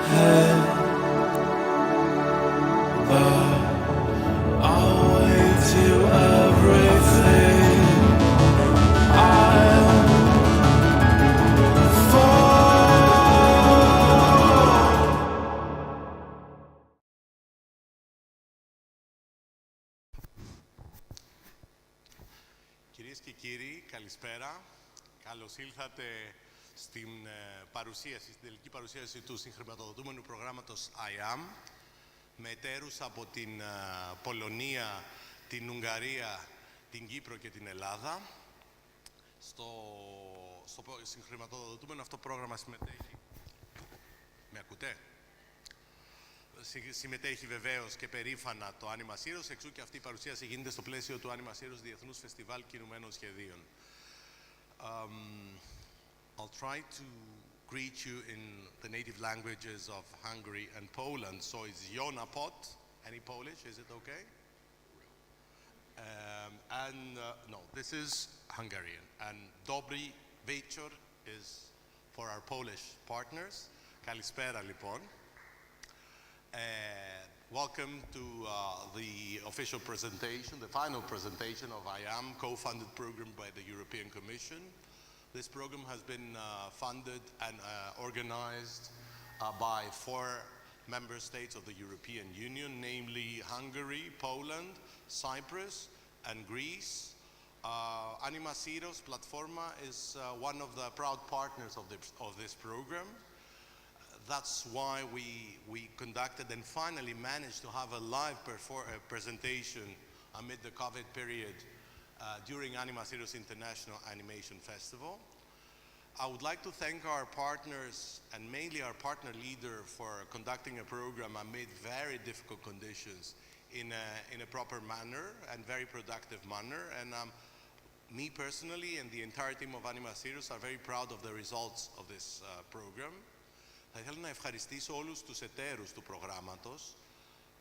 Κυρίες και κύριοι, καλησπέρα. Καλώς ήλθατε στην παρουσίαση, στην τελική παρουσίαση του συγχρηματοδοτούμενου προγράμματος I AM, με εταίρους από την Πολωνία, την Ουγγαρία, την Κύπρο και την Ελλάδα. Στο συγχρηματοδοτούμενο αυτό πρόγραμμα συμμετέχει... Με ακούτε? Συμμετέχει βεβαίως και περήφανα το ANIMASYROS, εξού και αυτή η παρουσίαση γίνεται στο πλαίσιο του ANIMASYROS Διεθνούς Φεστιβάλ Κινουμένων Σχεδίων. I'll try to greet you in the native languages of Hungary and Poland. So it's Jona Pot. Any Polish? Is it okay? No, this is Hungarian. And Dobry Večer is for our Polish partners. Kalispera, λοιπόν. Welcome to the official presentation, the final presentation of I AM, co-funded program by the European Commission. This program has been funded and organized by 4 member states of the European Union, namely Hungary, Poland, Cyprus, and Greece. ANIMASYROS Platforma is one of the proud partners of this program. That's why we conducted and finally managed to have a live presentation amid the COVID period during ANIMASYROS International Animation Festival. I would like to thank our partners and mainly our partner leader for conducting a program amid very difficult conditions in a proper manner and very productive manner. And me personally and the entire team of ANIMASYROS are very proud of the results of this program. Θα ήθελα να ευχαριστήσω όλους τους εταίρους του προγράμματος,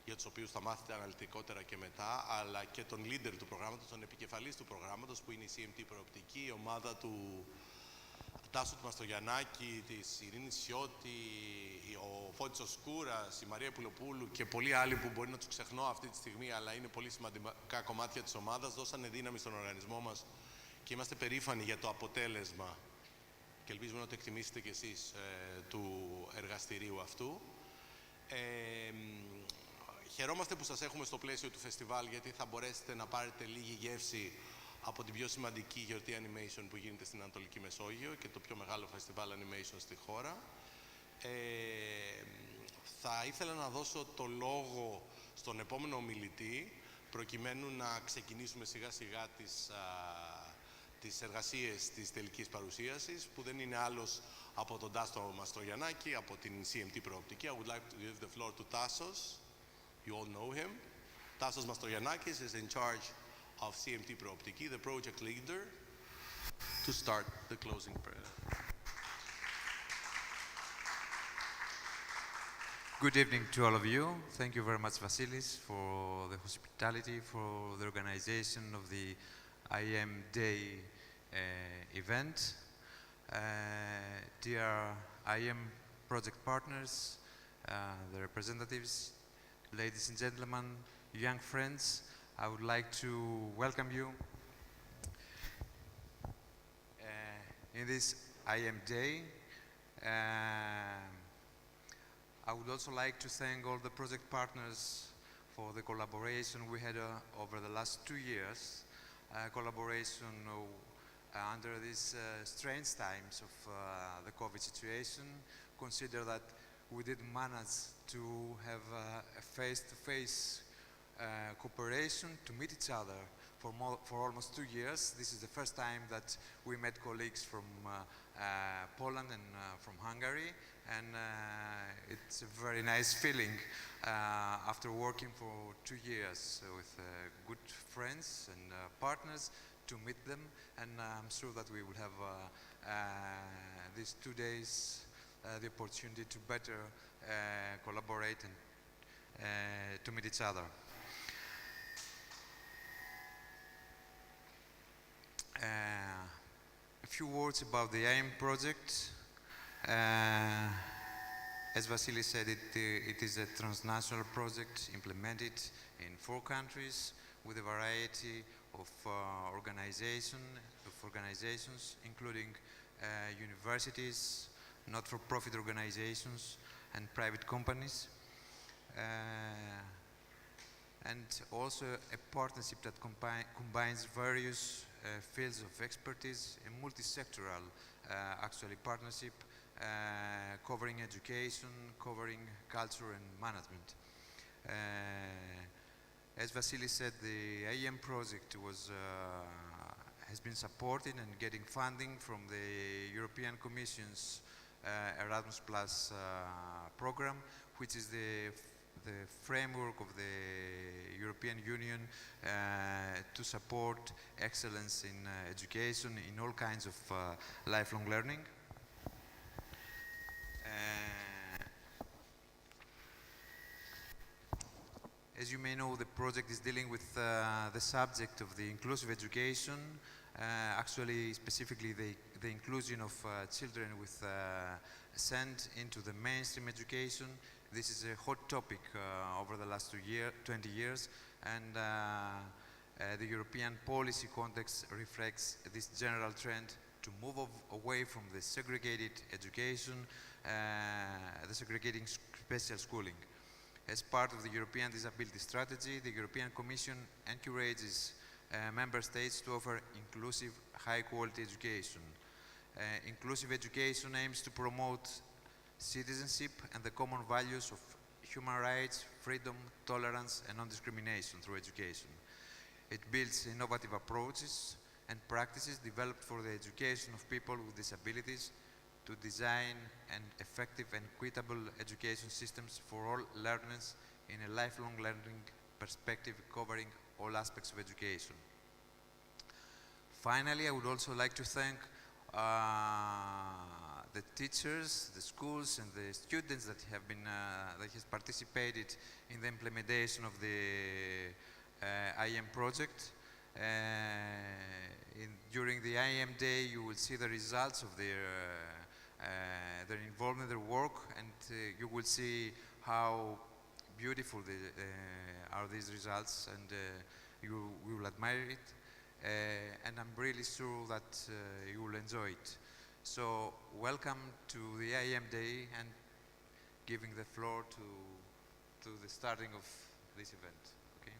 για τους οποίους θα μάθετε αναλυτικότερα και μετά, αλλά και τον leader του προγράμματος, τον επικεφαλής του προγράμματος, που είναι η CMT Προοπτική, η ομάδα του Τάσου του Μαστογιαννάκη, της Ειρήνης Σιώτη, ο Φώτης ο Σκούρας, η Μαρία Πουλοπούλου και πολλοί άλλοι που μπορεί να τους ξεχνώ αυτή τη στιγμή, αλλά είναι πολύ σημαντικά κομμάτια της ομάδας, δώσανε δύναμη στον οργανισμό μας και είμαστε περήφανοι για το αποτέλεσμα. Και ελπίζουμε να το εκτιμήσετε κι εσείς του εργαστηρίου αυτού. Χαιρόμαστε που σας έχουμε στο πλαίσιο του φεστιβάλ, γιατί θα μπορέσετε να πάρετε λίγη γεύση από την πιο σημαντική γιορτή animation που γίνεται στην Ανατολική Μεσόγειο και το πιο μεγάλο φεστιβάλ animation στη χώρα. Θα ήθελα να δώσω το λόγο στον επόμενο ομιλητή, προκειμένου να ξεκινήσουμε σιγά σιγά τις εργασίες της τελικής παρουσίασης, που δεν είναι άλλος από τον Τάσο Μαστρογιαννάκη, από την CMT Προοπτική. I would like to give the floor to Tassos. You all know him. Tassos Mastrogiannakis is in charge of CMT Prooptiki, the project leader, to start the closing prayer. Good evening to all of you. Thank you very much, Vasilis, for the hospitality, for the organization of the IM Day event. Dear IM project partners, the representatives, ladies and gentlemen, young friends, I would like to welcome you in this IM Day. I would also like to thank all the project partners for the collaboration we had over the last 2 years. Collaboration under these strange times of the COVID situation. Consider that we did manage to have a face-to-face cooperation, to meet each other for almost 2 years. This is the first time that we met colleagues from Poland and from Hungary, and it's a very nice feeling after working for 2 years with good friends and partners to meet them, and I'm sure that we will have these 2 days the opportunity to better collaborate and to meet each other. A few words about the AIM project. As Vasily said, it is a transnational project implemented in 4 countries with a variety of organizations, including universities, not-for-profit organizations, and private companies. And also a partnership that combines various fields of expertise, a multi-sectoral actually partnership covering education, covering culture and management. As Vasily said, the IEM project has been supported and getting funding from the European Commission's Erasmus Plus program, which is the framework of the European Union to support excellence in education in all kinds of lifelong learning. As you may know, the project is dealing with the subject of the inclusive education, actually specifically the inclusion of children with sent into the mainstream education. This is a hot topic over the last 20 years, and the European policy context reflects this general trend to move away from the segregated education, the segregating special schooling. As part of the European Disability Strategy, the European Commission encourages member states to offer inclusive, high-quality education. Inclusive education aims to promote citizenship and the common values of human rights, freedom, tolerance, and non-discrimination through education. It builds innovative approaches and practices developed for the education of people with disabilities to design an effective and equitable education systems for all learners in a lifelong learning perspective covering all aspects of education. Finally, I would also like to thank the teachers, the schools, and the students that have participated in the implementation of the IEM project. During the IEM day, you will see the results of their involvement, their work, and you will see how beautiful are these results, and you will admire it. And I'm really sure that you will enjoy it. So welcome to the IEM Day, and giving the floor to the starting of this event. Okay.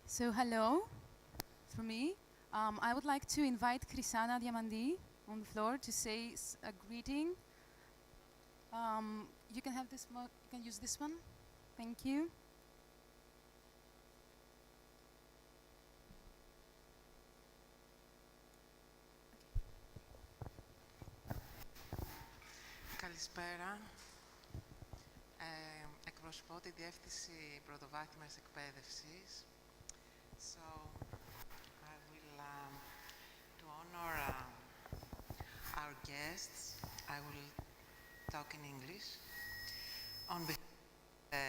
So hello from me. I would like to invite Chrisana Diamandi on the floor to say a greeting. You can have this one. You can use this one. Thank you. Καλησπέρα. Εκπροσωπώ τη Διεύθυνση Πρωτοβάθμιας Εκπαίδευσης. So, I will, to honor our guests, I will talk in English. On behalf of the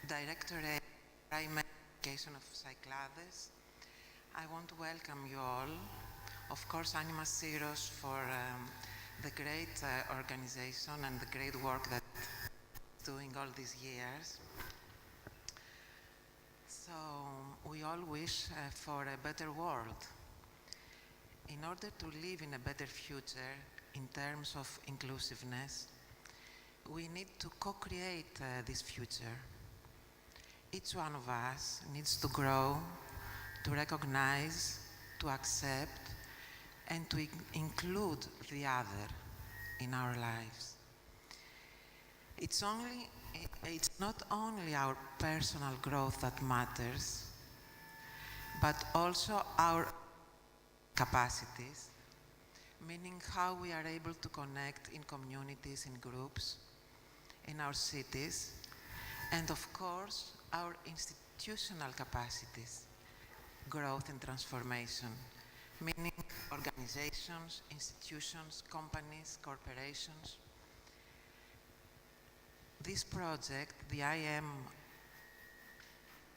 Directorate of Primary Education of Cyclades, I want to welcome you all. Of course, ANIMASYROS for the great organization and the great work that it's doing all these years. So we all wish for a better world. In order to live in a better future in terms of inclusiveness, we need to co-create this future. Each one of us needs to grow, to recognize, to accept, and to include the other in our lives. It's not only our personal growth that matters, but also our capacities, meaning how we are able to connect in communities, in groups, in our cities, and of course, our institutional capacities, growth and transformation, meaning organizations, institutions, companies, corporations. This project, the IEM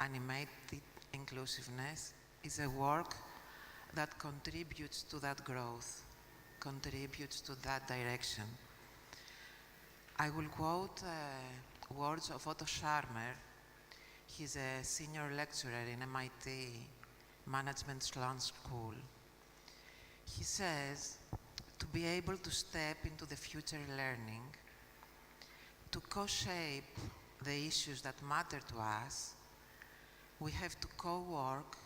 Animating Inclusiveness, is a work that contributes to that growth, contributes to that direction. I will quote words of Otto Scharmer. He's a senior lecturer in MIT Management Sloan School. He says, to be able to step into the future learning, to co-shape the issues that matter to us, we have to co-work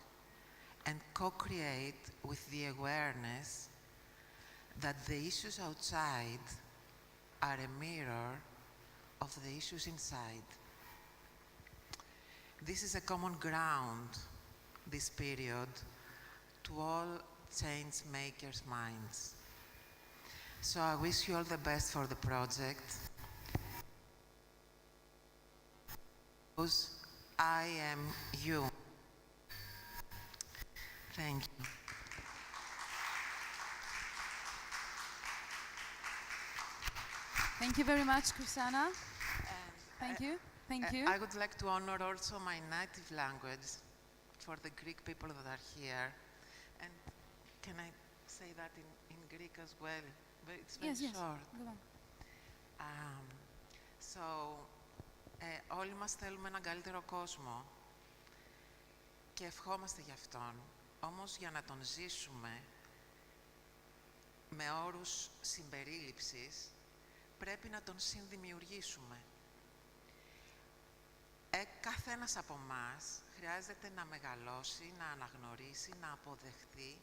and co-create with the awareness that the issues outside are a mirror of the issues inside. This is a common ground, this period, to all change makers' minds. So I wish you all the best for the project. Because I am you. Thank you. Thank you very much, Chrisana. Thank you. Thank you. I would like to honor also my native language for the Greek people that are here. And can I say that in Greek as well? But it's very short. Go on. Όλοι μας θέλουμε έναν καλύτερο κόσμο και ευχόμαστε γι' αυτόν. Όμως για να τον ζήσουμε με όρους συμπερίληψης, πρέπει να τον συνδημιουργήσουμε. Καθένας από εμάς χρειάζεται να μεγαλώσει, να αναγνωρίσει, να αποδεχθεί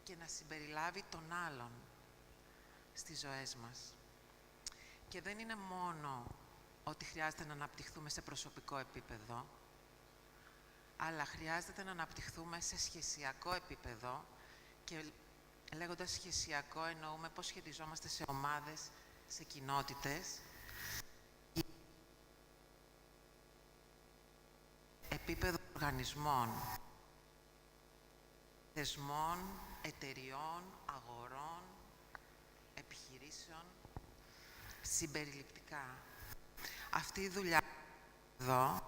και να συμπεριλάβει τον άλλον στις ζωές μας. Και δεν είναι μόνο ότι χρειάζεται να αναπτυχθούμε σε προσωπικό επίπεδο, αλλά χρειάζεται να αναπτυχθούμε σε σχεσιακό επίπεδο και λέγοντας σχεσιακό εννοούμε πώς σχετιζόμαστε σε ομάδες, σε κοινότητες, επίπεδο οργανισμών, θεσμών, εταιριών, αγορών, επιχειρήσεων, συμπεριληπτικά. Αυτή η δουλειά εδώ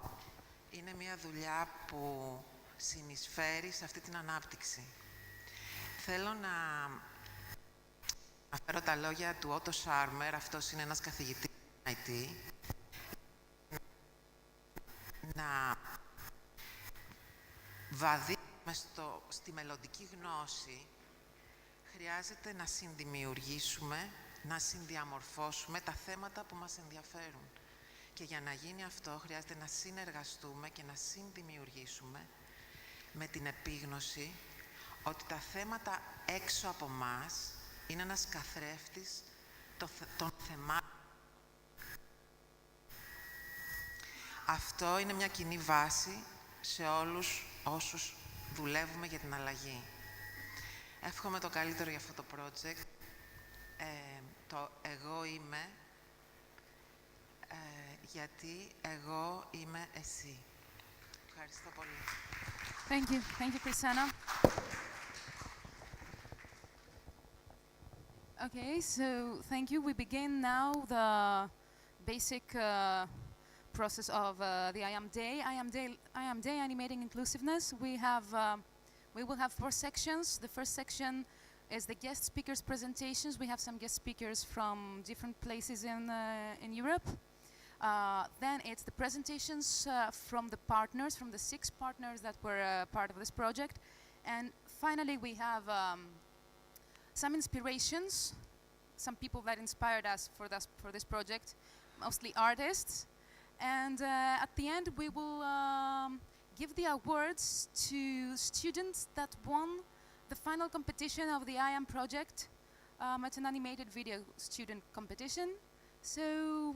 είναι μια δουλειά που συνεισφέρει σε αυτή την ανάπτυξη. Θέλω να αναφέρω τα λόγια του Otto Scharmer, αυτός είναι ένας καθηγητής του MIT, να βαδίσουμε στη μελλοντική γνώση, χρειάζεται να συνδημιουργήσουμε, να συνδιαμορφώσουμε τα θέματα που μας ενδιαφέρουν. Και για να γίνει αυτό, χρειάζεται να συνεργαστούμε και να συνδημιουργήσουμε με την επίγνωση ότι τα θέματα έξω από μας είναι ένας καθρέφτης των θεμάτων. Αυτό είναι μια κοινή βάση σε όλους όσους δουλεύουμε για την αλλαγή. Εύχομαι το καλύτερο για αυτό το project. Το εγώ είμαι, γιατί εγώ είμαι εσύ. Ευχαριστώ πολύ. Thank you. Thank you, Chrisana. Okay, so thank you. We begin now the basic process of the I Am Day. I Am Day Animating Inclusiveness. We will have 4 sections. The first section is the guest speakers' presentations. We have some guest speakers from different places in Europe. Then it's the presentations from the partners, from the 6 partners that were part of this project. And finally, we have some inspirations, some people that inspired us for this project, mostly artists. And at the end, we will give the awards to students that won the final competition of the I Am project. It's an animated video student competition. So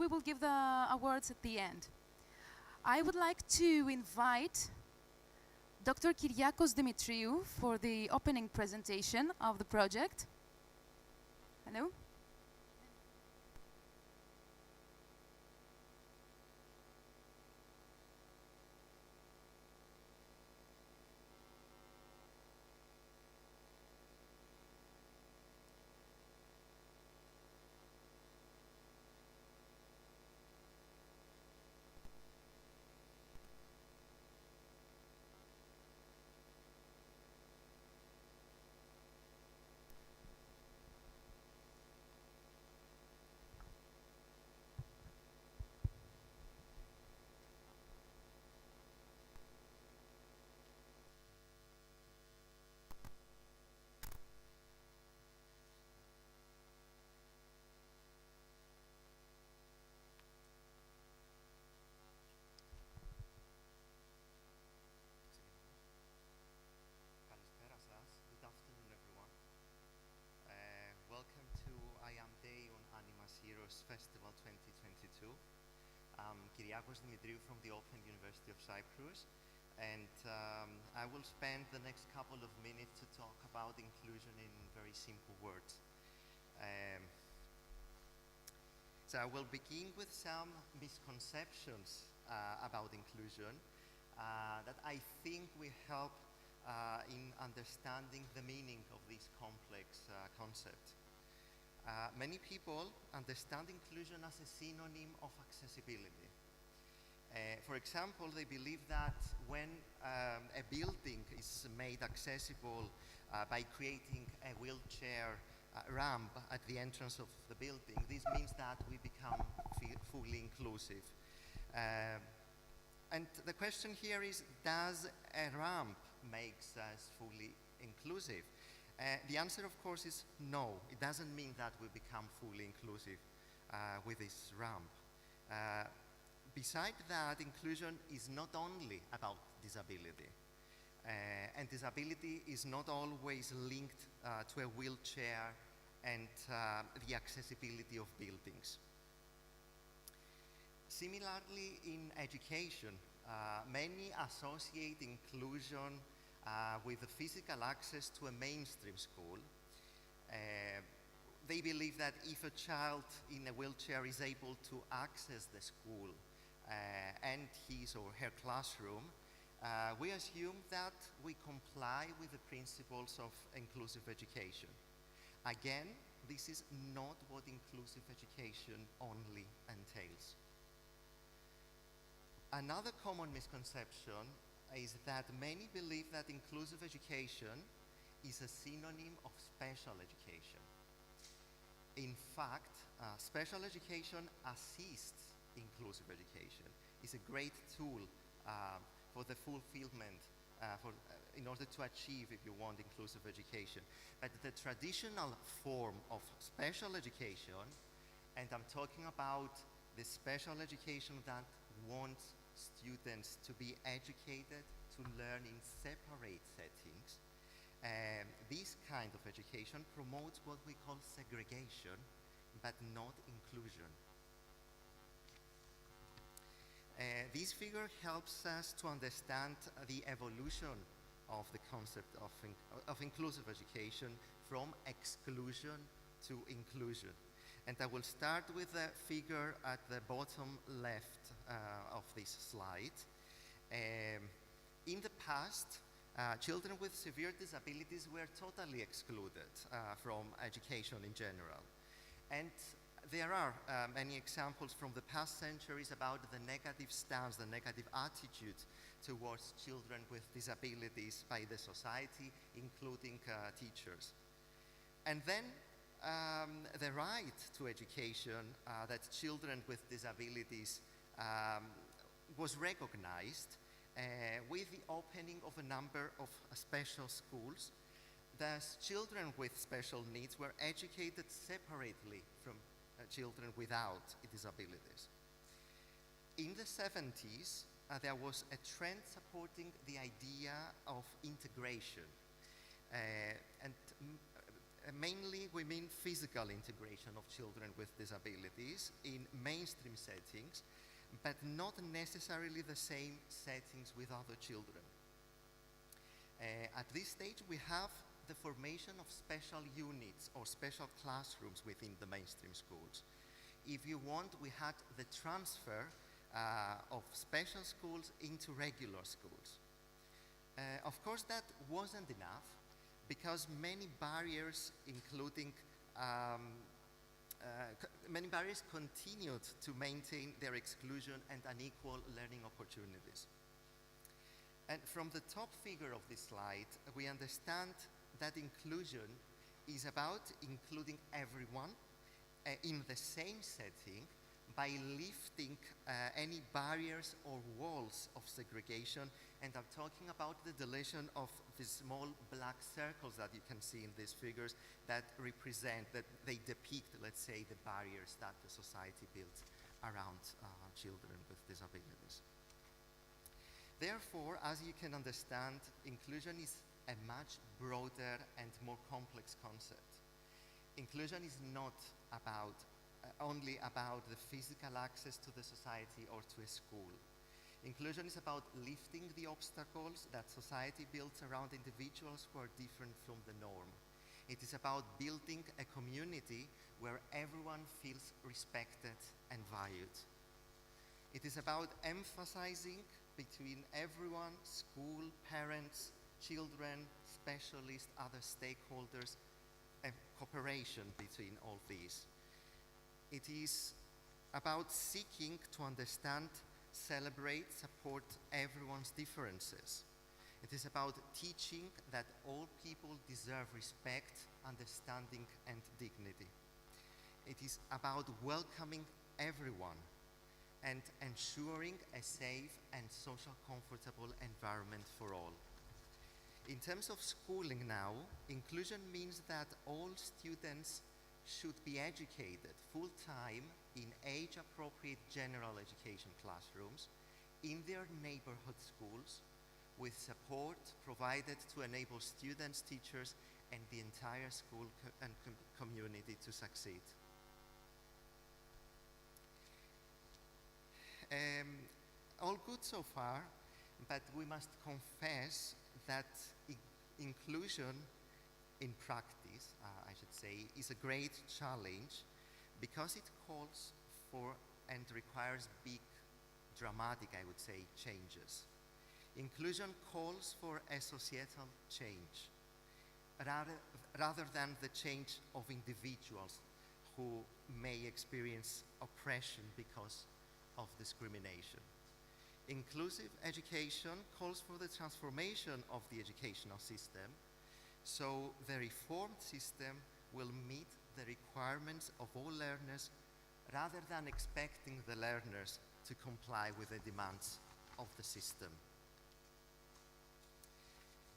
we will give the awards at the end. I would like to invite Dr. Kyriakos Dimitriou for the opening presentation of the project. Hello. ANIMASYROS Festival 2022. I'm Kyriakos Dimitriou from the Open University of Cyprus, and I will spend the next couple of minutes to talk about inclusion in very simple words. So I will begin with some misconceptions about inclusion that I think will help in understanding the meaning of this complex concept. Many people understand inclusion as a synonym of accessibility. For example, they believe that when a building is made accessible by creating a wheelchair ramp at the entrance of the building, this means that we become fully inclusive. And the question here is, does a ramp make us fully inclusive? The answer, of course, is no. It doesn't mean that we become fully inclusive with this ramp. Besides that, inclusion is not only about disability. And disability is not always linked to a wheelchair and the accessibility of buildings. Similarly, in education, many associate inclusion with the physical access to a mainstream school. They believe that if a child in a wheelchair is able to access the school and his or her classroom, we assume that we comply with the principles of inclusive education. Again, this is not what inclusive education only entails. Another common misconception is that many believe that inclusive education is a synonym of special education. In fact, special education assists inclusive education. It's a great tool for the fulfillment, in order to achieve, if you want, inclusive education. But the traditional form of special education, and I'm talking about the special education that wants students to be educated, to learn in separate settings, this kind of education promotes what we call segregation, but not inclusion. This figure helps us to understand the evolution of the concept of inclusive education from exclusion to inclusion. And I will start with the figure at the bottom left of this slide. In the past, children with severe disabilities were totally excluded from education in general. And there are many examples from the past centuries about the negative stance, the negative attitude towards children with disabilities by the society, including teachers. And then the right to education that children with disabilities was recognized with the opening of a number of special schools. Thus, children with special needs were educated separately from children without disabilities. In the 70s, there was a trend supporting the idea of integration. And mainly we mean physical integration of children with disabilities in mainstream settings, but not necessarily the same settings with other children. At this stage, we have the formation of special units or special classrooms within the mainstream schools. If you want, we had the transfer of special schools into regular schools. Of course, that wasn't enough because many barriers, including many barriers continued to maintain their exclusion and unequal learning opportunities. And from the top figure of this slide, we understand that inclusion is about including everyone in the same setting by lifting any barriers or walls of segregation. And I'm talking about the deletion of the small black circles that you can see in these figures that represent, that they depict, let's say, the barriers that the society builds around children with disabilities. Therefore, as you can understand, inclusion is a much broader and more complex concept. Inclusion is not about only about the physical access to the society or to a school. Inclusion is about lifting the obstacles that society builds around individuals who are different from the norm. It is about building a community where everyone feels respected and valued. It is about emphasizing between everyone, school, parents, children, specialists, other stakeholders, and cooperation between all these. It is about seeking to understand, celebrate, support everyone's differences. It is about teaching that all people deserve respect, understanding, and dignity. It is about welcoming everyone and ensuring a safe and social comfortable environment for all. In terms of schooling now, inclusion means that all students should be educated full-time in age-appropriate general education classrooms in their neighborhood schools, with support provided to enable students, teachers, and the entire school and community to succeed. All good so far, but we must confess that inclusion in practice, I should say, is a great challenge because it calls for and requires big, dramatic, I would say, changes. Inclusion calls for a societal change rather than the change of individuals who may experience oppression because of discrimination. Inclusive education calls for the transformation of the educational system, so the reformed system will meet the requirements of all learners rather than expecting the learners to comply with the demands of the system.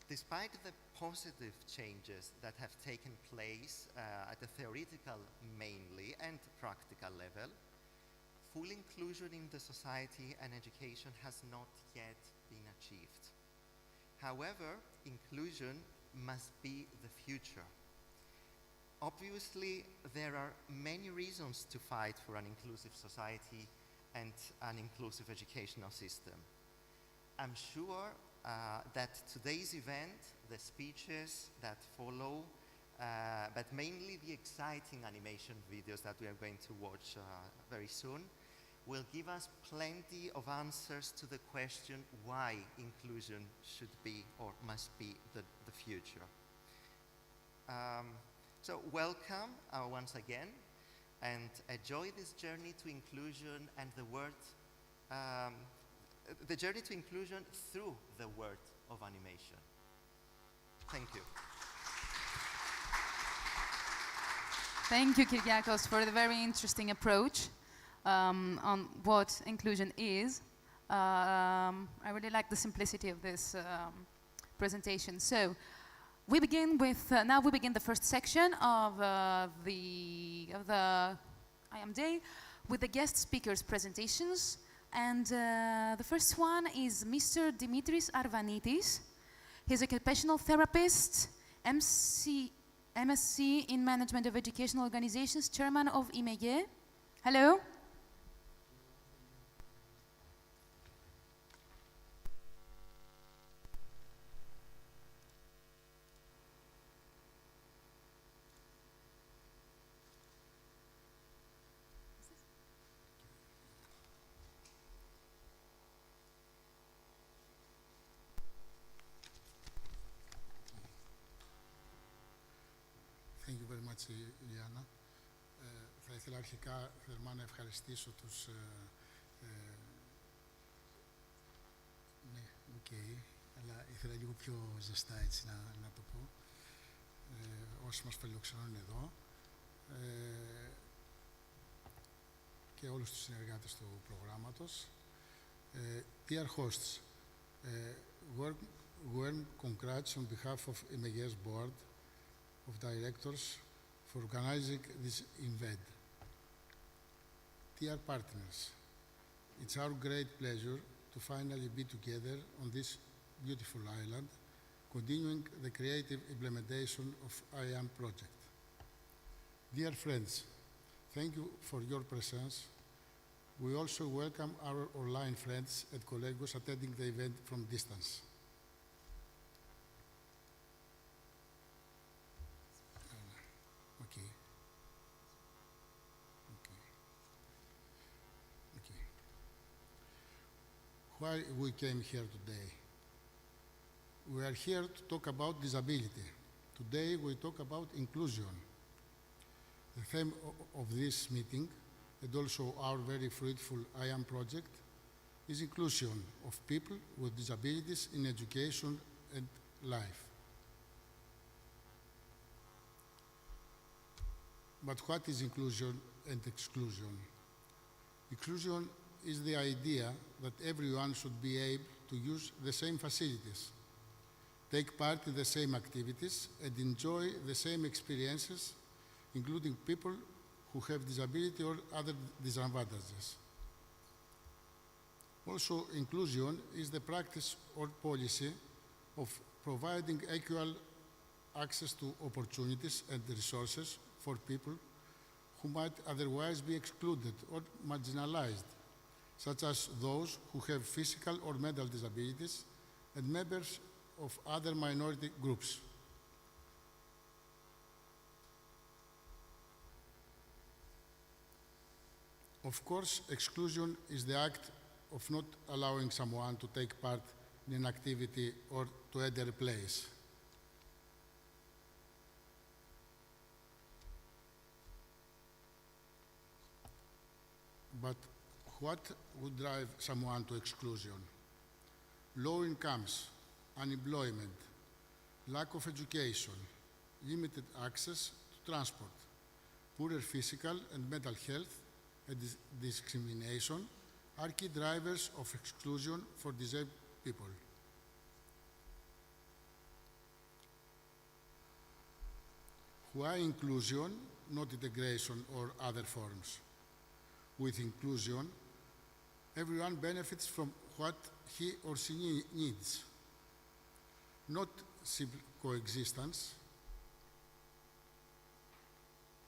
Despite the positive changes that have taken place at the theoretical mainly and practical level, full inclusion in the society and education has not yet been achieved. However, inclusion must be the future. Obviously, there are many reasons to fight for an inclusive society and an inclusive educational system. I'm sure that today's event, the speeches that follow, but mainly the exciting animation videos that we are going to watch very soon, will give us plenty of answers to the question why inclusion should be or must be the future. So welcome once again, and enjoy this journey to inclusion and the journey to inclusion through the word of animation. Thank you. Thank you, Kyriakos, for the very interesting approach on what inclusion is. I really like the simplicity of this presentation. So, we begin with now we begin the first section of the IAM Day with the guest speakers' presentations. And the first one is Mr. Dimitris Arvanitis. He's a occupational therapist, MSc in Management of Educational Organizations, chairman of IMEGE. Hello. Thank you very much, Iliana. Θα ήθελα αρχικά θερμά να ευχαριστήσω τους... ναι, οκ, αλλά ήθελα λίγο πιο ζεστά έτσι να το πω. Όσοι μας φιλοξενούν εδώ και όλους τους συνεργάτες του προγράμματος. Dear hosts, warm congrats on behalf of IMEGE's board of directors for organizing this event. Dear partners, it's our great pleasure to finally be together on this beautiful island, continuing the creative implementation of IAM project. Dear friends, thank you for your presence. We also welcome our online friends and colleagues attending the event from distance. Okay. Why we came here today? We are here to talk about disability. Today we talk about inclusion. The theme of this meeting, and also our very fruitful I AM project, is inclusion of people with disabilities in education and life. But what is inclusion and exclusion? Inclusion is the idea that everyone should be able to use the same facilities, take part in the same activities, and enjoy the same experiences, including people who have disability or other disadvantages. Also, inclusion is the practice or policy of providing equal access to opportunities and resources for people who might otherwise be excluded or marginalized, such as those who have physical or mental disabilities and members of other minority groups. Of course, exclusion is the act of not allowing someone to take part in an activity or to enter a place. But what would drive someone to exclusion? Low incomes, unemployment, lack of education, limited access to transport, poorer physical and mental health, and discrimination are key drivers of exclusion for disabled people. Why inclusion, not integration or other forms? With inclusion, everyone benefits from what he or she needs, not simple coexistence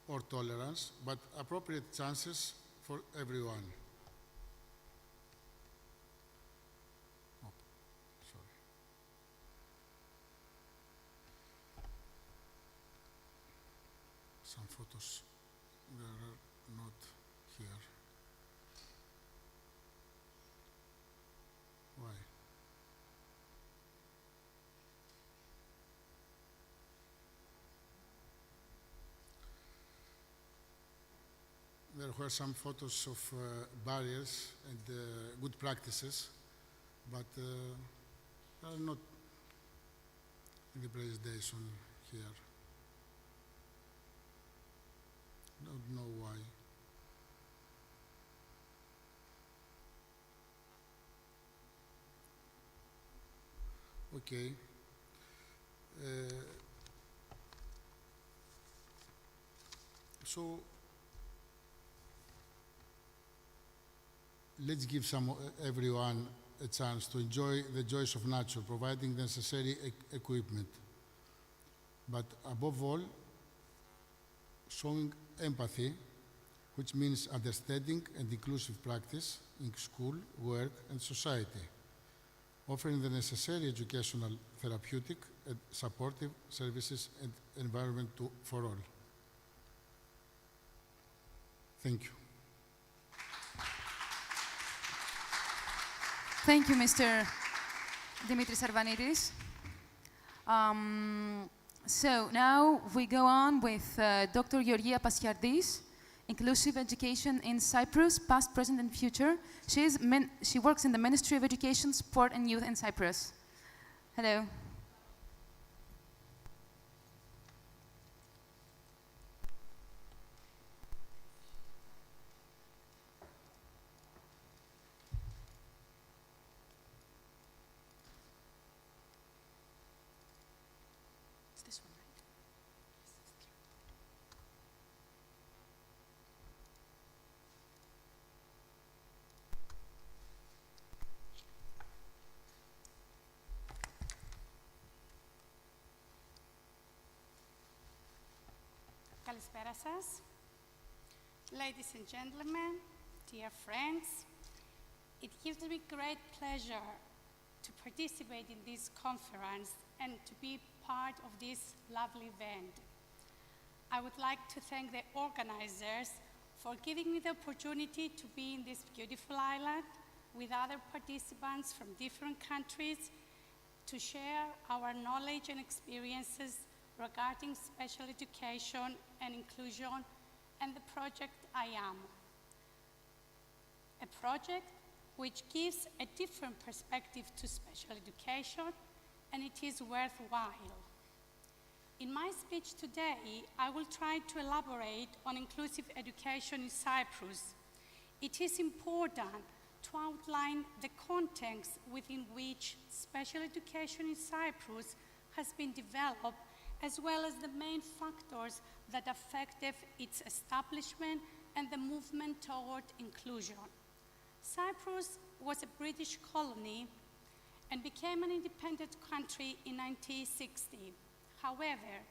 or tolerance, but appropriate chances for everyone. Oh, sorry. Some photos were not here. Why? There were some photos of barriers and good practices, but are not in the presentation here. Don't know why. Okay. So let's give everyone a chance to enjoy the joys of nature, providing the necessary equipment. But above all, showing empathy, which means understanding and inclusive practice in school, work, and society, offering the necessary educational, therapeutic, and supportive services and environment for all. Thank you. Thank you, Mr. Dimitris Arvanidis. So now we go on with Dr. Georgia Pasiardis, Inclusive Education in Cyprus, Past, Present, and Future. She works in the Ministry of Education, Sport, and Youth in Cyprus. Hello. This one, right? Καλησπέρα σας. Ladies and gentlemen, dear friends, it gives me great pleasure to participate in this conference and to be part of this lovely event. I would like to thank the organizers for giving me the opportunity to be in this beautiful island with other participants from different countries to share our knowledge and experiences regarding special education and inclusion and the project I Am. A project which gives a different perspective to special education, and it is worthwhile. In my speech today, I will try to elaborate on inclusive education in Cyprus. It is important to outline the context within which special education in Cyprus has been developed, as well as the main factors that affected its establishment and the movement toward inclusion. Cyprus was a British colony and became an independent country in 1960. However,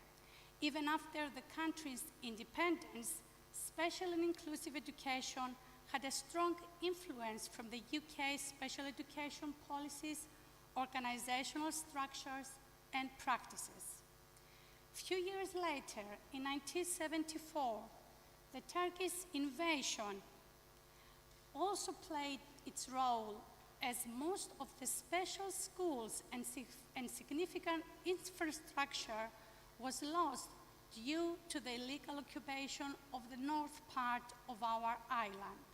even after the country's independence, special and inclusive education had a strong influence from the UK's special education policies, organizational structures, and practices. Few years later, in 1974, the Turkish invasion also played its role, as most of the special schools and significant infrastructure was lost due to the illegal occupation of the north part of our island.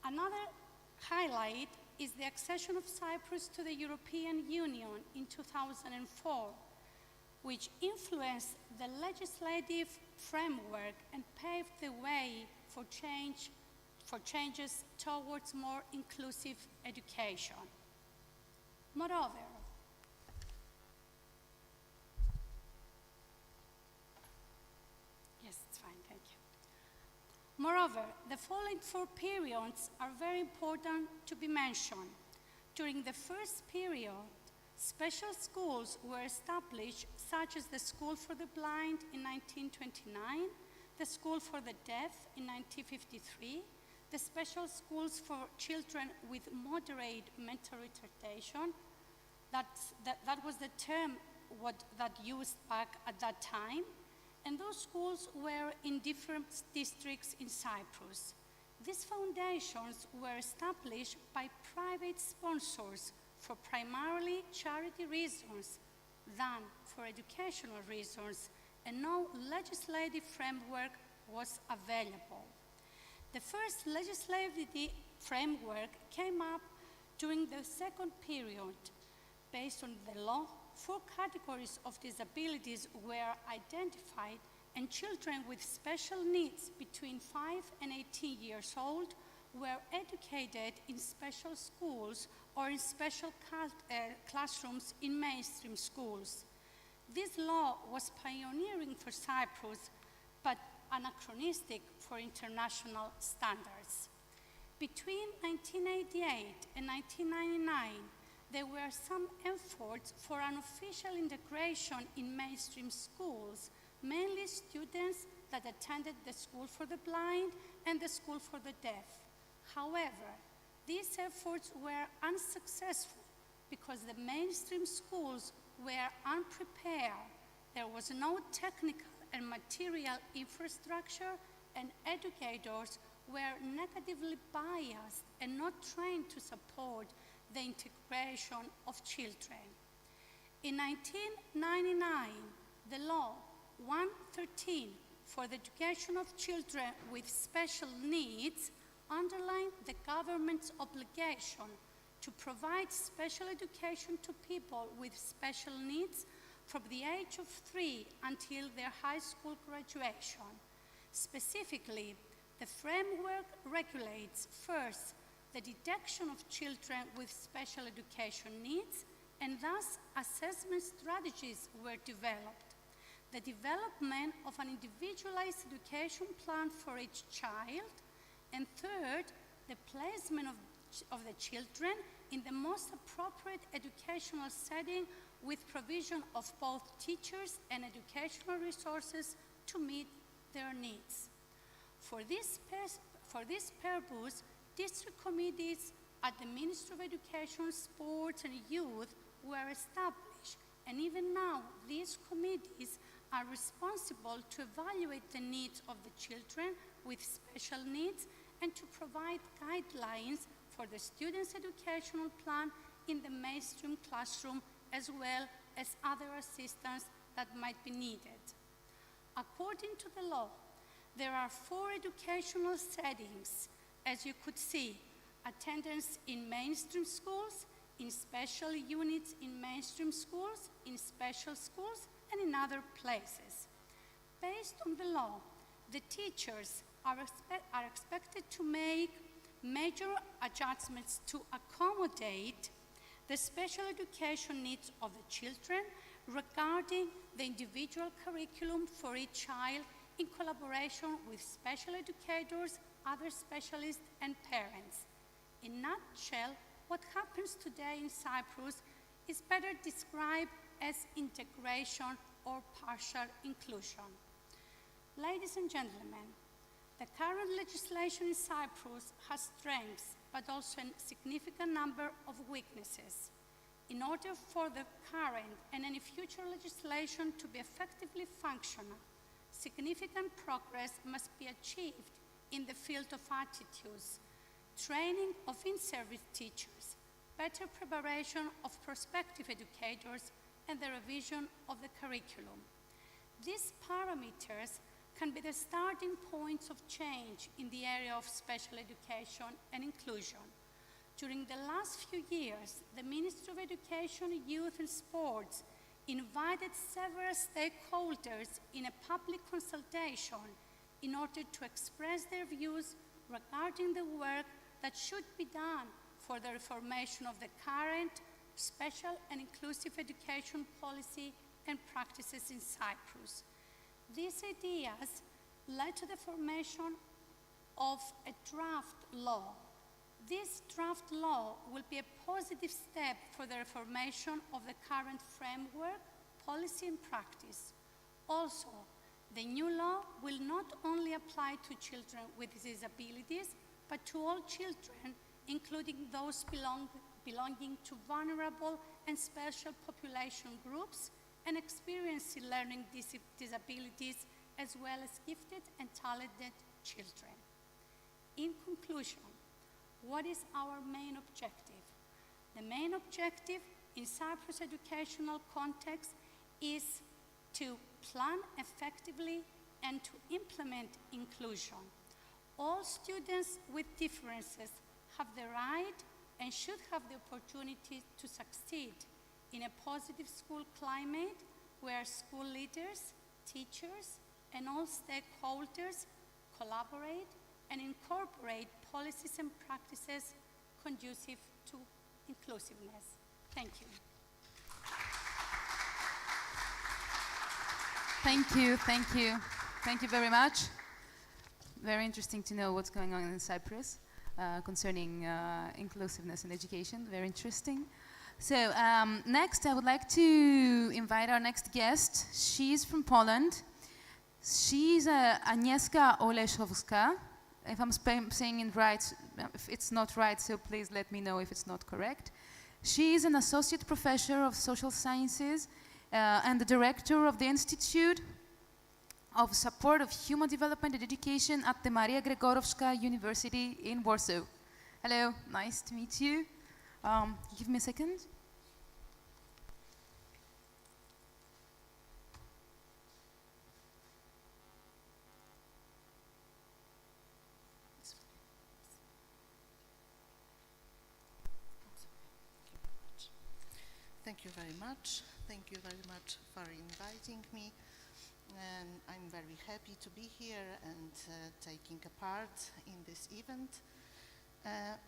Another highlight is the accession of Cyprus to the European Union in 2004, which influenced the legislative framework and paved the way for changes towards more inclusive education. Moreover, the following four periods are very important to be mentioned. During the first period, special schools were established, such as the School for the Blind in 1929, the School for the Deaf in 1953, the special schools for children with moderate mental retardation. That was the term that used back at that time. And those schools were in different districts in Cyprus. These foundations were established by private sponsors for primarily charity reasons than for educational reasons, and no legislative framework was available. The first legislative framework came up during the second period. Based on the law, 4 categories of disabilities were identified, and children with special needs between 5 and 18 years old were educated in special schools or in special classrooms in mainstream schools. This law was pioneering for Cyprus, but anachronistic for international standards. Between 1988 and 1999, there were some efforts for an official integration in mainstream schools, mainly students that attended the School for the Blind and the School for the Deaf. However, these efforts were unsuccessful because the mainstream schools were unprepared. There was no technical and material infrastructure, and educators were negatively biased and not trained to support the integration of children. In 1999, the law 113 for the education of children with special needs underlined the government's obligation to provide special education to people with special needs from the age of 3 until their high school graduation. Specifically, the framework regulates first the detection of children with special education needs, and thus assessment strategies were developed. The development of an individualized education plan for each child, and third, the placement of the children in the most appropriate educational setting with provision of both teachers and educational resources to meet their needs. For this purpose, district committees at the Ministry of Education, Sports and Youth were established, and even now these committees are responsible to evaluate the needs of the children with special needs and to provide guidelines for the students' educational plan in the mainstream classroom, as well as other assistance that might be needed. According to the law, there are 4 educational settings, as you could see: attendance in mainstream schools, in special units in mainstream schools, in special schools, and in other places. Based on the law, the teachers are expected to make major adjustments to accommodate the special education needs of the children regarding the individual curriculum for each child in collaboration with special educators, other specialists, and parents. In a nutshell, what happens today in Cyprus is better described as integration or partial inclusion. Ladies and gentlemen, the current legislation in Cyprus has strengths, but also a significant number of weaknesses. In order for the current and any future legislation to be effectively functional, significant progress must be achieved in the field of attitudes, training of in-service teachers, better preparation of prospective educators, and the revision of the curriculum. These parameters can be the starting points of change in the area of special education and inclusion. During the last few years, the Ministry of Education, Youth and Sports invited several stakeholders in a public consultation in order to express their views regarding the work that should be done for the reformation of the current special and inclusive education policy and practices in Cyprus. These ideas led to the formation of a draft law. This draft law will be a positive step for the reformation of the current framework, policy and practice. Also, the new law will not only apply to children with disabilities, but to all children, including those belonging to vulnerable and special population groups and experiencing learning disabilities, as well as gifted and talented children. In conclusion, what is our main objective? The main objective in Cyprus educational context is to plan effectively and to implement inclusion. All students with differences have the right and should have the opportunity to succeed in a positive school climate where school leaders, teachers, and all stakeholders collaborate and incorporate policies and practices conducive to inclusiveness. Thank you. Thank you, thank you. Thank you very much. Very interesting to know what's going on in Cyprus concerning inclusiveness in education. Very interesting. So next, I would like to invite our next guest. She's from Poland. She's Agnieszka Oleszowska. If I'm saying it right, if it's not right, so please let me know if it's not correct. She is an associate professor of social sciences and the director of the Institute of Support of Human Development and Education at the Maria Gregorowska University in Warsaw. Hello, nice to meet you. Give me a second. Thank you very much. Thank you very much for inviting me. I'm very happy to be here and taking a part in this event.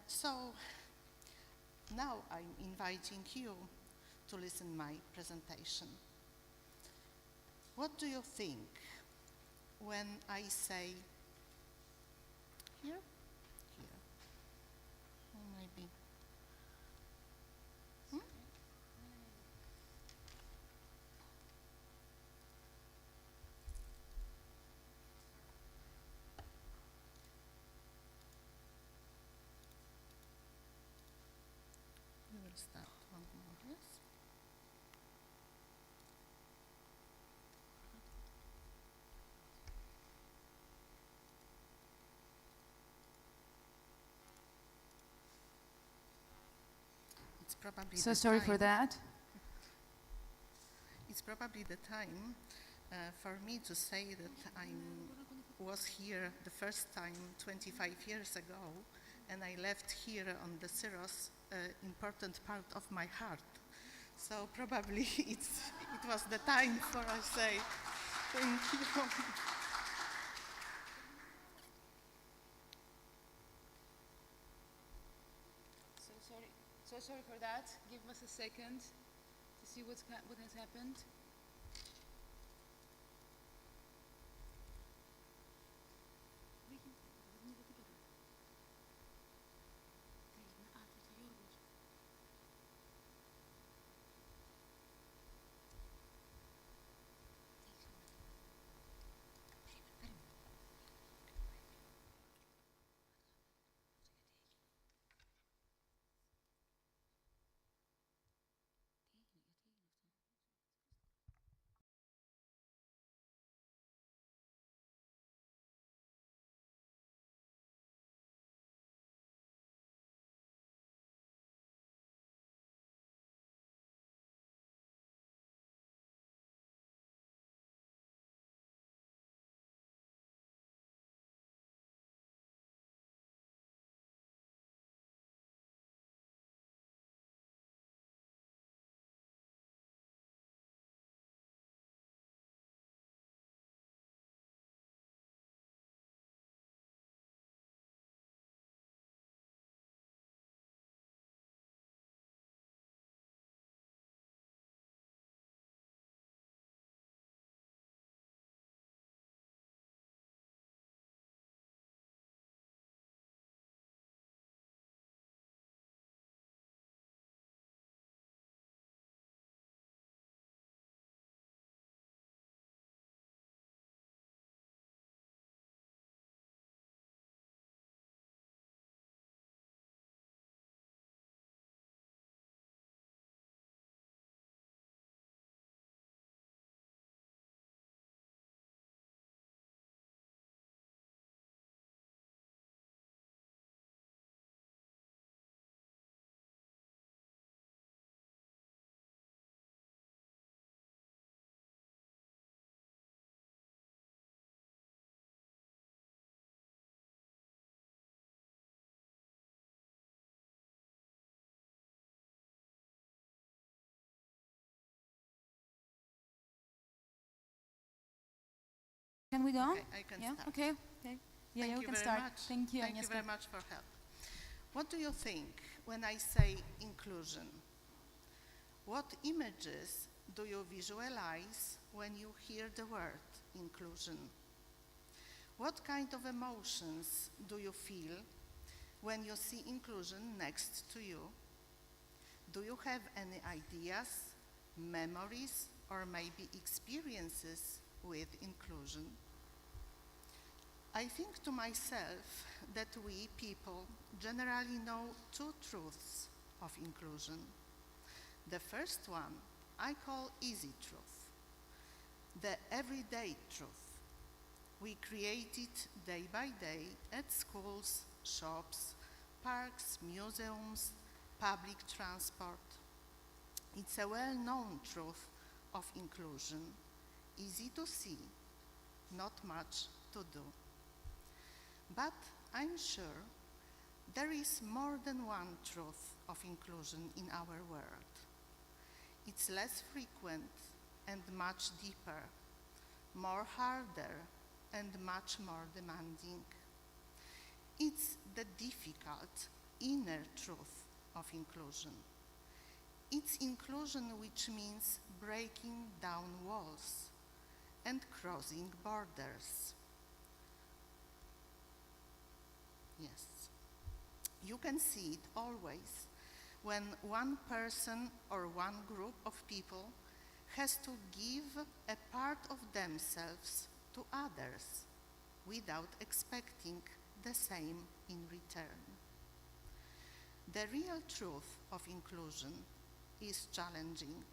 So now I'm inviting you to listen my presentation. What do you think when I say here? Here. Maybe. probably So the sorry for time. that. It's probably the time for me to say that I was here the first time 25 years ago, and I left here on the Syros important part of my heart. So probably it was the time for I say thank you. So sorry for that. Give us a second to see what has happened. Can we go on? Okay, I can Yeah. start. Okay. Okay. Yeah, Thank we you can very start. much. Thank you, Thank you Agnieszka. very much for help. What do you think when I say inclusion? What images do you visualize when you hear the word inclusion? What kind of emotions do you feel when you see inclusion next to you? Do you have any ideas, memories, or maybe experiences with inclusion? I think to myself that we people generally know two truths of inclusion. The first one I call easy truth, the everyday truth. We create it day by day at schools, shops, parks, museums, public transport. It's a well-known truth of inclusion, easy to see, not much to do. But I'm sure there is more than one truth of inclusion in our world. It's less frequent and much deeper, more harder and much more demanding. It's the difficult inner truth of inclusion. It's inclusion which means breaking down walls and crossing borders. Yes. You can see it always when one person or one group of people has to give a part of themselves to others without expecting the same in return. The real truth of inclusion is challenging,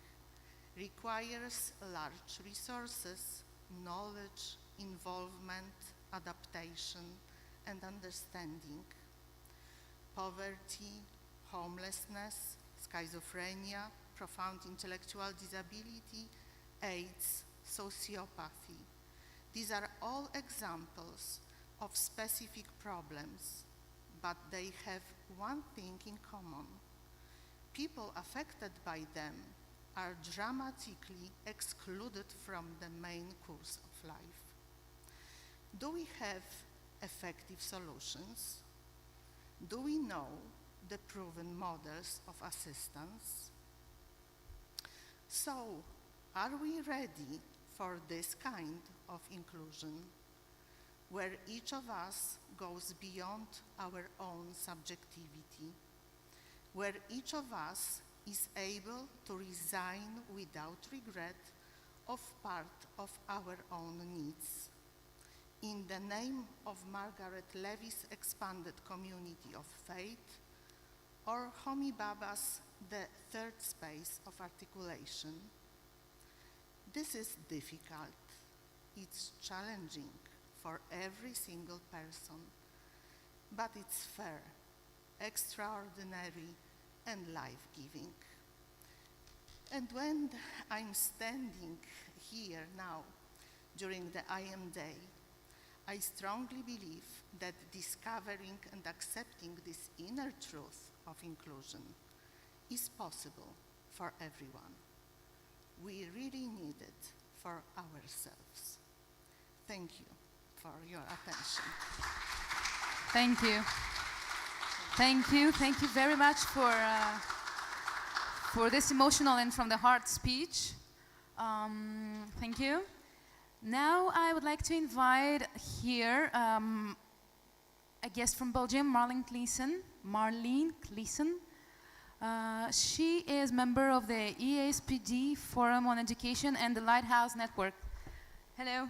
requires large resources, knowledge, involvement, adaptation, and understanding. Poverty, homelessness, schizophrenia, profound intellectual disability, AIDS, sociopathy. These are all examples of specific problems, but they have one thing in common. People affected by them are dramatically excluded from the main course of life. Do we have effective solutions? Do we know the proven models of assistance? So, are we ready for this kind of inclusion, where each of us goes beyond our own subjectivity, where each of us is able to resign without regret of part of our own needs? In the name of Margaret Levy's expanded community of faith, or Homi Bhabha's the third space of articulation. This is difficult. It's challenging for every single person, but it's fair, extraordinary, and life-giving. And when I'm standing here now during the I Am Day, I strongly believe that discovering and accepting this inner truth of inclusion is possible for everyone. We really need it for ourselves. Thank you for your attention. Thank you. Thank you. Thank you very much for this emotional and from the heart speech. Thank you. Now I would like to invite here a guest from Belgium, Marleen Cleeson. She is member of the EASPD Forum on Education and the Lighthouse Network. Hello.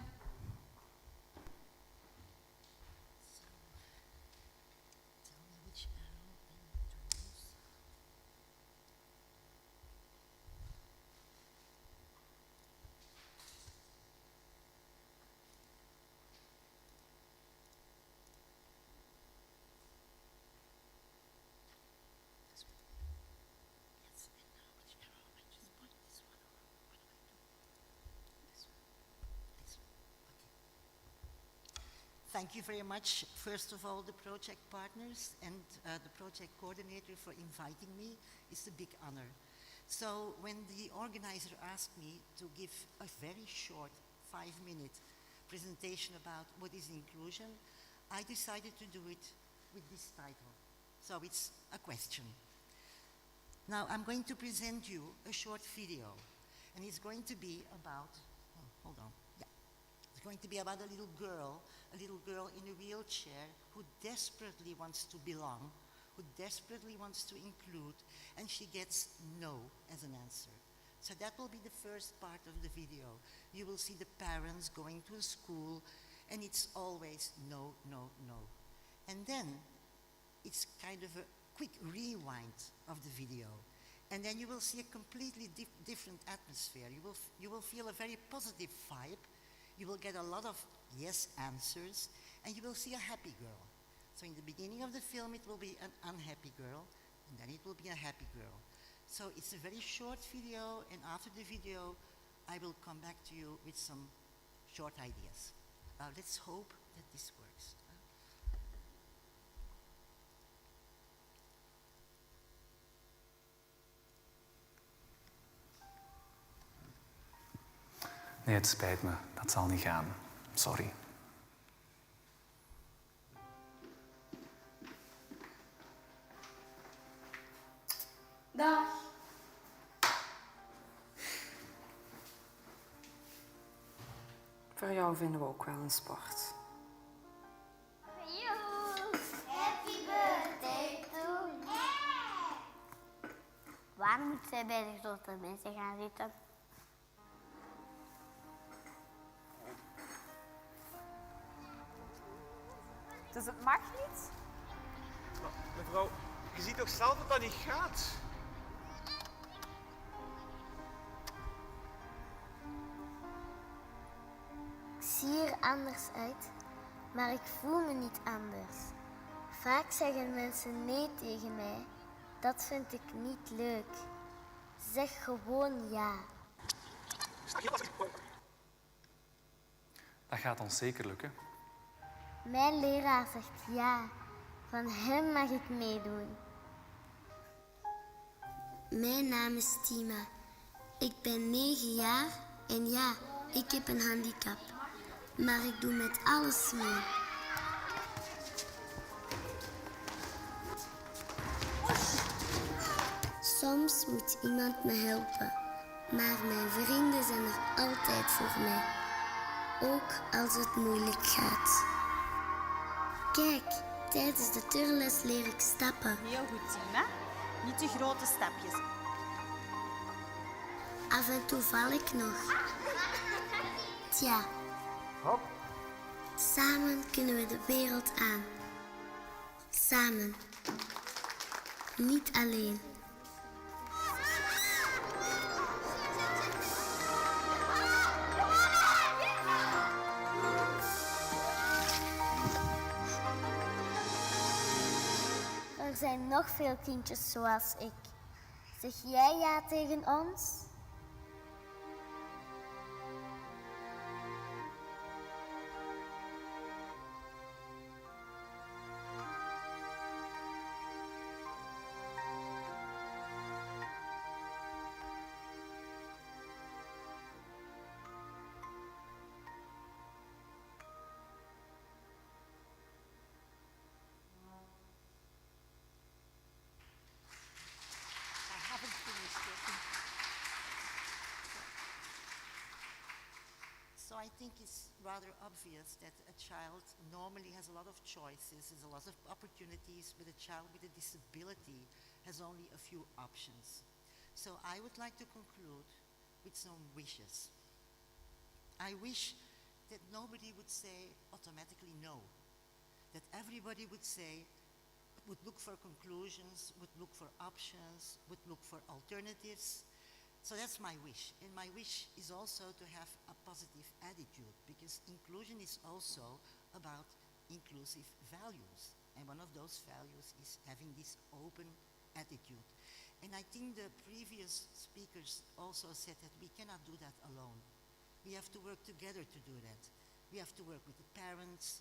Thank you very much, first of all, the project partners and the project coordinator for inviting me. It's a big honor. So when the organizer asked me to give a very short 5-minute presentation about what is inclusion, I decided to do it with this title. So it's a question. Now I'm going to present you a short video, and it's going to be about, hold on. It's going to be about a little girl in a wheelchair who desperately wants to belong, who desperately wants to include, and she gets no as an answer. So that will be the first part of the video. You will see the parents going to a school, and it's always no, no, no. And then it's kind of a quick rewind of the video. And then you will see a completely different atmosphere. You will feel a very positive vibe. You will get a lot of yes answers, and you will see a happy girl. So in the beginning of the film, it will be an unhappy girl, and then it will be a happy girl. So it's a very short video, and after the video, I will come back to you with some short ideas. Let's hope that this works. Nee, het spijt me. Dat zal niet gaan. Sorry. Dag. Voor jou vinden we ook wel een sport. Happy birthday to you. Waar moet zij bij de grote mensen gaan zitten? Dus het mag niet? Mevrouw, je ziet toch zelf dat dat niet gaat? Ik zie er anders uit, maar ik voel me niet anders. Vaak zeggen mensen nee tegen mij, Dat vind ik niet leuk. Zeg gewoon ja. Dat gaat ons zeker lukken. Mijn leraar zegt ja. Van hem mag ik meedoen. Mijn naam is Tima. Ik ben 9 jaar en ja, ik heb een handicap. Maar ik doe met alles mee. Soms moet iemand me helpen. Maar mijn vrienden zijn er altijd voor mij. Ook als het moeilijk gaat. Kijk, tijdens de turles leer ik stappen. Heel goed, Tina. Niet te grote stapjes. Af en toe val ik nog. Tja. Hop. Samen kunnen we de wereld aan. Samen. Niet alleen. Er zijn nog veel kindjes zoals ik. Zeg jij ja tegen ons? So I think it's rather obvious that a child normally has a lot of choices, has a lot of opportunities, but a child with a disability has only a few options. So I would like to conclude with some wishes. I wish that nobody would say automatically no, that everybody would say, would look for conclusions, would look for options, would look for alternatives. So that's my wish. And my wish is also to have a positive attitude, because inclusion is also about inclusive values. And one of those values is having this open attitude. And I think the previous speakers also said that we cannot do that alone. We have to work together to do that. We have to work with the parents,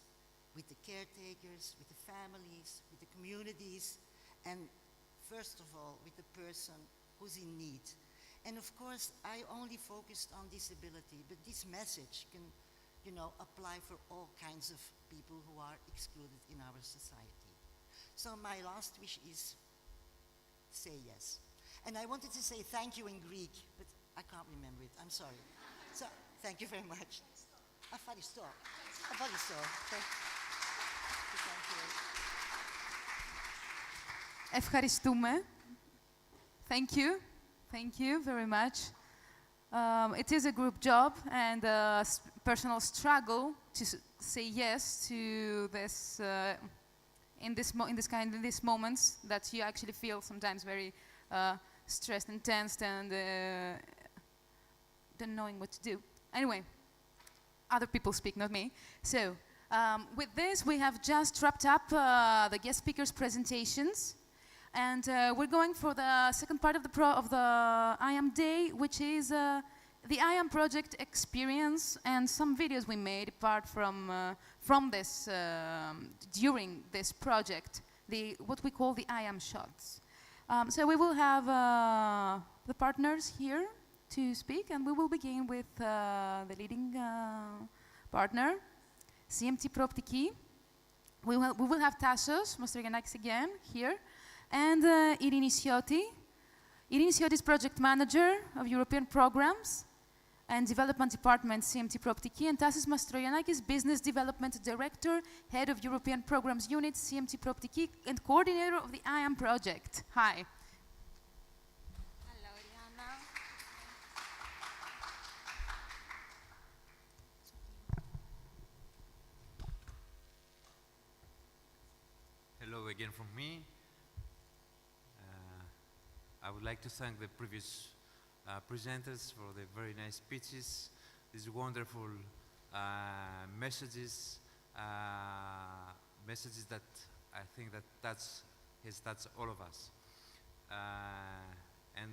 with the caretakers, with the families, with the communities, and first of all, with the person who's in need. And of course, I only focused on disability, but this message can, apply for all kinds of people who are excluded in our society. So my last wish is say yes. And I wanted to say thank you in Greek, but I can't remember it. I'm sorry. So thank you very much. Afaristo. Afaristo. Thank you. Ευχαριστούμε. Thank you. Thank you very much. It is a group job and a personal struggle to say yes to this in these moments that you actually feel sometimes very stressed and tensed and don't knowing what to do. Anyway, other people speak, not me. So with this, we have just wrapped up the guest speakers' presentations. And we're going for the second part of the I Am Day, which is the I Am project experience and some videos we made apart from this during this project, what we call the I Am shots. So we will have the partners here to speak, and we will begin with the leading partner, CMT Proptiki. We will have Tassos Mastrogiannakis again here. And Irini Sioti. Irini Sioti is Project Manager of European Programs and Development Department, CMT Proptiki, and Tassos Mastrogiannakis, Business Development Director, Head of European Programs Unit, CMT Proptiki, and Coordinator of the I Am project. Hi. Hello, Eliana. Hello again from me. I would like to thank the previous presenters for the very nice speeches, these wonderful messages that I think that has touched all of us. and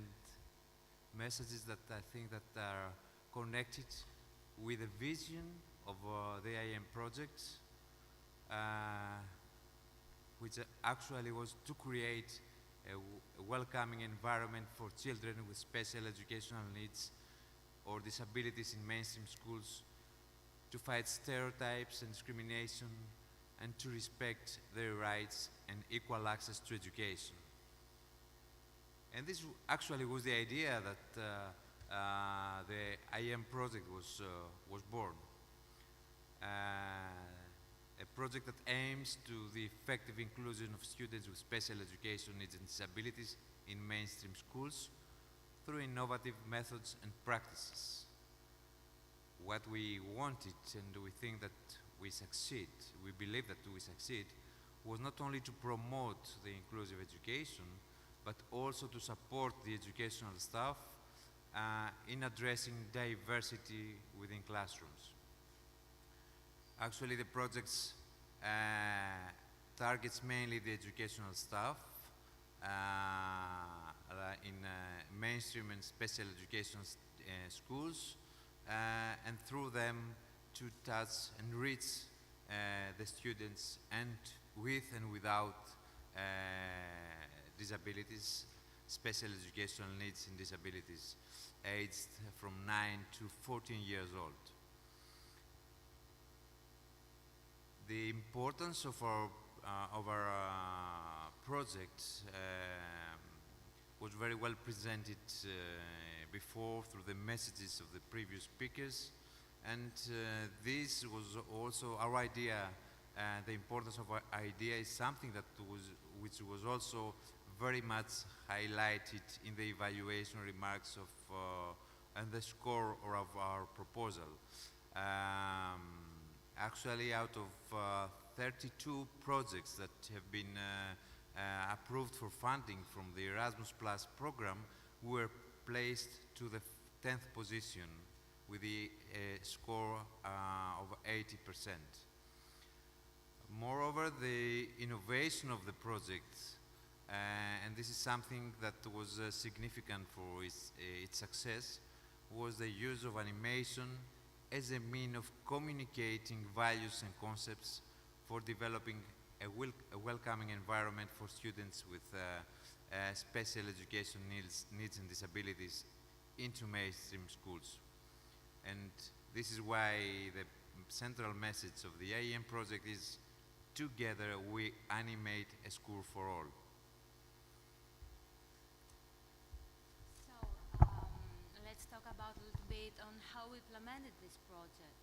messages that I think that are connected with the vision of the IM project, which actually was to create a welcoming environment for children with special educational needs or disabilities in mainstream schools, to fight stereotypes and discrimination, and to respect their rights and equal access to education. And this actually was the idea that the IM project was born. A project that aims to the effective inclusion of students with special education needs and disabilities in mainstream schools through innovative methods and practices. What we wanted, and we think that we succeed, we believe that we succeed, was not only to promote the inclusive education, but also to support the educational staff in addressing diversity within classrooms. Actually, the projects targets mainly the educational staff in mainstream and special education schools, and through them to touch and reach the students and with and without disabilities, special educational needs and disabilities, aged from 9 to 14 years old. The importance of our project was very well presented before through the messages of the previous speakers, and this was also our idea. The importance of our idea is something that which was also very much highlighted in the evaluation remarks of and the score of our proposal. Actually, out of 32 projects that have been approved for funding from the Erasmus Plus program, we were placed to the 10th position with the score of 80%. Moreover, the innovation of the project, and this is something that was significant for its success, was the use of animation as a means of communicating values and concepts for developing a welcoming environment for students with special education needs and disabilities into mainstream schools. And this is why the central message of the IEM project is, together we animate a school for all. So let's talk about a little bit on how we implemented this project.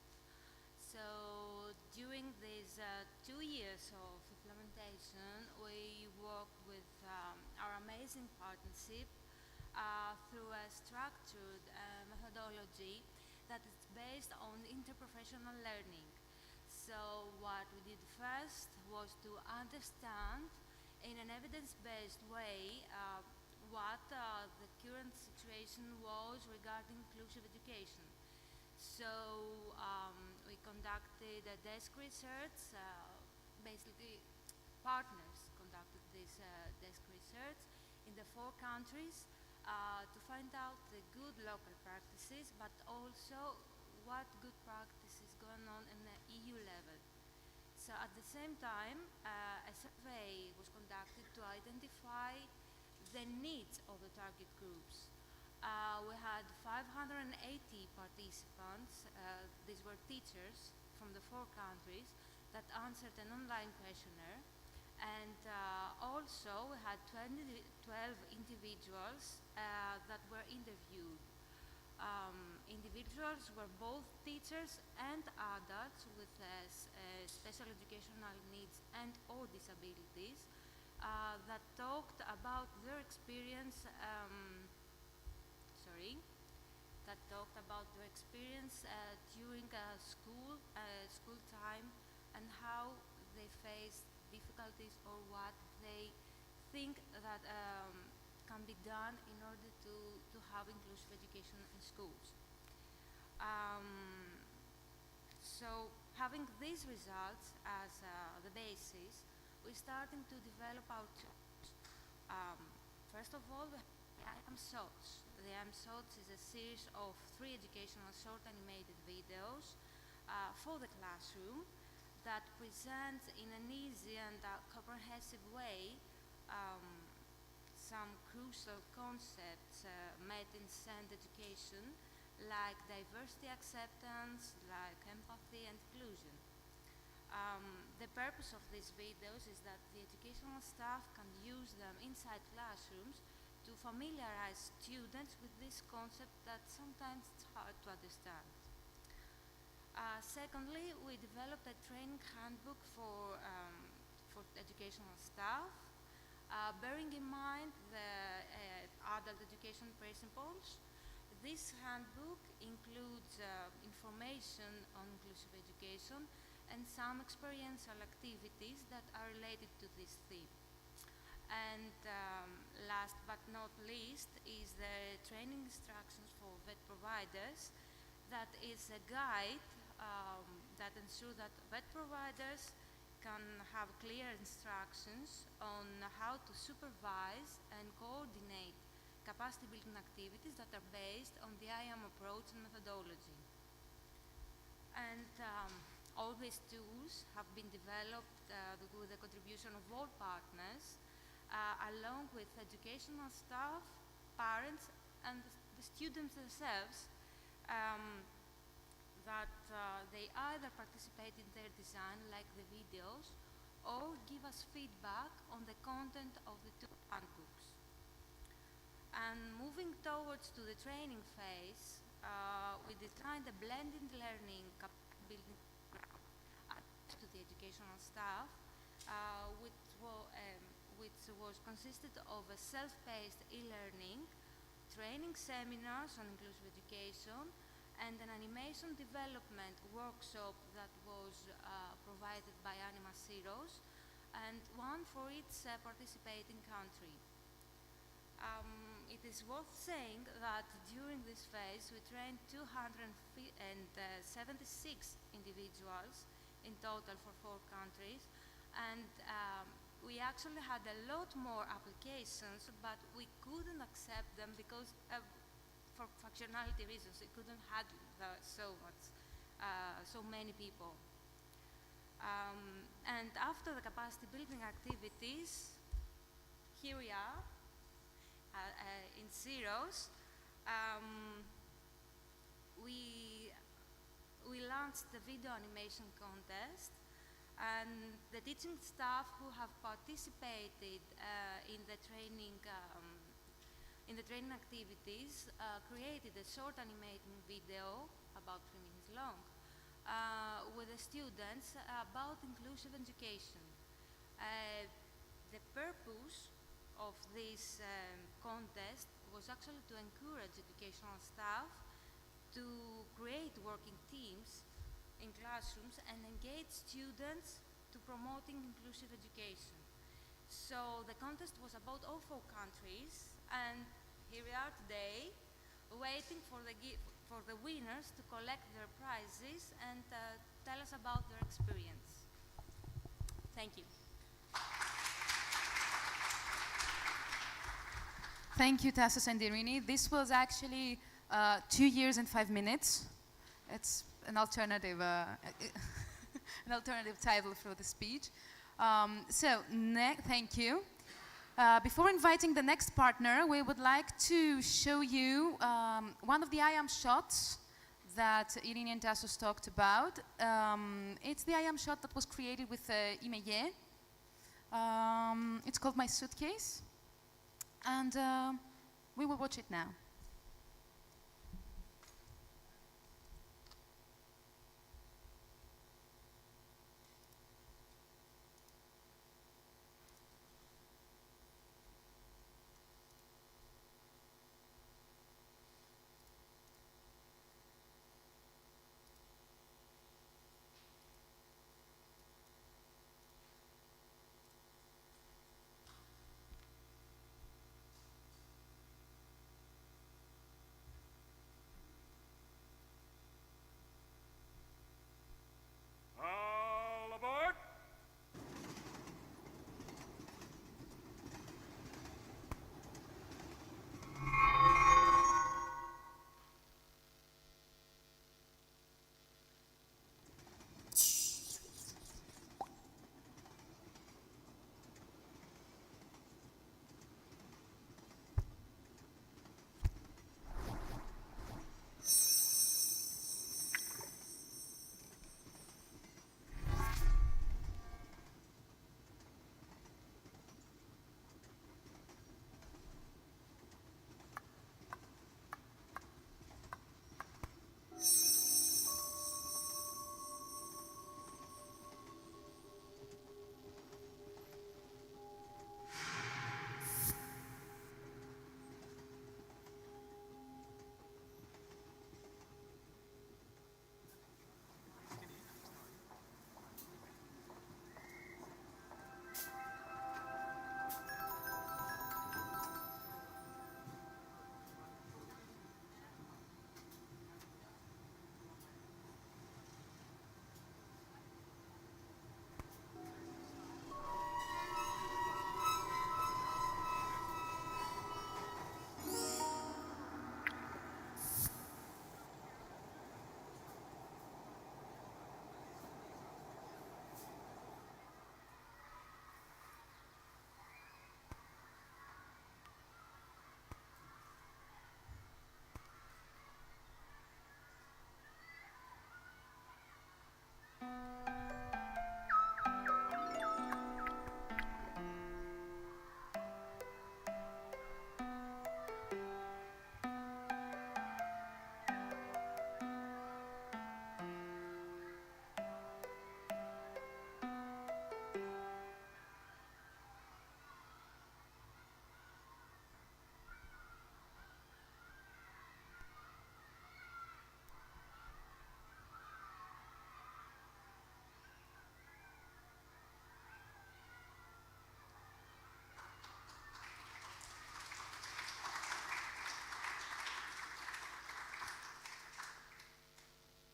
So during these 2 years of implementation, we worked with our amazing partnership through a structured methodology that is based on interprofessional learning. So what we did first was to understand in an evidence-based way what the current situation was regarding inclusive education. So we conducted a desk research, basically partners conducted this desk research in the 4 countries to find out the good local practices, but also what good practice is going on in the EU level. So at the same time, a survey was conducted to identify the needs of the target groups. We had 580 participants. These were teachers from the 4 countries that answered an online questionnaire. And also we had 12 individuals that were interviewed. Individuals were both teachers and adults with special educational needs and or disabilities that talked about their experience during school time and how they faced difficulties or what they think that can be done in order to have inclusive education in schools. So having these results as the basis, we're starting to develop our tools. First of all, we have the ANIMASYROS. The ANIMASYROS is a series of 3 educational short animated videos for the classroom that present in an easy and comprehensive way some crucial concepts met in SEND education, like diversity acceptance, like empathy and inclusion. The purpose of these videos is that the educational staff can use them inside classrooms to familiarize students with this concept that sometimes it's hard to understand. Secondly, we developed a training handbook for educational staff, bearing in mind the adult education principles. This handbook includes information on inclusive education and some experiential activities that are related to this theme. And last but not least is the training instructions for vet providers. That is a guide that ensures that vet providers can have clear instructions on how to supervise and coordinate capacity building activities that are based on the IAM approach and methodology. And all these tools have been developed with the contribution of all partners, along with educational staff, parents, and the students themselves, that they either participate in their design, like the videos, or give us feedback on the content of the 2 handbooks. And moving towards to the training phase, we designed a blended learning building to the educational staff, which was consisted of a self-paced e-learning, training seminars on inclusive education, and an animation development workshop that was provided by ANIMASYROS, and one for each participating country. It is worth saying that during this phase we trained 276 individuals in total for 4 countries, and we actually had a lot more applications, but we couldn't accept them because for functionality reasons, we couldn't have so many people. And after the capacity building activities, here we are in Syros. We launched the video animation contest, and the teaching staff who have participated in the training activities created a short animating video about 3 minutes long with the students about inclusive education. The purpose of this contest was actually to encourage educational staff to create working teams in classrooms and engage students to promoting inclusive education. So the contest was about all 4 countries, and here we are today, waiting for the winners to collect their prizes and tell us about their experience. Thank you. Thank you, Tassos and Irini. This was actually 2 years and 5 minutes. It's an alternative, an alternative title for the speech. Thank you. Before inviting the next partner, we would like to show you one of the IAM shots that Irini and Tassos talked about. It's the IAM shot that was created with Imeye. It's called My Suitcase, and we will watch it now.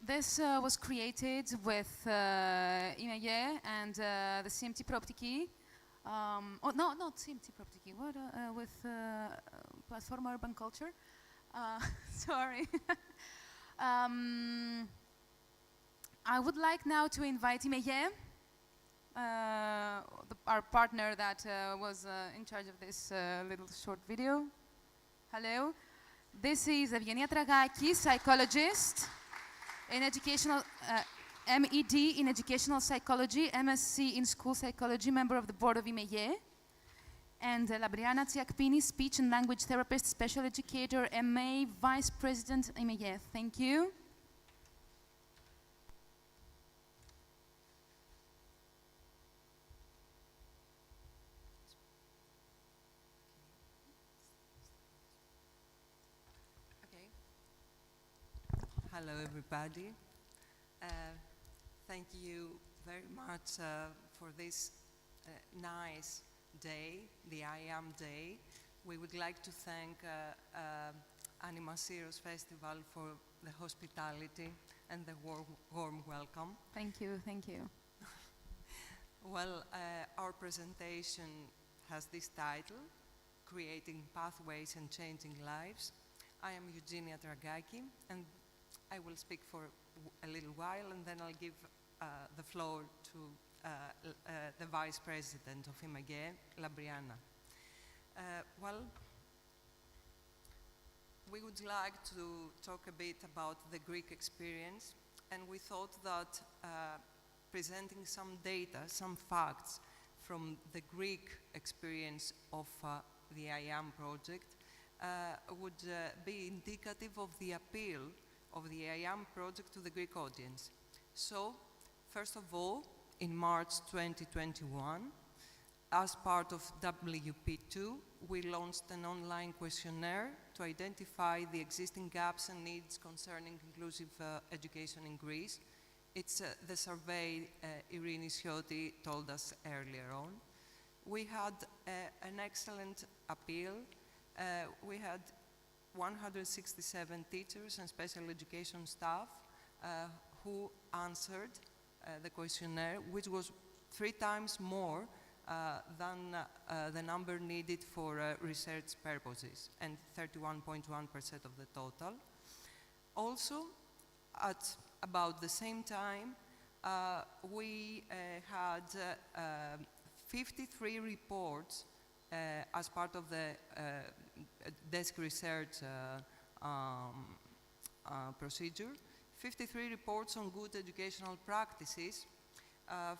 This was created with Imeye and the CMT Proptiki. Oh, no, not CMT Proptiki. What? With Platform Urban Culture. Sorry. I would like now to invite Imeye, our partner that was in charge of this little short video. Hello. This is Evgenia Dragaki, psychologist in educational, MED in educational psychology, MSc in school psychology, member of the board of Imeye. And Labriana Tsiakpini, speech and language therapist, special educator, MA, vice president, Imeye. Thank you. Hello, everybody. Thank you very much for this nice day, the I Am Day. We would like to thank ANIMASYROS Festival for the hospitality and the warm welcome. Thank you, thank you. Well, our presentation has this title, Creating Pathways and Changing Lives. I am Eugenia Dragaki, and I will speak for a little while, and then I'll give the floor to the Vice President of Imeye, Labriana. Well, we would like to talk a bit about the Greek experience, and we thought that presenting some data, some facts from the Greek experience of the I Am project would be indicative of the appeal of the I Am project to the Greek audience. So, first of all, in March 2021, as part of WP2, we launched an online questionnaire to identify the existing gaps and needs concerning inclusive education in Greece. It's the survey Irene Scioti told us earlier on. We had an excellent appeal. We had 167 teachers and special education staff who answered the questionnaire, which was 3 times more than the number needed for research purposes, and 31.1% of the total. Also, at about the same time, we had 53 reports as part of the desk research procedure, 53 reports on good educational practices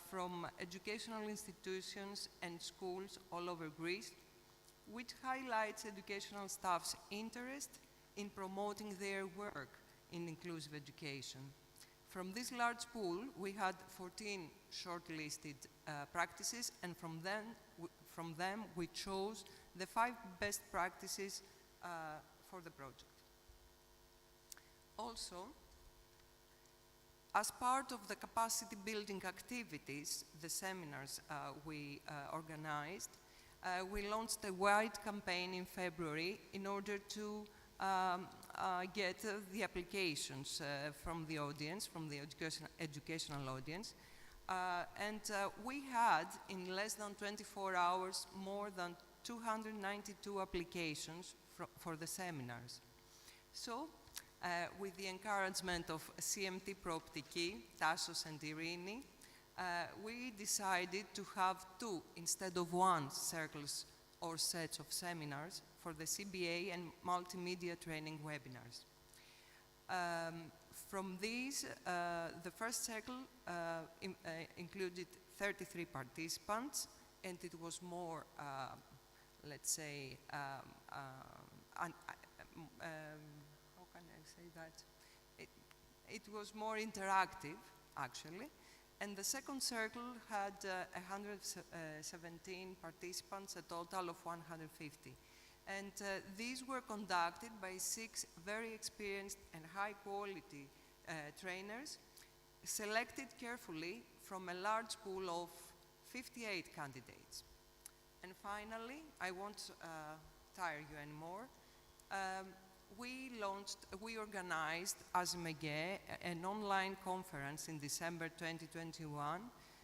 from educational institutions and schools all over Greece, which highlights educational staff's interest in promoting their work in inclusive education. From this large pool, we had 14 shortlisted practices, and from them we chose the 5 best practices for the project. Also, as part of the capacity building activities, the seminars we organized, we launched a wide campaign in February in order to get the applications from the audience, from the educational audience. And we had, in less than 24 hours, more than 292 applications for the seminars. So, with the encouragement of CMT Proptiki, Tassos and Irini, we decided to have 2 instead of 1 circles or sets of seminars for the CBA and multimedia training webinars. From these, the first circle included 33 participants, and it was more, let's say, how can I say that? It was more interactive, actually. And the second circle had 117 participants, a total of 150. And these were conducted by 6 very experienced and high-quality trainers, selected carefully from a large pool of 58 candidates. And finally, I won't tire you anymore. we organized as MEGE an online conference in December 2021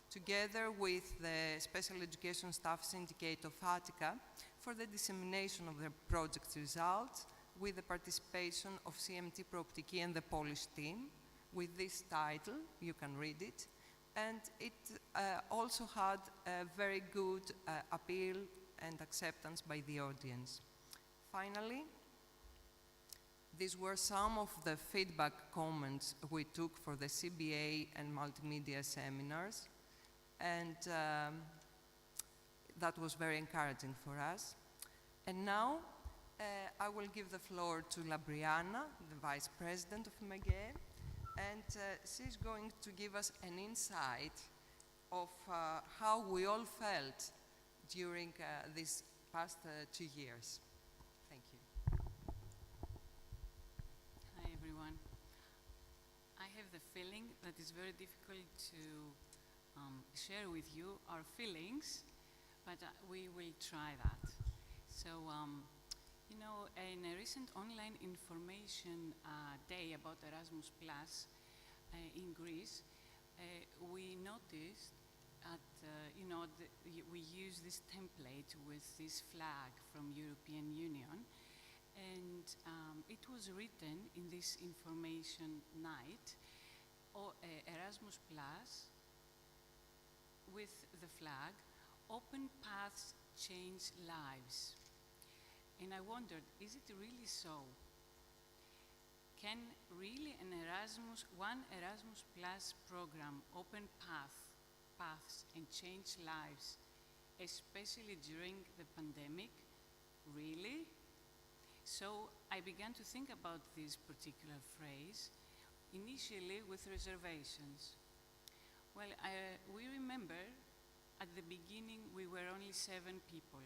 together with the Special Education Staff Syndicate of Attica for the dissemination of the project results with the participation of CMT Prooptiki and the Polish team with this title, you can read it, and it also had a very good appeal and acceptance by the audience. Finally, these were some of the feedback comments we took for the CBA and multimedia seminars, and that was very encouraging for us. And now I will give the floor to Labriana, the Vice President of MEGE, and she's going to give us an insight of how we all felt during these past 2 years. Thank you. Hi everyone. I have the feeling that it's very difficult to share with you our feelings, but we will try that. So, you know, in a recent online information day about Erasmus Plus in Greece, we noticed that, you know, we use this template with this flag from European Union, and it was written in this information night, Erasmus Plus, with the flag, open paths change lives. And I wondered, is it really so? Can really one Erasmus Plus program open paths and change lives, especially during the pandemic? Really? So I began to think about this particular phrase, initially with reservations. Well, we remember at the beginning we were only 7 people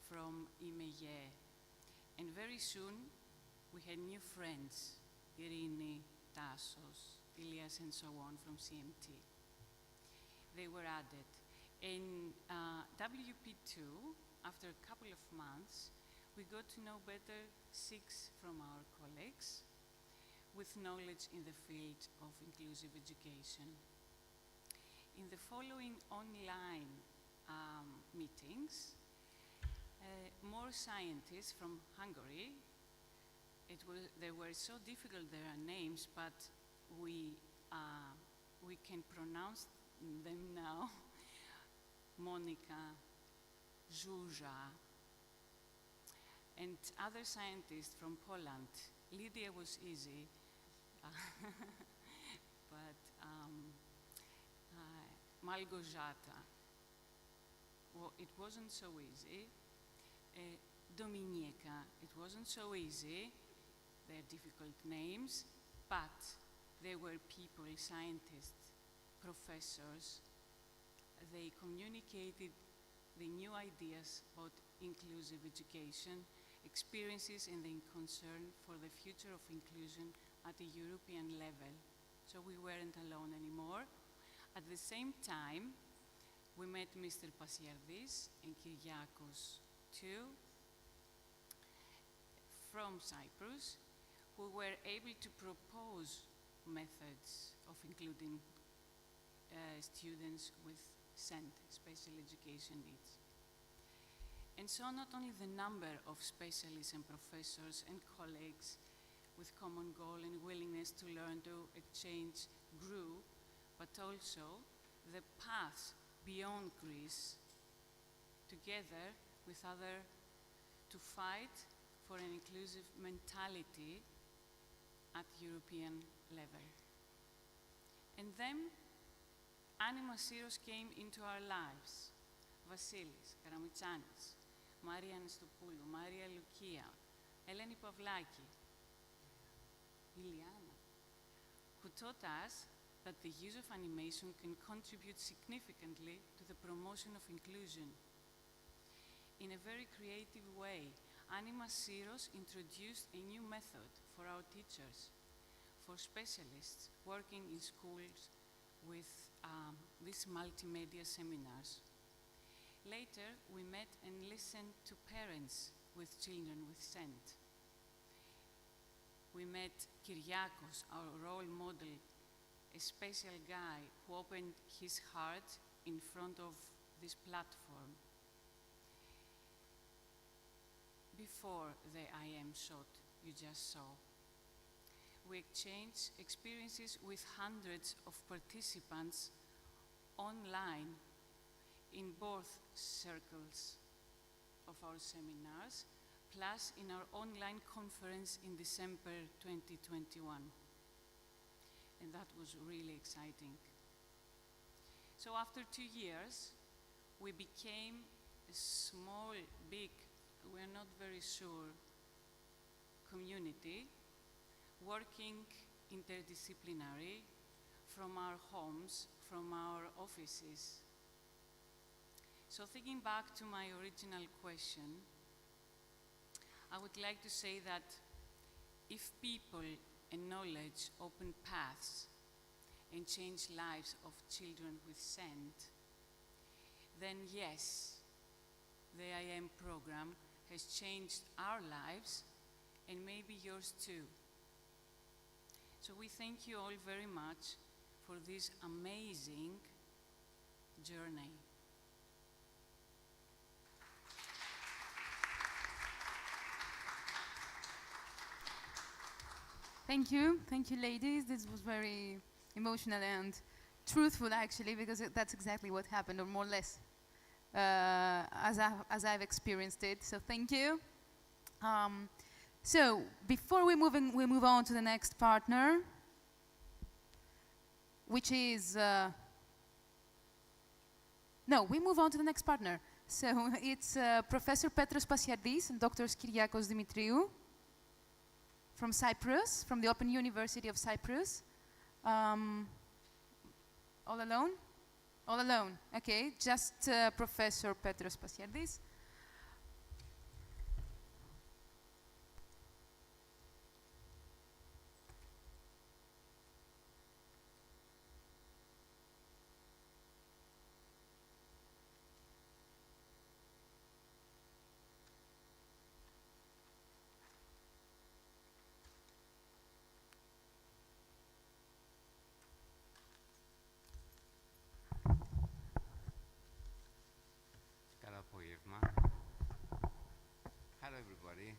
from IMEIE, and very soon we had new friends, Irini, Tassos, Ilias, and so on from CMT. They were added. In WP2, after a couple of months, we got to know better 6 from our colleagues with knowledge in the field of inclusive education. In the following online meetings, more scientists from Hungary, they were so difficult, their names, but we can pronounce them now. Monica, Zsuzsa, and other scientists from Poland. Lydia was easy, but Malgorzata, well, it wasn't so easy. Dominika, it wasn't so easy. They're difficult names, but they were people, scientists, professors. They communicated the new ideas about inclusive education, experiences and the concern for the future of inclusion at the European level. So we weren't alone anymore. At the same time, we met Mr. Pasiardis and Kyriakos too, from Cyprus, who were able to propose methods of including students with SEND, special education needs. And so not only the number of specialists and professors and colleagues with common goal and willingness to learn, to exchange grew, but also the paths beyond Greece, together with others, to fight for an inclusive mentality at European level. And then ANIMASYROS came into our lives. Vasilis, Karamitsanis, Maria Anistopoulou, Maria Lukia, Eleni Pavlaki, Iliana, who taught us that the use of animation can contribute significantly to the promotion of inclusion. In a very creative way, ANIMASYROS introduced a new method for our teachers, for specialists working in schools with these multimedia seminars. Later, we met and listened to parents with children with SEND. We met Kyriakos, our role model, a special guy who opened his heart in front of this platform before the IM shot you just saw. We exchanged experiences with hundreds of participants online in both circles of our seminars, plus in our online conference in December 2021. And that was really exciting. So after 2 years, we became a small, big, we're not very sure, community, working interdisciplinary from our homes, from our offices. So thinking back to my original question, I would like to say that if people and knowledge open paths and change lives of children with SEND, then yes, the IM program has changed our lives and maybe yours too. So we thank you all very much for this amazing journey. Thank you, ladies. This was very emotional and truthful, actually, because that's exactly what happened, or more or less, as I've experienced it. So thank you. So before we move on to the next partner, which is we move on to the next partner. So it's Professor Petros Passiadis and Dr. Kyriakos Dimitriou from Cyprus, from the Open University of Cyprus. All alone? All alone, okay. Just Professor Petros Passiadis. Hello everybody.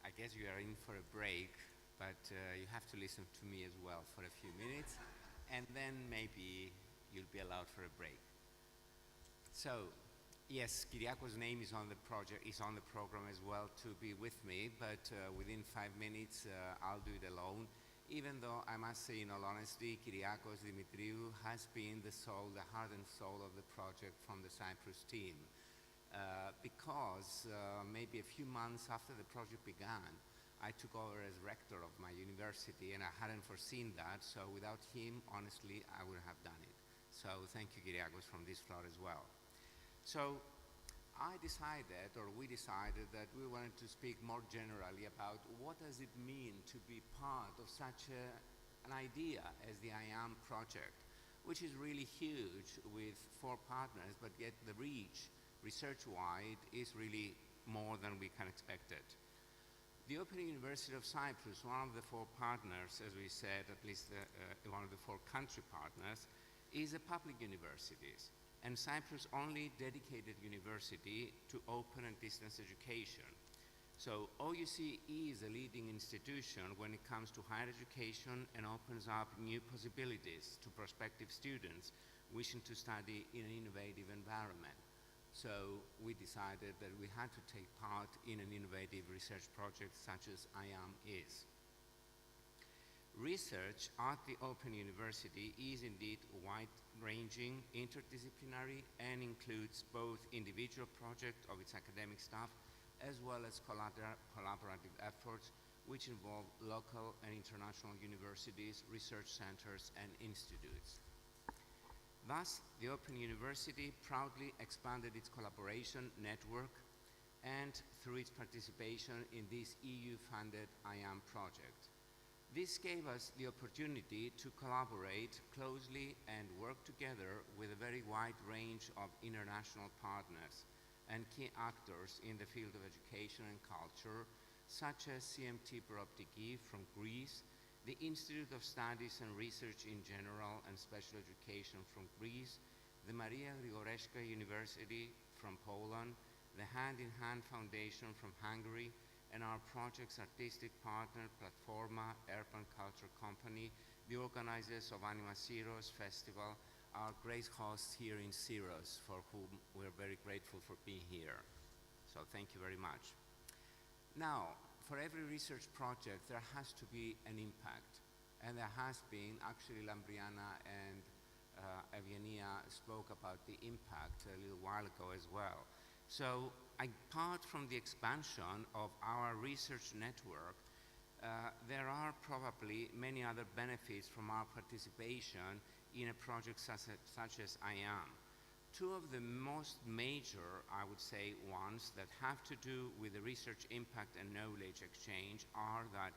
I guess you are in for a break, but you have to listen to me as well for a few minutes, and then maybe you'll be allowed for a break. So, yes, Kyriakos' name is on the project, is on the program as well to be with me, but within 5 minutes I'll do it alone. Even though I must say, in all honesty, Kyriakos Dimitriou has been the soul, the heart and soul of the project from the Cyprus team. Because maybe a few months after the project began, I took over as rector of my university, and I hadn't foreseen that, so without him, honestly, I wouldn't have done it. So thank you, Kyriakos, from this floor as well. So I decided, or we decided, that we wanted to speak more generally about what does it mean to be part of such an idea as the IAM project, which is really huge with 4 partners, but yet the reach research-wide is really more than we can expect it. The Open University of Cyprus, one of the 4 partners, as we said, at least one of the 4 country partners, is a public university, and Cyprus' only dedicated university to open and distance education. So OUCE is a leading institution when it comes to higher education and opens up new possibilities to prospective students wishing to study in an innovative environment. So we decided that we had to take part in an innovative research project such as IAM is. Research at the Open University is indeed wide-ranging, interdisciplinary, and includes both individual projects of its academic staff as well as collaborative efforts which involve local and international universities, research centers, and institutes. Thus, the Open University proudly expanded its collaboration network and through its participation in this EU-funded IAM project. This gave us the opportunity to collaborate closely and work together with a very wide range of international partners, and key actors in the field of education and culture, such as CMT Prooptiki from Greece, the Institute of Studies and Research in General and Special Education from Greece, the Maria Grigoreska University from Poland, the Hand in Hand Foundation from Hungary, and our project's artistic partner, Platforma, Urban Culture Company, the organizers of ANIMASYROS Festival, our great hosts here in Syros, for whom we're very grateful for being here. So thank you very much. Now, for every research project, there has to be an impact. And there has been, actually Lambriana and Evgenia spoke about the impact a little while ago as well. So apart from the expansion of our research network, there are probably many other benefits from our participation in a project such as IAM. Two of the most major, I would say, ones that have to do with the research impact and knowledge exchange are that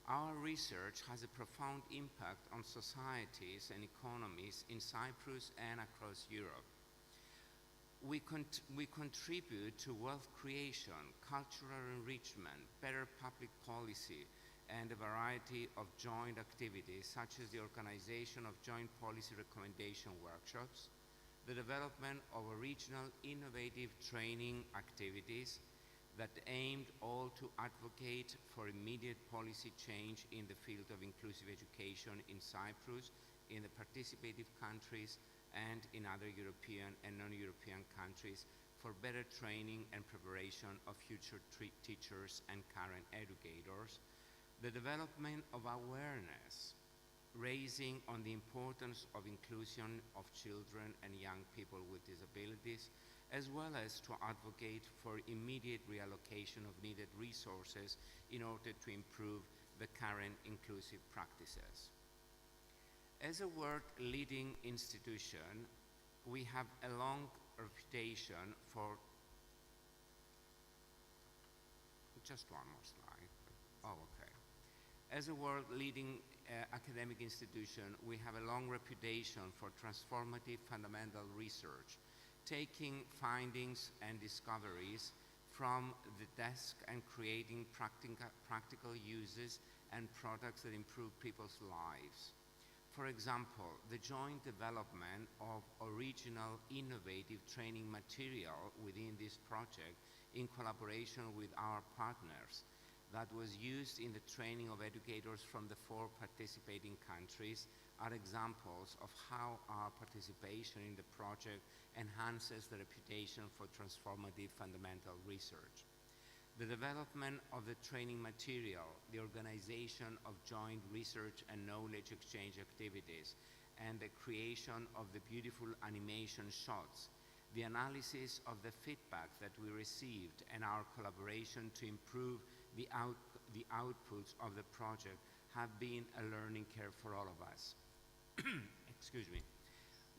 our research has a profound impact on societies and economies in Cyprus and across Europe. We contribute to wealth creation, cultural enrichment, better public policy, and a variety of joint activities, such as the organization of joint policy recommendation workshops, the development of original innovative training activities that aimed all to advocate for immediate policy change in the field of inclusive education in Cyprus, in the participative countries, and in other European and non-European countries for better training and preparation of future teachers and current educators, the development of awareness, raising on the importance of inclusion of children and young people with disabilities, as well as to advocate for immediate reallocation of needed resources in order to improve the current inclusive practices. As a world-leading institution, we have a long reputation for... Just one more slide. Oh, okay. As a world-leading academic institution, we have a long reputation for transformative fundamental research, taking findings and discoveries from the desk and creating practical uses and products that improve people's lives. For example, the joint development of original innovative training material within this project in collaboration with our partners that was used in the training of educators from the 4 participating countries are examples of how our participation in the project enhances the reputation for transformative fundamental research. The development of the training material, the organization of joint research and knowledge exchange activities, and the creation of the beautiful animation shots, the analysis of the feedback that we received, and our collaboration to improve the outputs of the project have been a learning curve for all of us. Excuse me.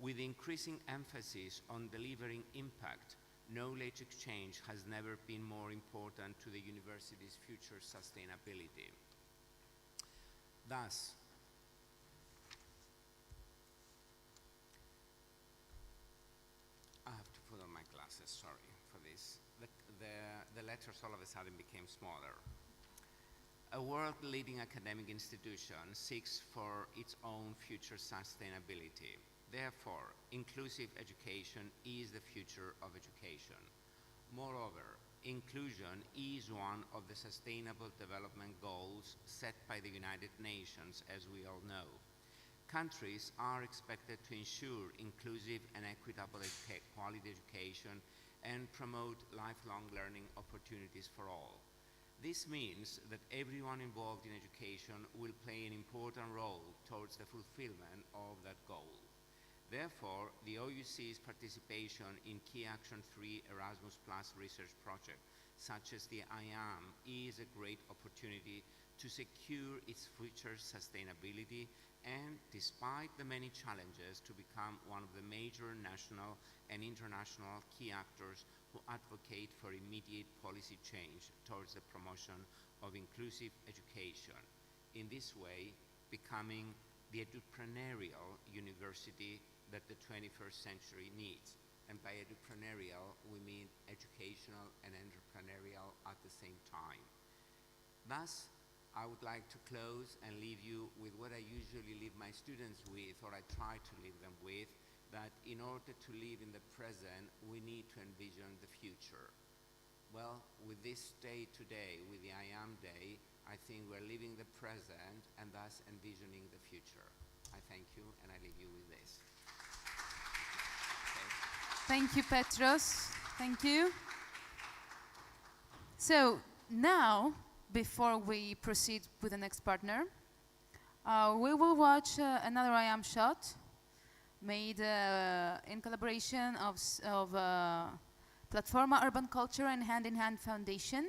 With increasing emphasis on delivering impact, knowledge exchange has never been more important to the university's future sustainability. Thus, I have to put on my glasses, sorry for this. The letters all of a sudden became smaller. A world-leading academic institution seeks for its own future sustainability. Therefore, inclusive education is the future of education. Moreover, inclusion is one of the Sustainable Development Goals set by the United Nations, as we all know. Countries are expected to ensure inclusive and equitable quality education and promote lifelong learning opportunities for all. This means that everyone involved in education will play an important role towards the fulfillment of that goal. Therefore, the OUC's participation in Key Action 3 Erasmus Plus research projects, such as the IAM, is a great opportunity to secure its future sustainability and, despite the many challenges, to become one of the major national and international key actors who advocate for immediate policy change towards the promotion of inclusive education. In this way, becoming the entrepreneurial university that the 21st century needs. And by edupreneurial, we mean educational and entrepreneurial at the same time. Thus, I would like to close and leave you with what I usually leave my students with, or I try to leave them with, that in order to live in the present, we need to envision the future. Well, with this day today, with the I Am Day, I think we're living the present and thus envisioning the future. I thank you, and I leave you with this. Okay. Thank you, Petros. Thank you. So now, before we proceed with the next partner, we will watch another I Am shot made in collaboration of Platforma Urban Culture and Hand in Hand Foundation.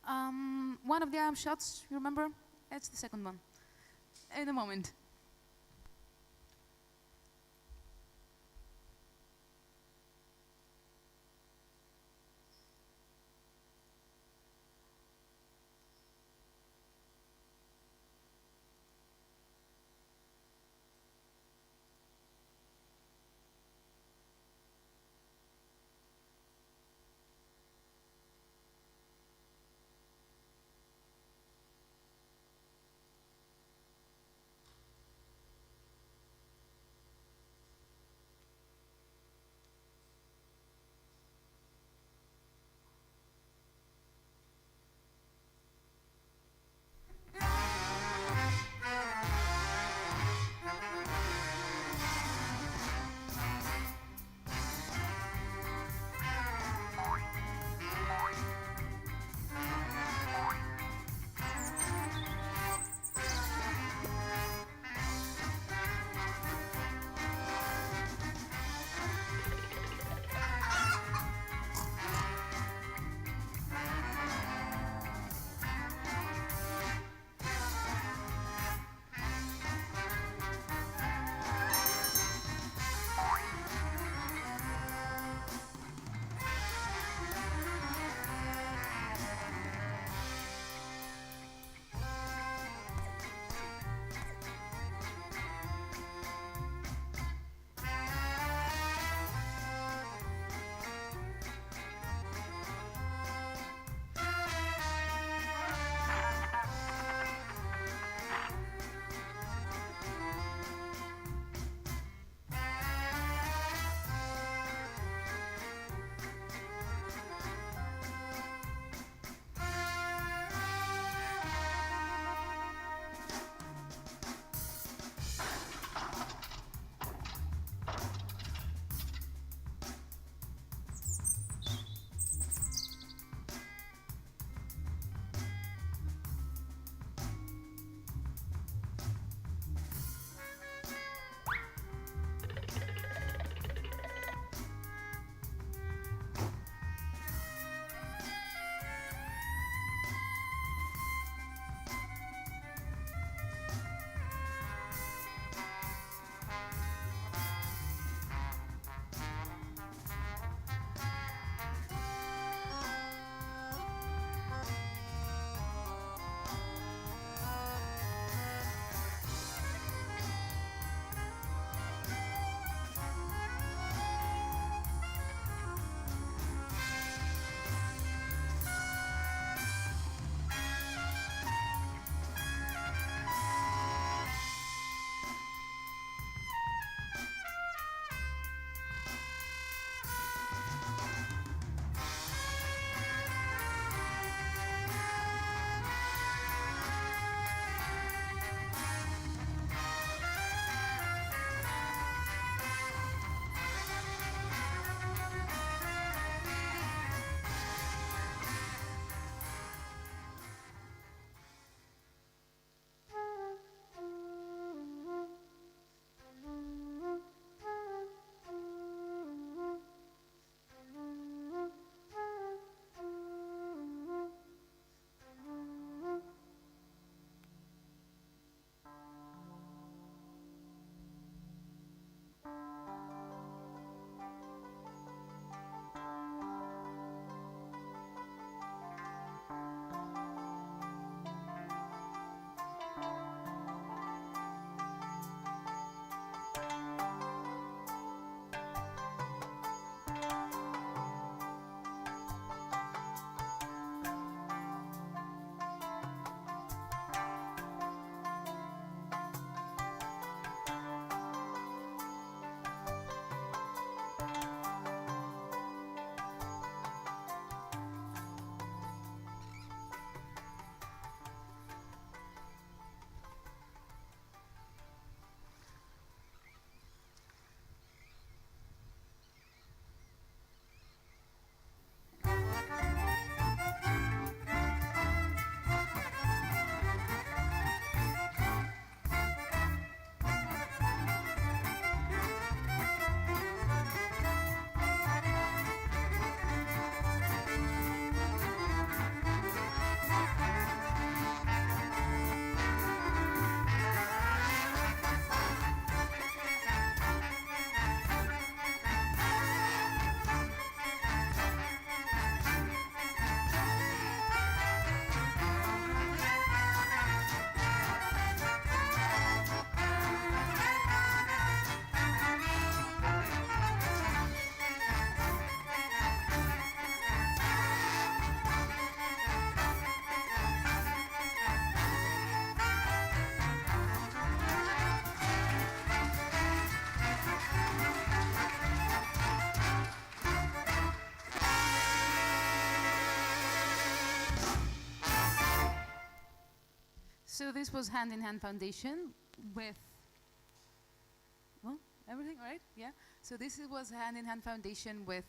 One of the I Am shots, you remember? It's the second one. In a moment. So this was Hand in Hand Foundation with, well, everything, right? Yeah. So this was Hand in Hand Foundation with,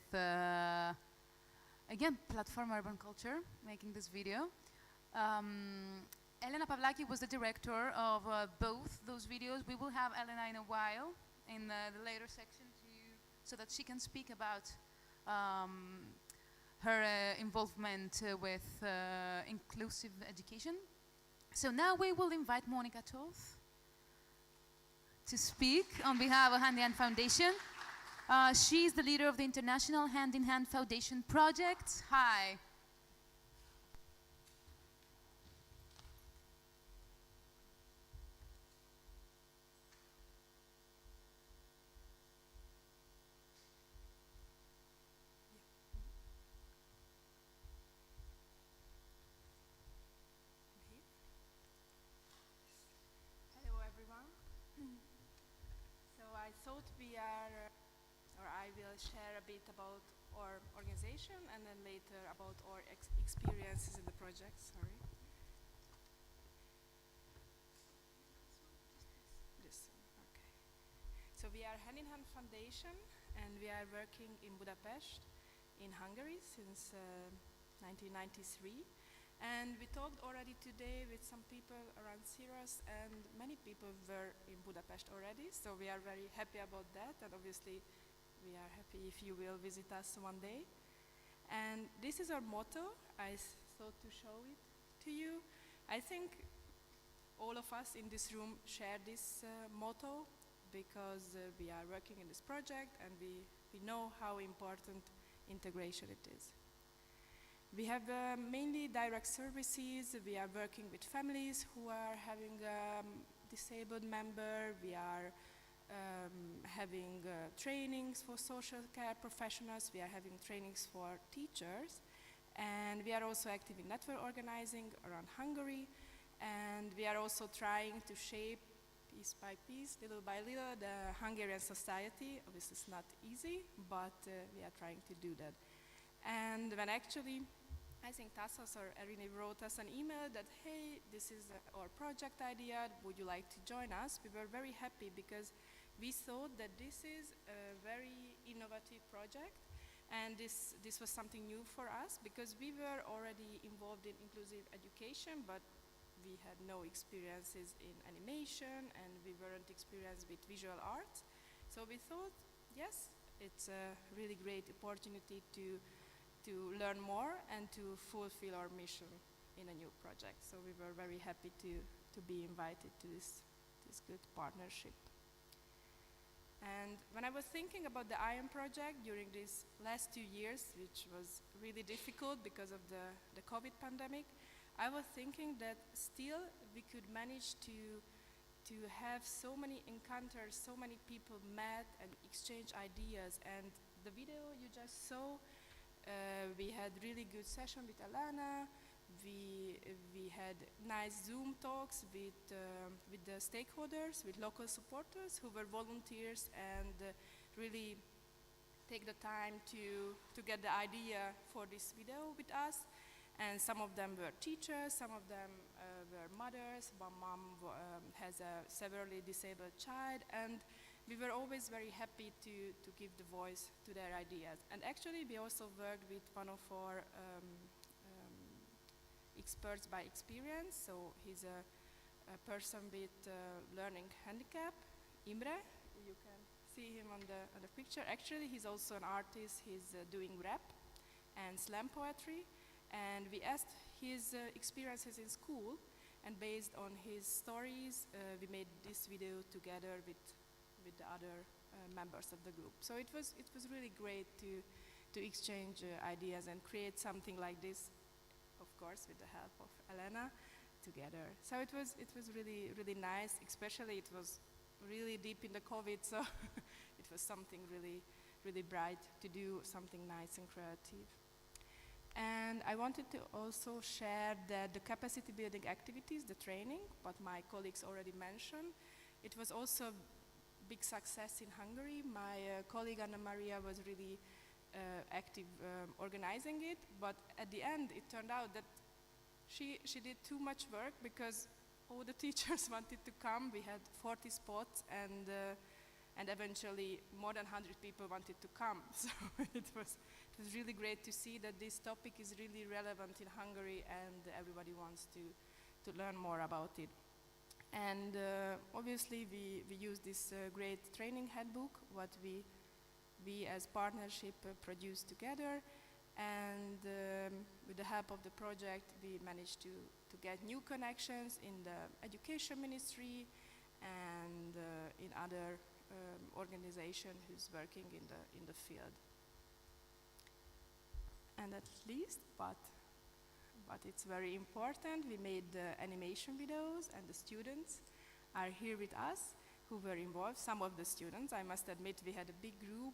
again, Platform Urban Culture, making this video. Elena Pavlaki was the director of both those videos. We will have Elena in a while, in the later section, so that she can speak about her involvement with inclusive education. So now we will invite Monica Toth to speak on behalf of Hand in Hand Foundation. She's the leader of the International Hand in Hand Foundation project. Hi. Hello everyone. So I thought I will share a bit about our organization and then later about our experiences in the project, sorry. This one, okay. So we are Hand in Hand Foundation and we are working in Budapest, in Hungary since 1993. And we talked already today with some people around Syros, and many people were in Budapest already, so we are very happy about that, and obviously we are happy if you will visit us one day. And this is our motto. I thought to show it to you. I think all of us in this room share this motto because we are working in this project and we know how important integration it is. We have mainly direct services. We are working with families who are having a disabled member. We are having trainings for social care professionals. We are having trainings for teachers. And we are also active in network organizing around Hungary. And we are also trying to shape piece by piece, little by little, the Hungarian society. Obviously it's not easy, but we are trying to do that. And when actually, I think Tassos or Erini wrote us an email that, hey, this is our project idea, would you like to join us? We were very happy because we thought that this is a very innovative project, and this was something new for us because we were already involved in inclusive education, but we had no experiences in animation and we weren't experienced with visual arts. So we thought, yes, it's a really great opportunity to learn more and to fulfill our mission in a new project. So we were very happy to be invited to this good partnership. And when I was thinking about the IAM project during these last 2 years, which was really difficult because of the COVID pandemic, I was thinking that still we could manage to have so many encounters, so many people met and exchange ideas. And the video you just saw, we had really good session with Alana. We had nice Zoom talks with the stakeholders, with local supporters who were volunteers and really take the time to get the idea for this video with us. And some of them were teachers, some of them were mothers. One mom has a severely disabled child, and we were always very happy to give the voice to their ideas. And actually, we also worked with one of our experts by experience. So he's a person with learning handicap, Imre. You can see him on the picture. Actually, he's also an artist. He's doing rap and slam poetry. And we asked his experiences in school, and based on his stories, we made this video together with the other members of the group. So it was really great to exchange ideas and create something like this, of course, with the help of Elena, together. So it was really nice. Especially it was really deep in the COVID, so it was something really bright to do, something nice and creative. And I wanted to also share that the capacity building activities, the training, what my colleagues already mentioned, it was also a big success in Hungary. My colleague Anna Maria was really active organizing it, but at the end it turned out that she did too much work because all the teachers wanted to come. We had 40 spots, and eventually more than 100 people wanted to come. So it was really great to see that this topic is really relevant in Hungary, and everybody wants to learn more about it. And obviously we use this great training handbook, what we as partnership produced together, and with the help of the project we managed to get new connections in the education ministry and in other organization who's working in the field. And at least, but it's very important, we made animation videos, and the students are here with us who were involved. Some of the students, I must admit, we had a big group,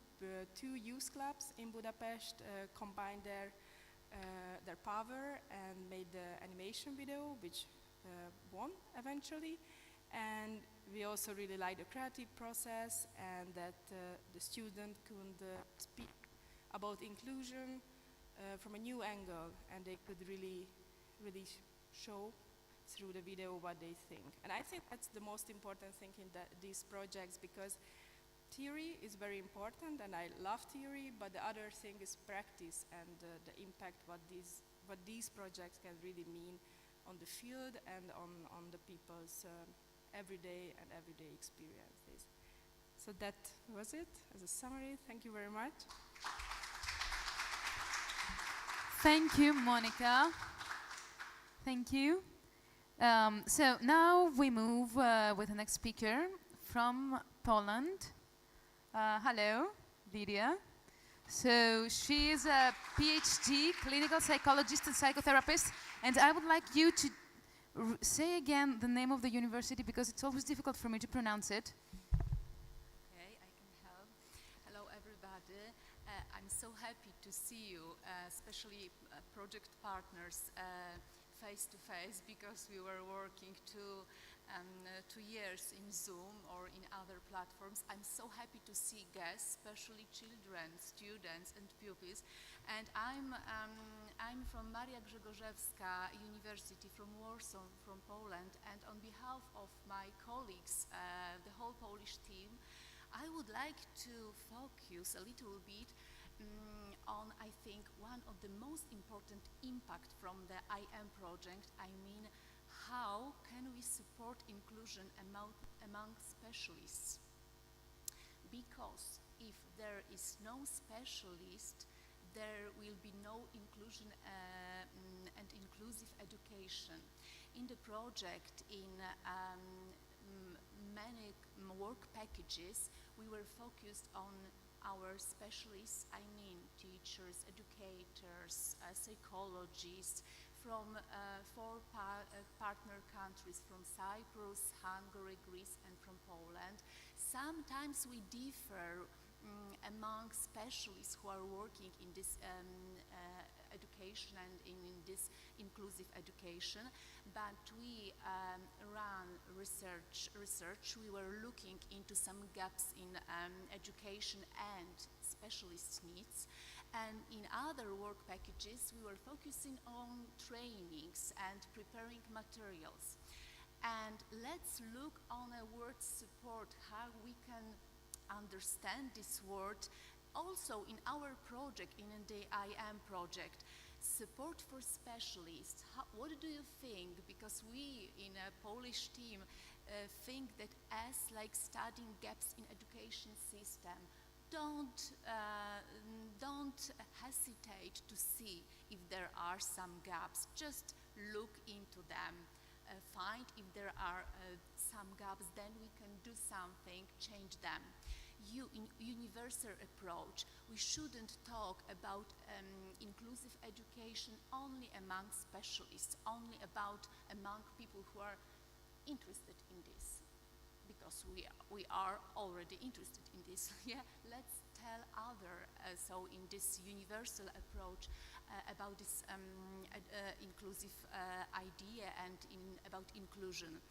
2 youth clubs in Budapest combined their power and made the animation video, which won eventually. And we also really liked the creative process, and that the student could speak about inclusion from a new angle, and they could really show through the video what they think. And I think that's the most important thing in these projects, because theory is very important, and I love theory, but the other thing is practice and the impact what these projects can really mean on the field and on the people's everyday experiences. So that was it as a summary. Thank you very much. Thank you, Monica. Thank you. So now we move with the next speaker from Poland. Hello, Lydia. So she is a PhD clinical psychologist and psychotherapist, and I would like you to say again the name of the university, because it's always difficult for me to pronounce it. Okay, I can help. Hello, everybody. I'm so happy to see you, especially project partners, face to face, because we were working 2 years in Zoom or in other platforms. I'm so happy to see guests, especially children, students and pupils. And I'm from Maria Grzegorzewska University from Warsaw, from Poland. And on behalf of my colleagues, the whole Polish team, I would like to focus a little bit on, I think, one of the most important impact from the IM project. I mean, how can we support inclusion among specialists? Because if there is no specialist, there will be no inclusion and inclusive education. In the project, in many work packages, we were focused on our specialists, I mean teachers, educators, psychologists from 4 partner countries, from Cyprus, Hungary, Greece and from Poland. Sometimes we differ among specialists who are working in this education and in this inclusive education, but we ran research. We were looking into some gaps in education and specialist needs, and in other work packages we were focusing on trainings and preparing materials. And let's look on a word support, how we can understand this word also in our project, in the IM project. Support for specialists. What do you think? Because we in a Polish team think that as like studying gaps in education system, don't hesitate to see if there are some gaps. Just look into them. Find if there are some gaps, then we can do something, change them. In universal approach, we shouldn't talk about inclusive education only among specialists, only among people who are interested in this, because we are already interested in this. Yeah, let's tell other. So in this universal approach about this inclusive idea and about inclusion.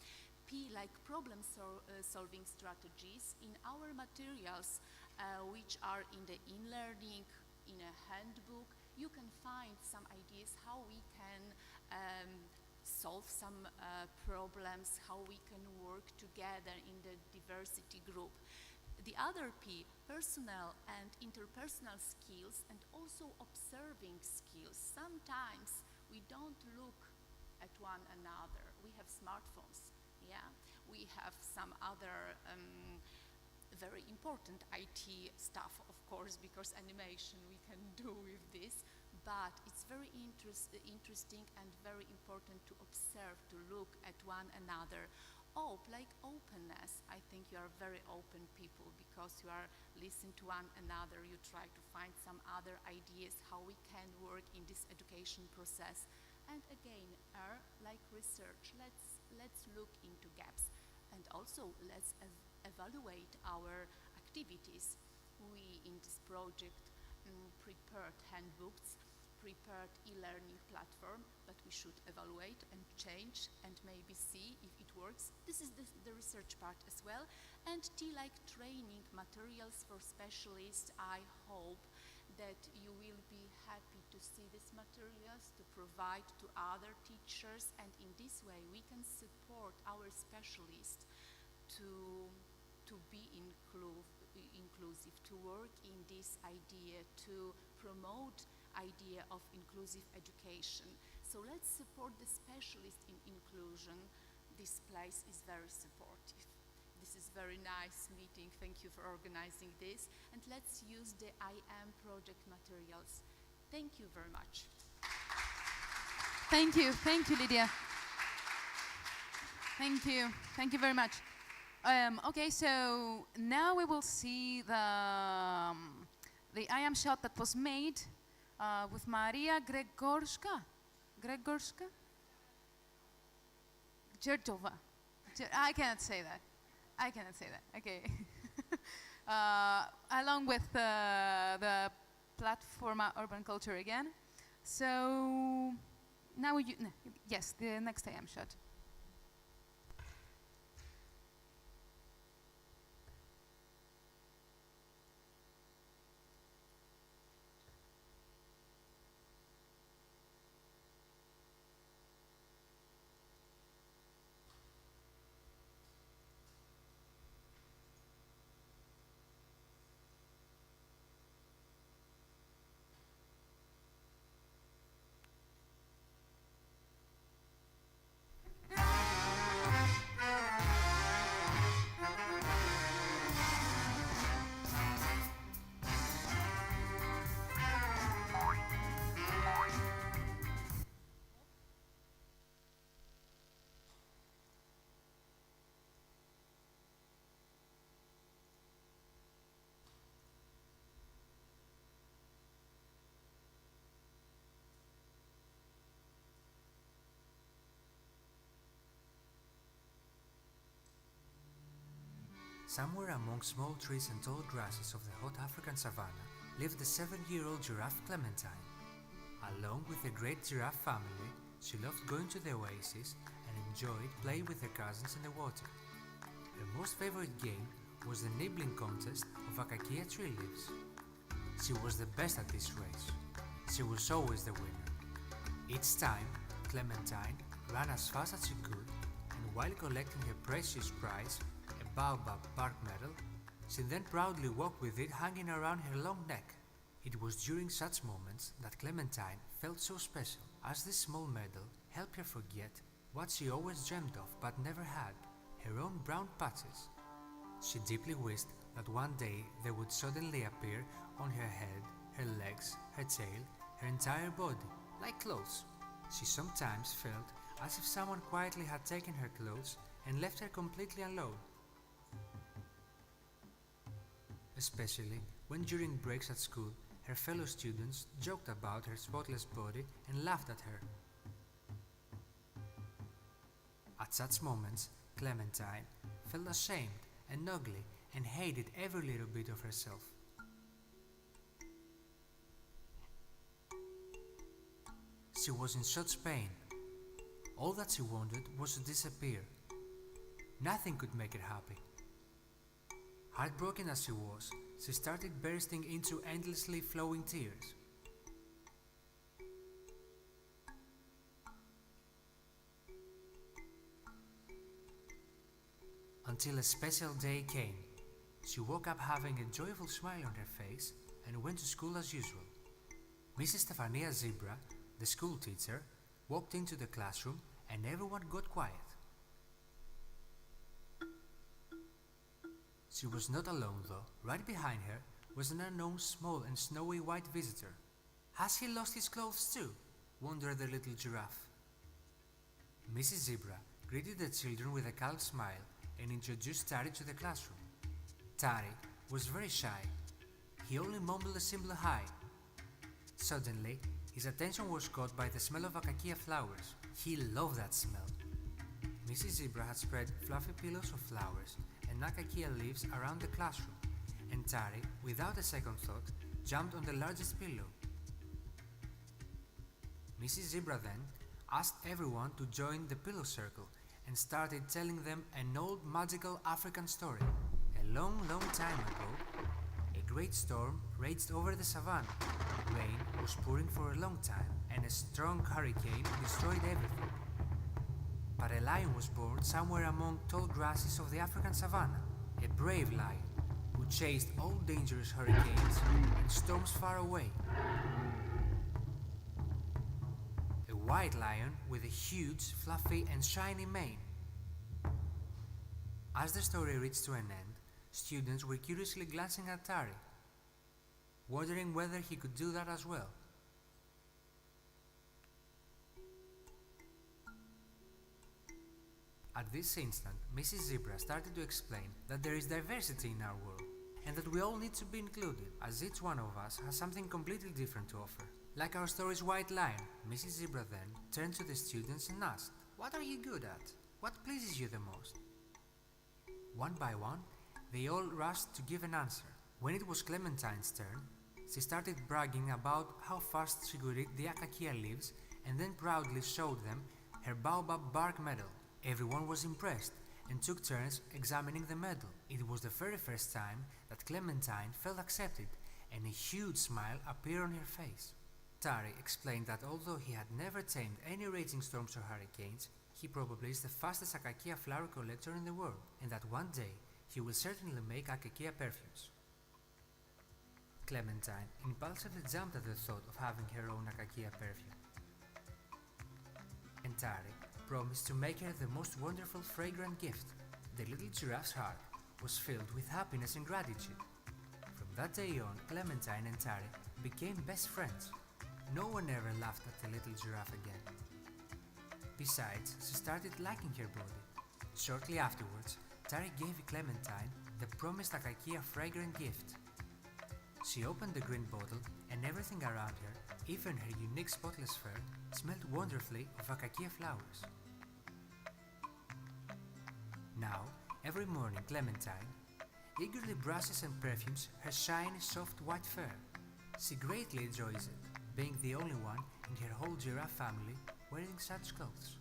P like problem solving strategies. In our materials, which are in the e-learning, in a handbook, you can find some ideas how we can solve some problems, how we can work together in the diversity group. The other P, personal and interpersonal skills, and also observing skills. Sometimes we don't look at one another. We have smartphones, yeah? We have some other very important IT stuff, of course, because animation we can do with this, but it's very interesting and very important to observe, to look at one another. Like openness. I think you are very open people because you are listening to one another. You try to find some other ideas how we can work in this education process. And again, like research, let's look into gaps, and also let's evaluate our activities. We in this project prepared handbooks, prepared e-learning platform, but we should evaluate and change and maybe see if it works. This is the research part as well. And like training materials for specialists. I hope that you will be happy to see these materials, to provide to other teachers, and in this way we can support our specialists to be inclusive, to work in this idea, to promote idea of inclusive education. So let's support the specialist in inclusion. This place is very supportive. This is very nice meeting. Thank you for organizing this. And let's use the IM project materials. Thank you very much. Thank you, Lydia. Thank you very much. Okay, so now we will see the IM shot that was made with Maria Gregorska. Gertova. I cannot say that. Okay. Along with the Platforma Urban Culture again. So now yes, the next IM shot. Somewhere among small trees and tall grasses of the hot African savanna lived the 7-year-old giraffe Clementine. Along with the great giraffe family, she loved going to the oasis and enjoyed playing with her cousins in the water. Her most favorite game was the nibbling contest of acacia tree leaves. She was the best at this race. She was always the winner. Each time, Clementine ran as fast as she could, and while collecting her precious prize, baobab bark medal, she then proudly walked with it hanging around her long neck. It was during such moments that Clementine felt so special, as this small medal helped her forget what she always dreamed of but never had, her own brown patches. She deeply wished that one day they would suddenly appear on her head, her legs, her tail, her entire body, like clothes. She sometimes felt as if someone quietly had taken her clothes and left her completely alone. Especially when during breaks at school, her fellow students joked about her spotless body and laughed at her. At such moments, Clementine felt ashamed and ugly and hated every little bit of herself. She was in such pain. All that she wanted was to disappear. Nothing could make her happy. Heartbroken as she was, she started bursting into endlessly flowing tears. until a special day came. She woke up having a joyful smile on her face and went to school as usual. Mrs. Stefania Zebra, the school teacher, walked into the classroom and everyone got quiet. She was not alone though. Right behind her was an unknown small and snowy white visitor. Has he lost his clothes too? Wondered the little giraffe. Mrs. Zebra greeted the children with a calm smile and introduced Tari to the classroom. Tari was very shy. He only mumbled a simple hi. Suddenly, his attention was caught by the smell of acacia flowers. He loved that smell. Mrs. Zebra had spread fluffy pillows of flowers and acacia leaves around the classroom, and Tari, without a second thought, jumped on the largest pillow. Mrs. Zebra then asked everyone to join the pillow circle and started telling them an old magical African story. A long, long time ago, a great storm raged over the savannah. Rain was pouring for a long time and a strong hurricane destroyed everything. But a lion was born somewhere among tall grasses of the African savannah, a brave lion who chased all dangerous hurricanes and storms far away. A white lion with a huge, fluffy and shiny mane. As the story reached to an end, students were curiously glancing at Tari, wondering whether he could do that as well. At this instant, Mrs. Zebra started to explain that there is diversity in our world and that we all need to be included, as each one of us has something completely different to offer. Like our story's white lion, Mrs. Zebra then turned to the students and asked, "What are you good at? What pleases you the most?" One by one, they all rushed to give an answer. When it was Clementine's turn, she started bragging about how fast she could eat the acacia leaves and then proudly showed them her baobab bark medal. Everyone was impressed and took turns examining the medal. It was the very first time that Clementine felt accepted, and a huge smile appeared on her face. Tari explained that although he had never tamed any raging storms or hurricanes, he probably is the fastest acacia flower collector in the world, and that one day he will certainly make acacia perfumes. Clementine impulsively jumped at the thought of having her own acacia perfume. And Tari promised to make her the most wonderful fragrant gift. The little giraffe's heart was filled with happiness and gratitude. From that day on, Clementine and Tari became best friends. No one ever laughed at the little giraffe again. Besides, she started liking her body. Shortly afterwards, Tari gave Clementine the promised acacia fragrant gift. She opened the green bottle and everything around her, even her unique spotless fur, smelled wonderfully of acacia flowers. Now, every morning Clementine eagerly brushes and perfumes her shiny, soft white fur. She greatly enjoys it, being the only one in her whole giraffe family wearing such clothes.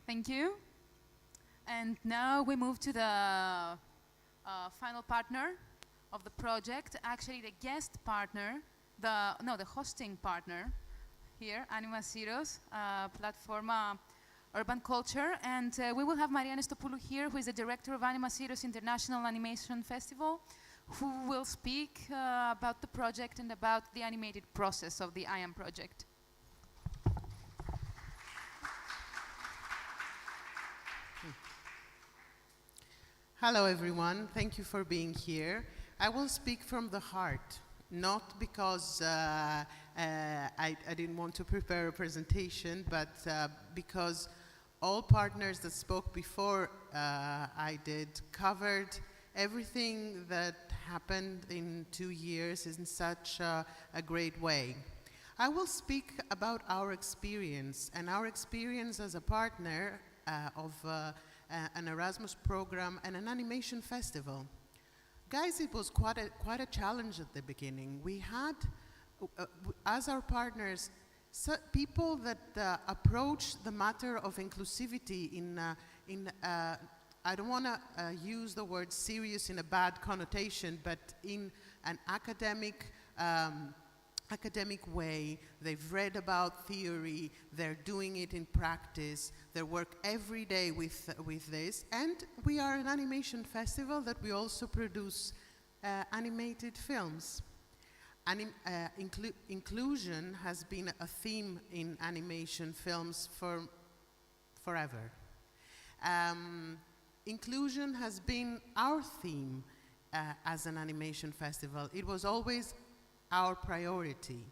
Thank you. And now we move to the final partner of the project, actually the guest partner, the hosting partner here, ANIMASYROS, Platforma Urban Culture. And we will have Maria Nestopoulou here, who is the director of ANIMASYROS International Animation Festival, who will speak about the project and about the animated process of the IAM project. Hello everyone, thank you for being here. I will speak from the heart, not because I didn't want to prepare a presentation, but because all partners that spoke before I did covered everything that happened in 2 years in such a great way. I will speak about our experience and our experience as a partner of an Erasmus program and an animation festival. Guys, it was quite a challenge at the beginning. We had, as our partners, people that approach the matter of inclusivity in I don't want to use the word serious in a bad connotation, but in an academic way. They've read about theory, they're doing it in practice, they work every day with this, and we are an animation festival that we also produce animated films. Inclusion has been a theme in animation films for forever. Inclusion has been our theme as an animation festival. It was always our priority.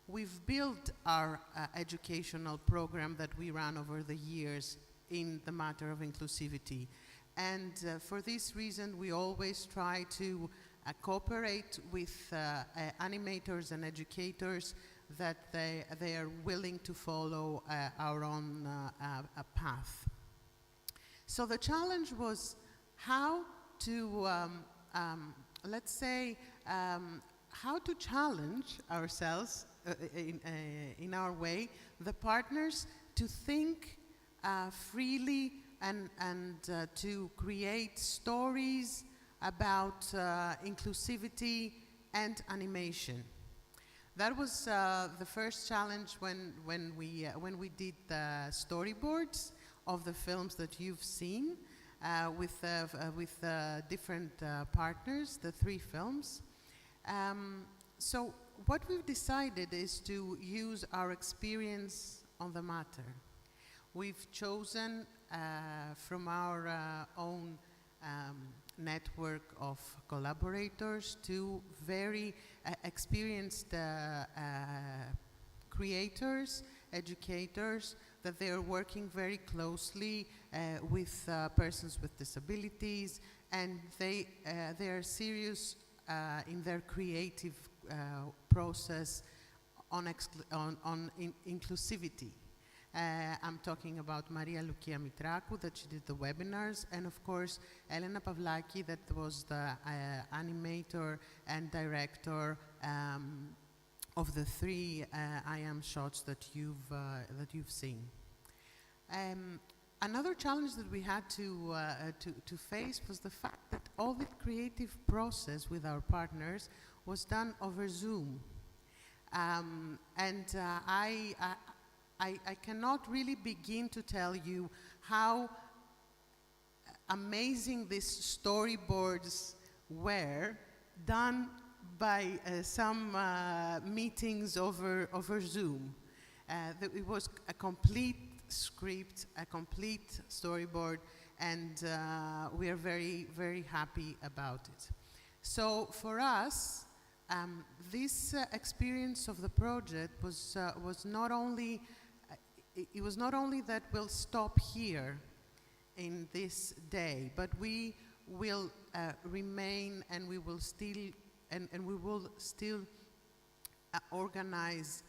We've built our educational program that we ran over the years in the matter of inclusivity. And for this reason, we always try to cooperate with animators and educators that they are willing to follow our own path. So the challenge was how to, let's say, how to challenge ourselves in our way, the partners, to think freely and to create stories about inclusivity and animation. That was the first challenge when we did the storyboards of the films that you've seen with different partners, the 3 films. So what we've decided is to use our experience on the matter. We've chosen from our own network of collaborators 2 very experienced creators, educators, that they are working very closely with persons with disabilities, and they are serious in their creative process on inclusivity. I'm talking about Maria Lucia Mitrakou, that she did the webinars, and of course Elena Pavlaki, that was the animator and director of the 3 I Am shots that you've seen. Another challenge that we had to face was the fact that all the creative process with our partners was done over Zoom. I cannot really begin to tell you how amazing these storyboards were done by some meetings over Zoom. It was a complete script, a complete storyboard, and we are very, very happy about it. So for us, this experience of the project was not only it was not only that we'll stop here in this day, but we will remain, and we will still organize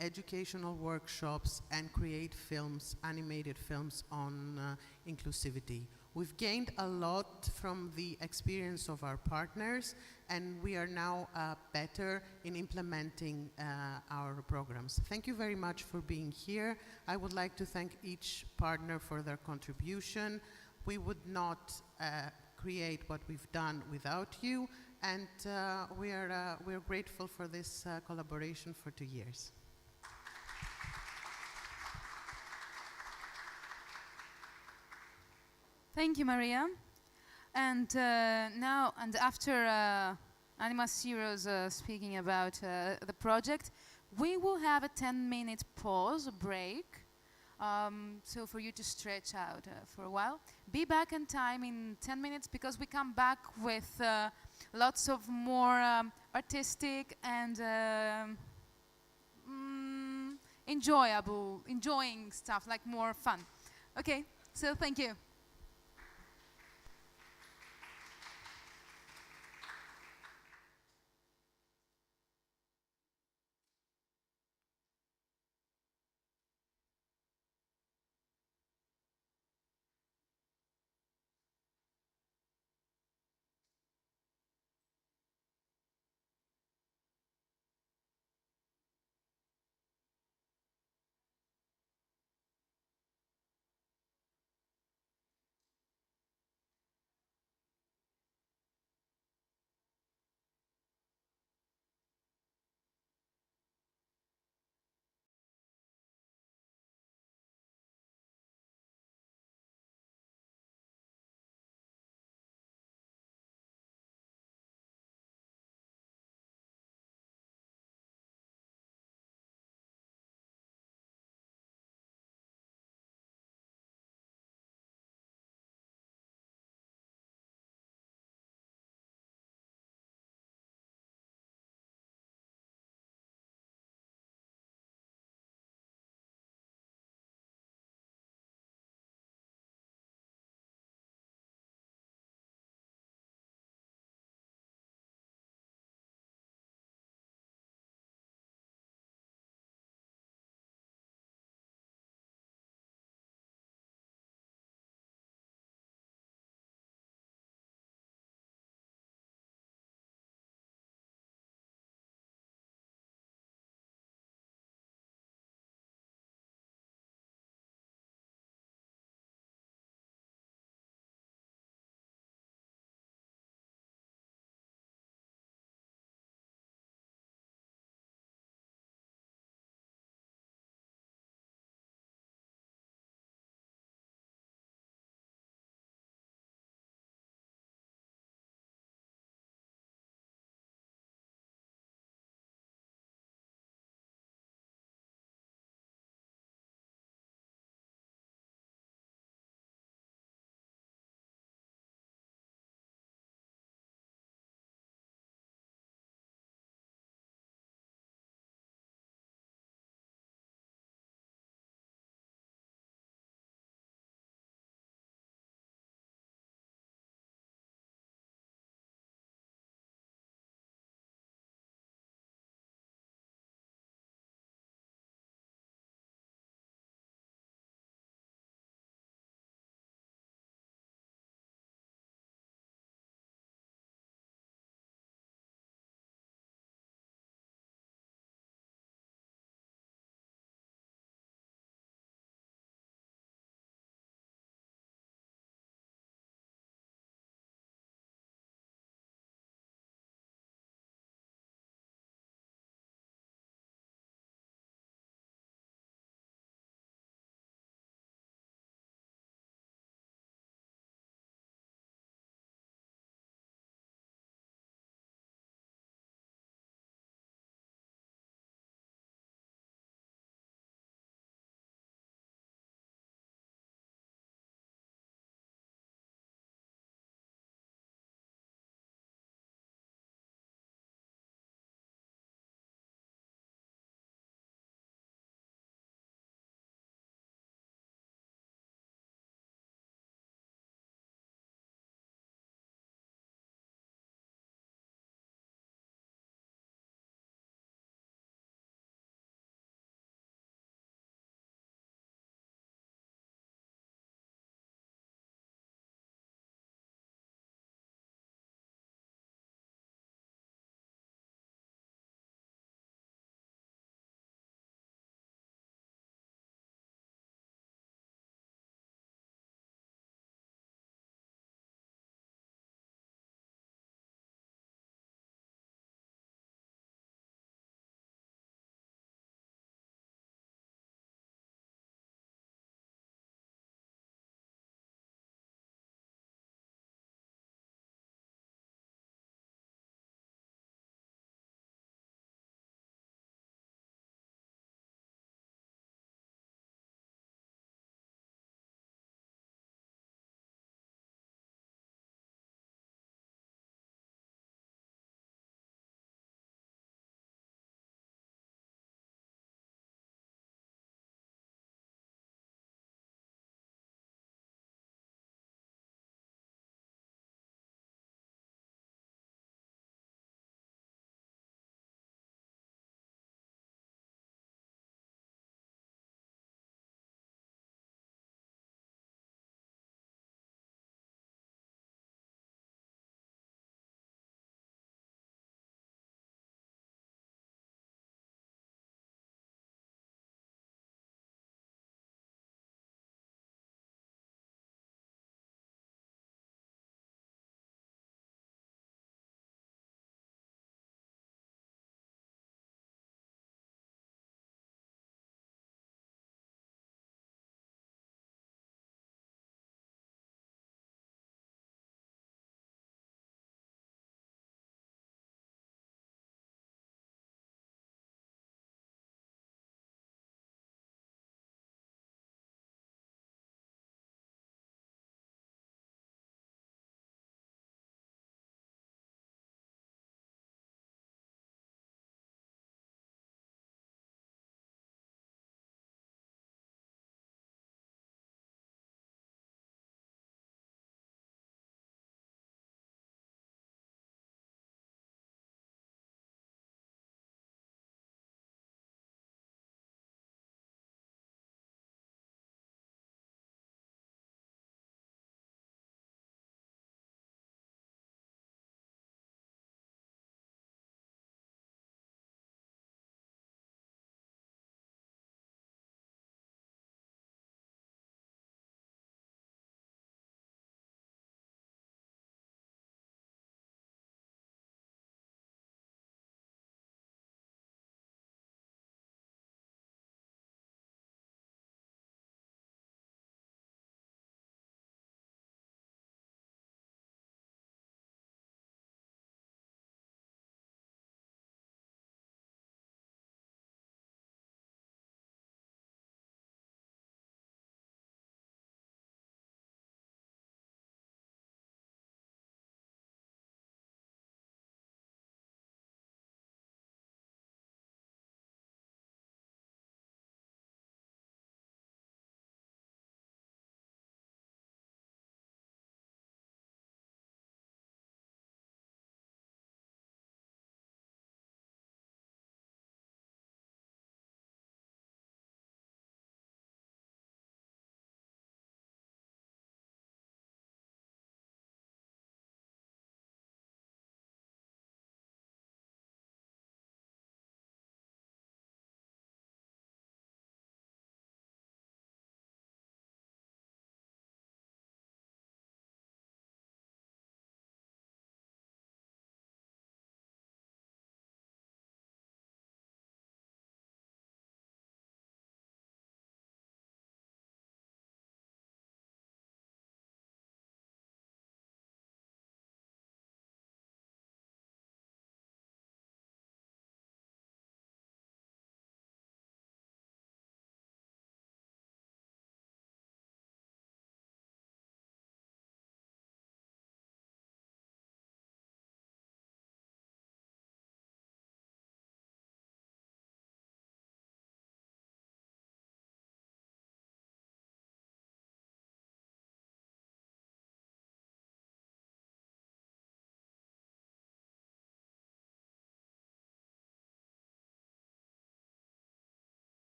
educational workshops and create films, animated films on inclusivity. We've gained a lot from the experience of our partners, and we are now better in implementing our programs. Thank you very much for being here. I would like to thank each partner for their contribution. We would not create what we've done without you, and we are grateful for this collaboration for 2 years. Thank you, Maria. And now, and after ANIMASYROS speaking about the project, we will have a 10-minute pause, a break, so for you to stretch out for a while. Be back in time in 10 minutes, because we come back with lots of more artistic and enjoying stuff, like more fun. Okay, so thank you.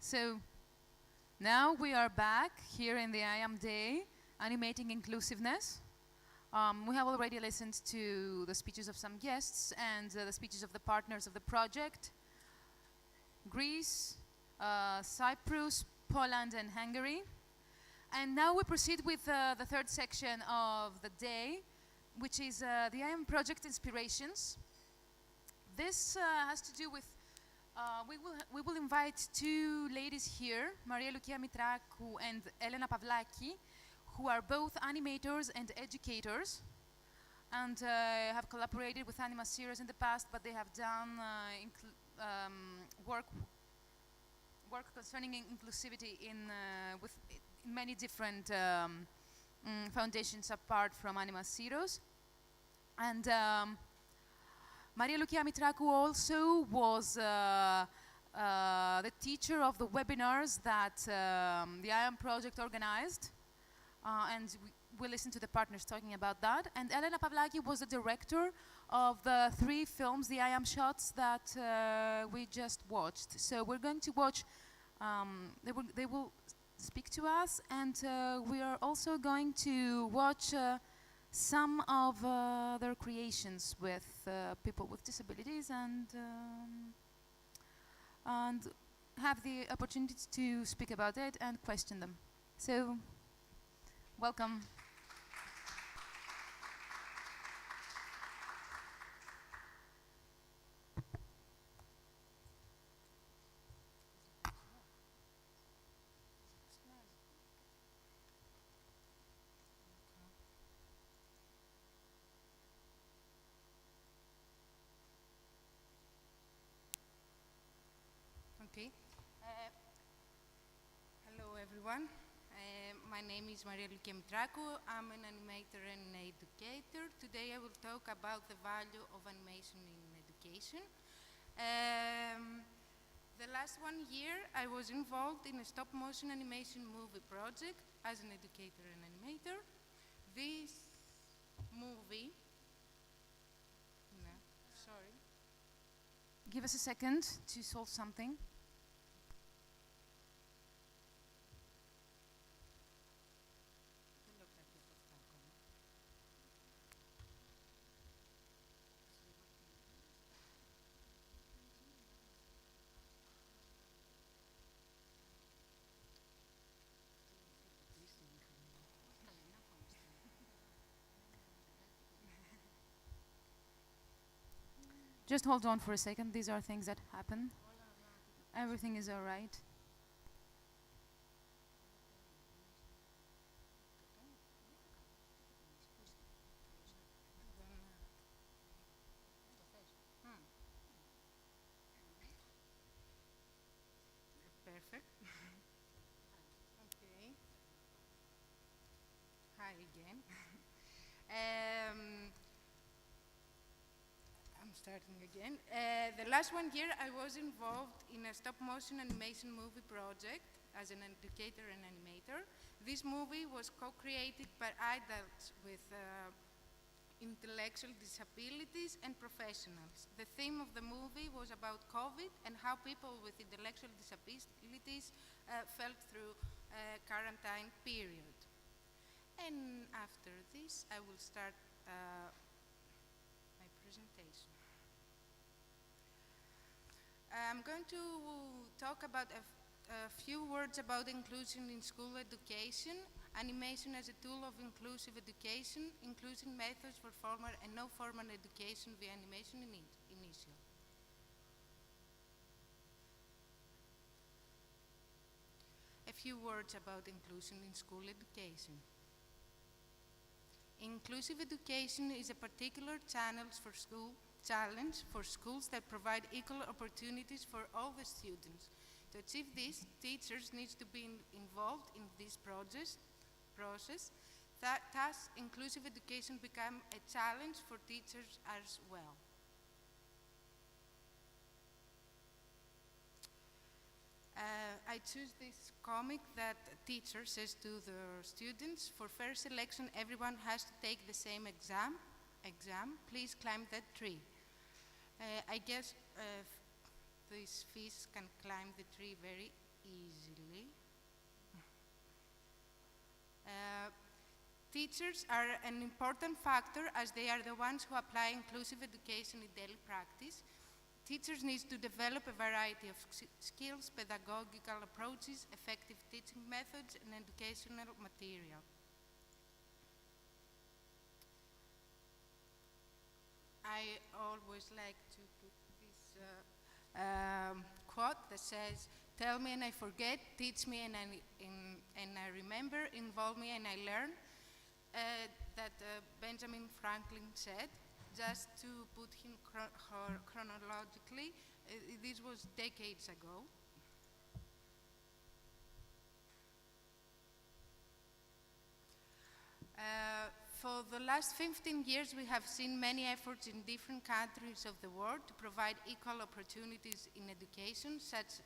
So now we are back here in the I Am Day, Animating Inclusiveness. We have already listened to the speeches of some guests and the speeches of the partners of the project. Greece, Cyprus, Poland and Hungary. And now we proceed with the third section of the day, which is the I Am Project Inspirations. This has to do with, we will invite two ladies here, Maria Lucia Mitrakou and Elena Pavlaki, who are both animators and educators, and have collaborated with ANIMASYROS in the past, but they have done work concerning inclusivity in many different foundations apart from ANIMASYROS. And Maria Lucia Mitrakou also was the teacher of the webinars that the I Am project organized. And we listened to the partners talking about that. And Elena Pavlaki was the director of the 3 films, the I Am shots, that we just watched. So we're going to watch, they will speak to us, and we are also going to watch some of their creations with people with disabilities, and have the opportunity to speak about it and question them. So, welcome. Okay. Hello, everyone. My name is Maria Lucia Mitrakou. I'm an animator and an educator. Today I will talk about the value of animation in education. The last 1 year I was involved in a stop-motion animation movie project as an educator and animator. This movie, no, sorry. Give us a second to solve something. Just hold on for a second. These are things that happen. Everything is all right. Perfect. Okay. Hi again. I'm starting again. The last 1 year I was involved in a stop-motion animation movie project as an educator and animator. This movie was co-created by adults with intellectual disabilities and professionals. The theme of the movie was about COVID and how people with intellectual disabilities felt through a quarantine period. And after this, I will start my presentation. I'm going to talk about a few words about inclusion in school education, animation as a tool of inclusive education, inclusion methods for formal and no-formal education via animation initial. A few words about inclusion in school education. Inclusive education is a particular challenge for schools that provide equal opportunities for all the students. To achieve this, teachers need to be involved in this process. Thus, inclusive education becomes a challenge for teachers as well. I choose this comic that a teacher says to the students, for fair selection, everyone has to take the same exam. Please climb that tree. I guess these fish can climb the tree very easily. Teachers are an important factor as they are the ones who apply inclusive education in daily practice. Teachers need to develop a variety of skills, pedagogical approaches, effective teaching methods, and educational material. I always like to put this quote that says, "Tell me and I forget, teach me and I remember, involve me and I learn," that Benjamin Franklin said. Just to put him chronologically, this was decades ago. For the last 15 years, we have seen many efforts in different countries of the world to provide equal opportunities in education. Such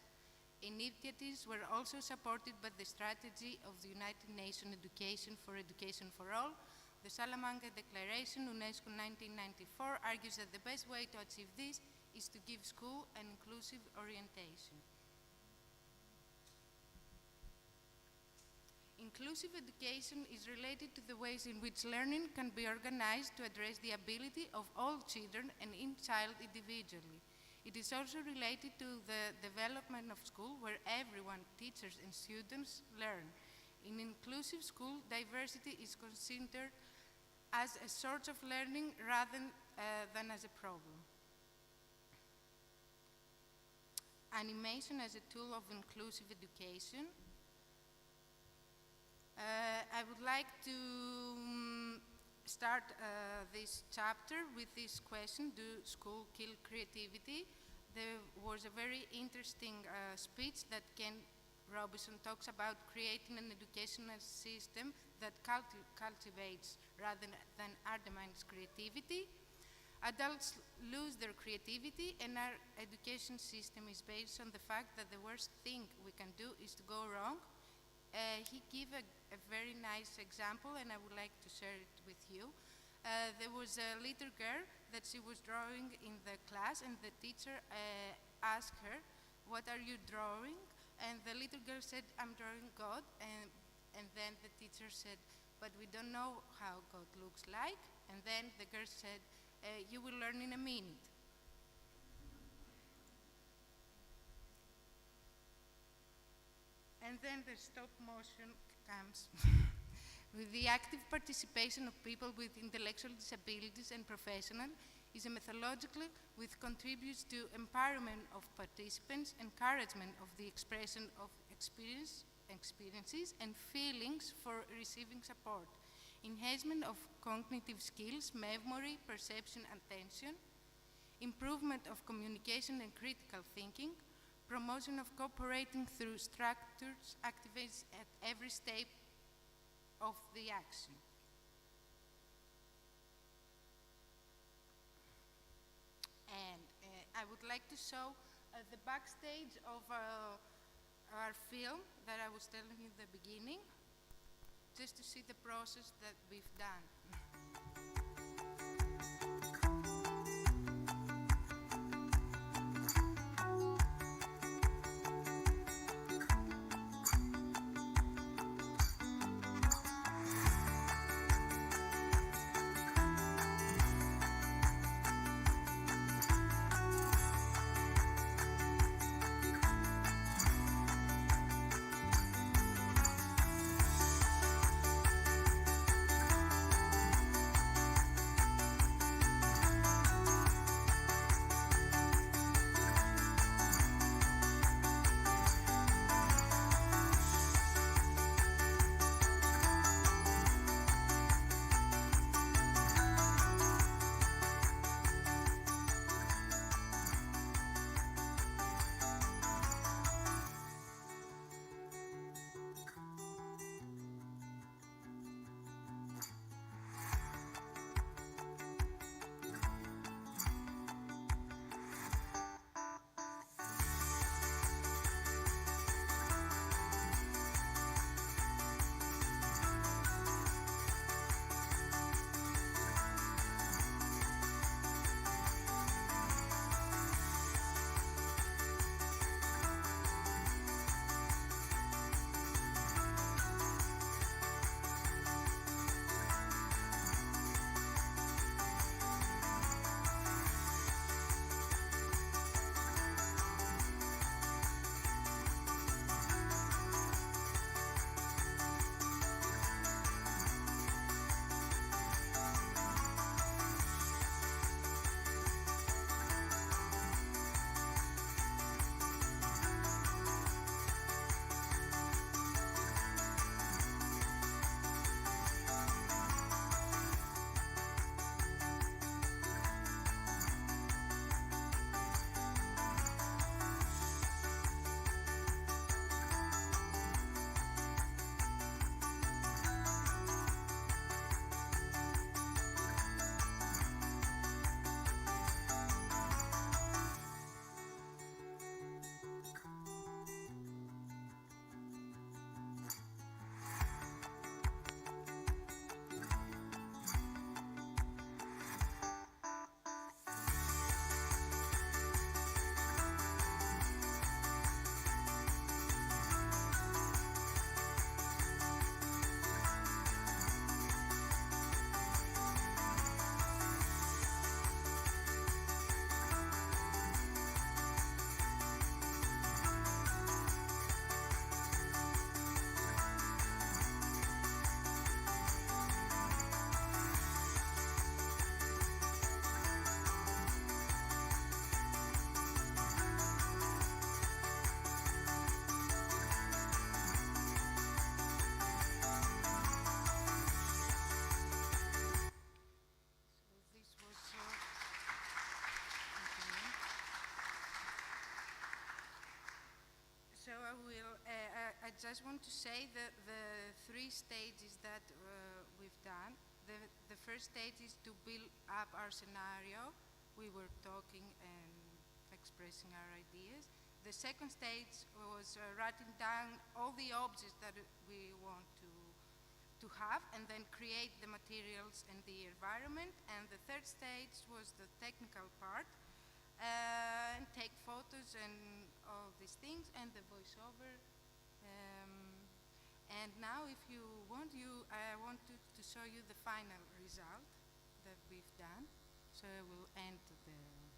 initiatives were also supported by the strategy of the United Nations Education for All. The Salamanca Declaration, UNESCO 1994, argues that the best way to achieve this is to give school an inclusive orientation. Inclusive education is related to the ways in which learning can be organized to address the ability of all children and each child individually. It is also related to the development of school where everyone, teachers and students, learn. In inclusive school, diversity is considered as a source of learning rather than as a problem. Animation as a tool of inclusive education. I would like to start this chapter with this question: do school kill creativity? There was a very interesting speech that Ken Robinson talks about creating an educational system that cultivates rather than undermines creativity. Adults lose their creativity, and our education system is based on the fact that the worst thing we can do is to go wrong. He gave a very nice example, and I would like to share it with you. There was a little girl that she was drawing in the class, and the teacher asked her, "What are you drawing?" And the little girl said, "I'm drawing God." And then the teacher said, "But we don't know how God looks like." And then the girl said, "You will learn in a minute." And then the stop motion comes with the active participation of people with intellectual disabilities and professionals is a methodological which contributes to empowerment of participants, encouragement of the expression of experiences and feelings for receiving support, enhancement of cognitive skills, memory, perception, attention, improvement of communication and critical thinking, promotion of cooperating through structures activates at every step of the action. And I would like to show the backstage of our film that I was telling you in the beginning, just to see the process that we've done. I just want to say that the 3 stages that we've done. The first stage is to build up our scenario. We were talking and expressing our ideas. The second stage was writing down all the objects that we want to have and then create the materials and the environment. And the third stage was the technical part, and take photos and all these things, and the voiceover. And now, if you want, I want to show you the final result that we've done. So I will end this.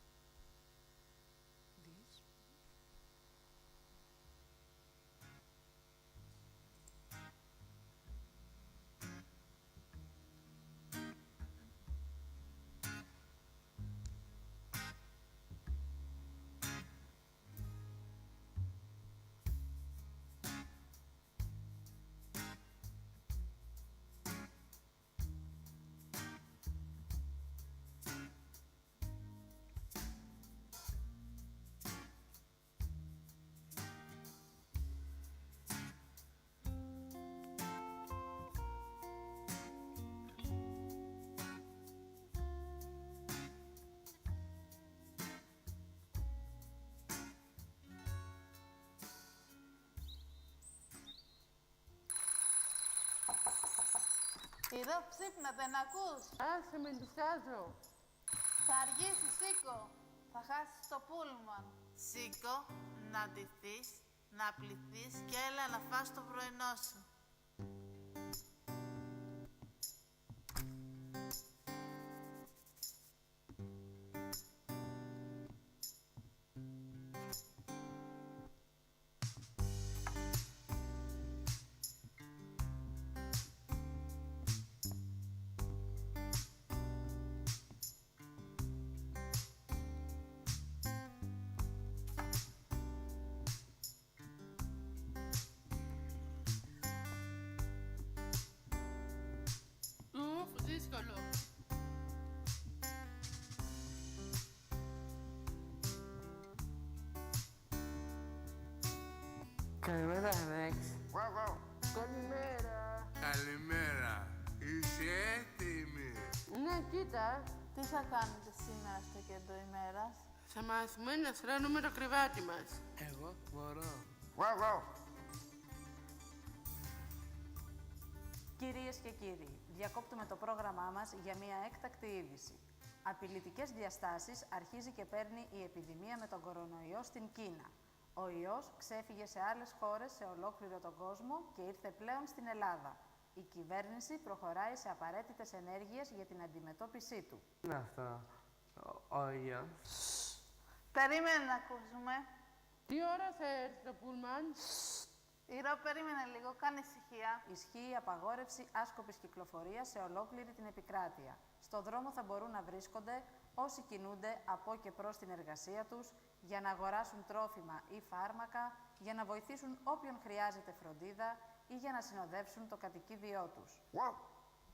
Ηρώ, ξύπνα, δεν ακούς. Άσε με, ντυσκάζω. Θα αργήσεις, σήκω. Θα χάσεις το πούλμαν. Σήκω, να ντυθείς, να πληθείς και έλα να φας το πρωινό σου. Δύσκολο. Καλημέρα, Ρεξ. Καλημέρα. Καλημέρα. Είσαι έτοιμη? Ναι, κοίτα. Τι θα κάνετε σήμερα στο κέντρο ημέρας? Θα μάθουμε να στρώνουμε το κρεβάτι μας. Εγώ μπορώ. Κυρίες και κύριοι, διακόπτουμε το πρόγραμμά μας για μια έκτακτη είδηση. Απειλητικές διαστάσεις αρχίζει και παίρνει η επιδημία με τον κορονοϊό στην Κίνα. Ο ιός ξέφυγε σε άλλες χώρες σε ολόκληρο τον κόσμο και ήρθε πλέον στην Ελλάδα. Η κυβέρνηση προχωράει σε απαραίτητες ενέργειες για την αντιμετώπιση του. Τι είναι αυτό, ο ιός? Περίμενε να ακούσουμε. Τι ώρα θα έρθει το πούλμαν? Ηρώ, περίμενε λίγο, κάνε ησυχία. Ισχύει η απαγόρευση άσκοπης κυκλοφορίας σε ολόκληρη την επικράτεια. Στο δρόμο θα μπορούν να βρίσκονται όσοι κινούνται από και προς την εργασία τους, για να αγοράσουν τρόφιμα ή φάρμακα, για να βοηθήσουν όποιον χρειάζεται φροντίδα ή για να συνοδεύσουν το κατοικίδιό τους.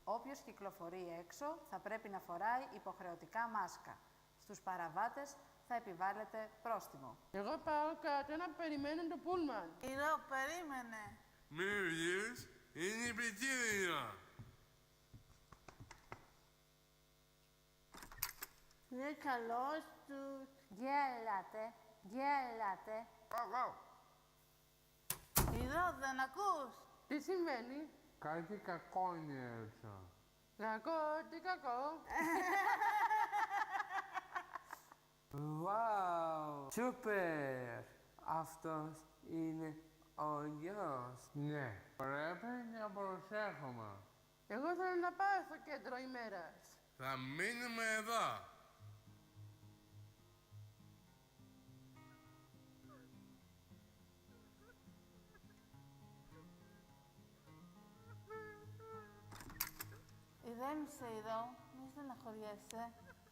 Όποιος κυκλοφορεί έξω θα πρέπει να φοράει υποχρεωτικά μάσκα. Στους παραβάτες θα επιβάλλεται πρόστιμο. Εγώ πάω κάτω να περιμένω το πούλμαν. Ηρώ, περίμενε. Μη βγεις, είναι επικίνδυνο. Είναι καλός τους. Γέλατε. Ηρώ, δεν ακούς? Τι συμβαίνει? Κάτι κακό είναι έξω. Κακό, τι κακό? Wow! Σούπερ! Αυτός είναι ο γιος. Ναι. Πρέπει να προσέχουμε. Εγώ θέλω να πάω στο κέντρο ημέρας. Θα μείνουμε εδώ. Ηρέμησε, Ηρώ, μη στεναχωριέσαι.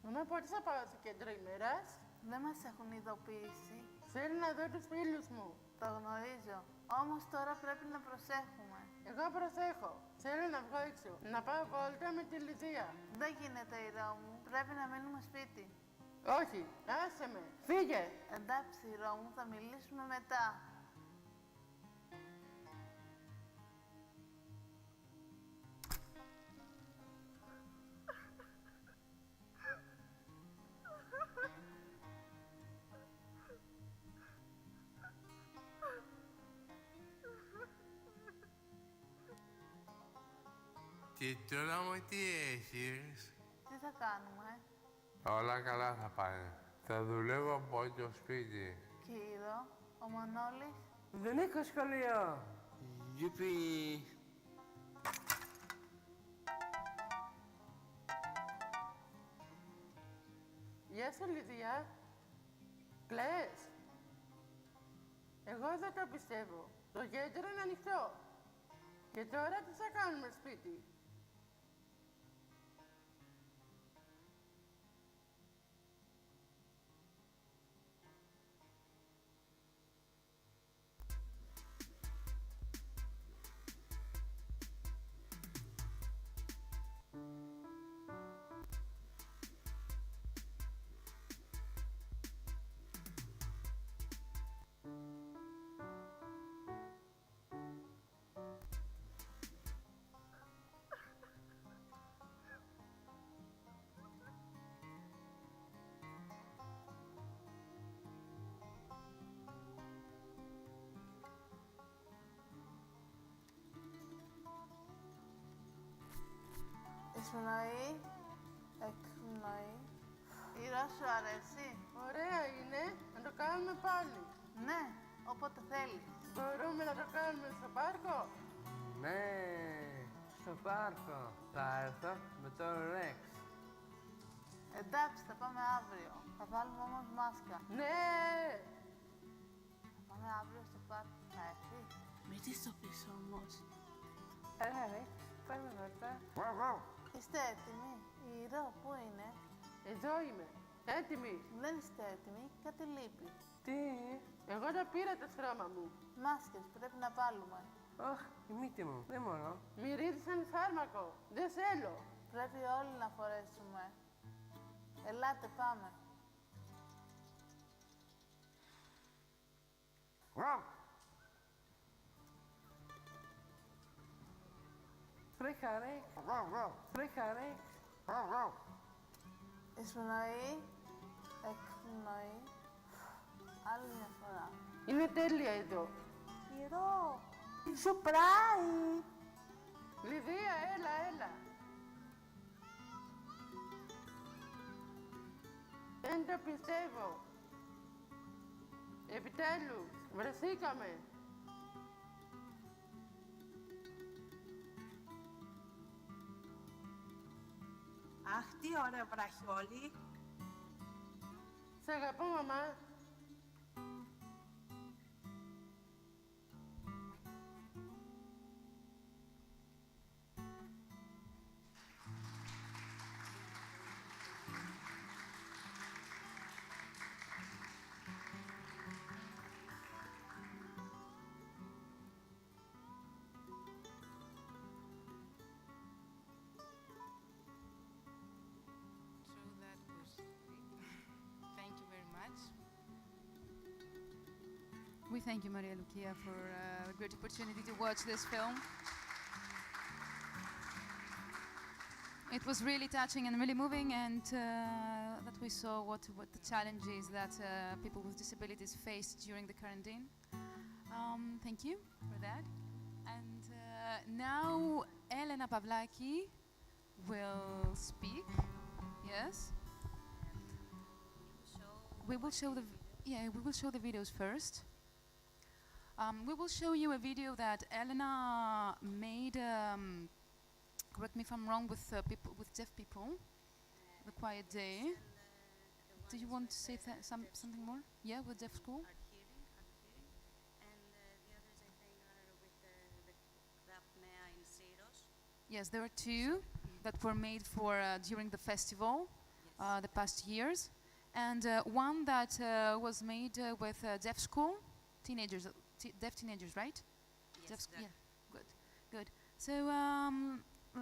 Μαμά, πότε θα πάω στο κέντρο ημέρας? Δεν μας έχουν ειδοποιήσει. Θέλω να δω τους φίλους μου. Το γνωρίζω. Όμως τώρα πρέπει να προσέχουμε. Εγώ προσέχω. Θέλω να βγω έξω. Να πάω βόλτα με τη Λιδία. Δεν γίνεται, Ηρώ μου. Πρέπει να μείνουμε σπίτι. Όχι, άσε με. Φύγε. Εντάξει, Ηρώ μου, θα μιλήσουμε μετά. Και τώρα μου τι έχεις? Τι θα κάνουμε? Όλα καλά θα πάνε. Θα δουλεύω από το σπίτι. Κύρο, ο Μανώλης. Δεν έχω σχολείο. Γιουπι. Γεια σου, Λιδία. Κλαις. Εγώ δεν το πιστεύω. Το κέντρο είναι ανοιχτό. Και τώρα τι θα κάνουμε σπίτι? Εισπνοή, εκπνοή. Η Ρο σου αρέσει? Ωραία είναι. Να το κάνουμε πάλι. Ναι, όποτε θέλεις. Μπορούμε να το κάνουμε στο πάρκο? Ναι, στο πάρκο. Θα έρθω με το Ρεξ. Εντάξει, θα πάμε αύριο. Θα βάλουμε όμως μάσκα. Ναι! Θα πάμε αύριο στο πάρκο. Θα έρθεις? Μην της το πεις όμως. Ρεξ, πάμε μετά. Είστε έτοιμοι? Η Ρο πού είναι? Εδώ είμαι. Έτοιμη. Δεν είστε έτοιμοι, κάτι λείπει. Τι? Εγώ τα πήρα το στρώμα μου. Μάσκες πρέπει να βάλουμε. Αχ, η μύτη μου. Δεν μπορώ. Μυρίζησαν φάρμακο. Δεν θέλω. Πρέπει όλοι να φορέσουμε. Ελάτε, πάμε. Φρέχα Ρεξ. Φρέχα Ρεξ. Εισπνοή, εκπνοή. Άλλη μια φορά. Είναι τέλεια εδώ. Η Ρο, σου πράει. Λιδία, έλα, έλα. Δεν το πιστεύω. Επιτέλους, βρεθήκαμε. Αχ, τι ωραία βραχιόλι. Σ' αγαπώ, μαμά. Thank you very much. We thank you, Maria Lucia, for a great opportunity to watch this film. It was really touching and really moving, and that we saw what the challenges that people with disabilities faced during the quarantine. Thank you for that. And now Elena Pavlaki will speak. Yes. We will show the videos first. We will show you a video that Elena made. Correct me if I'm wrong. With people, with deaf people, the Quiet Day. Do you want to say something more? Yeah, with deaf school. Yes, there are two that were made for during the festival, the past years, and one that was made with deaf school teenagers, deaf teenagers, right? Yes, Yeah, good, good. So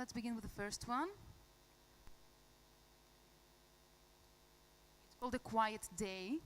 let's begin with the first one. It's called A Quiet Day.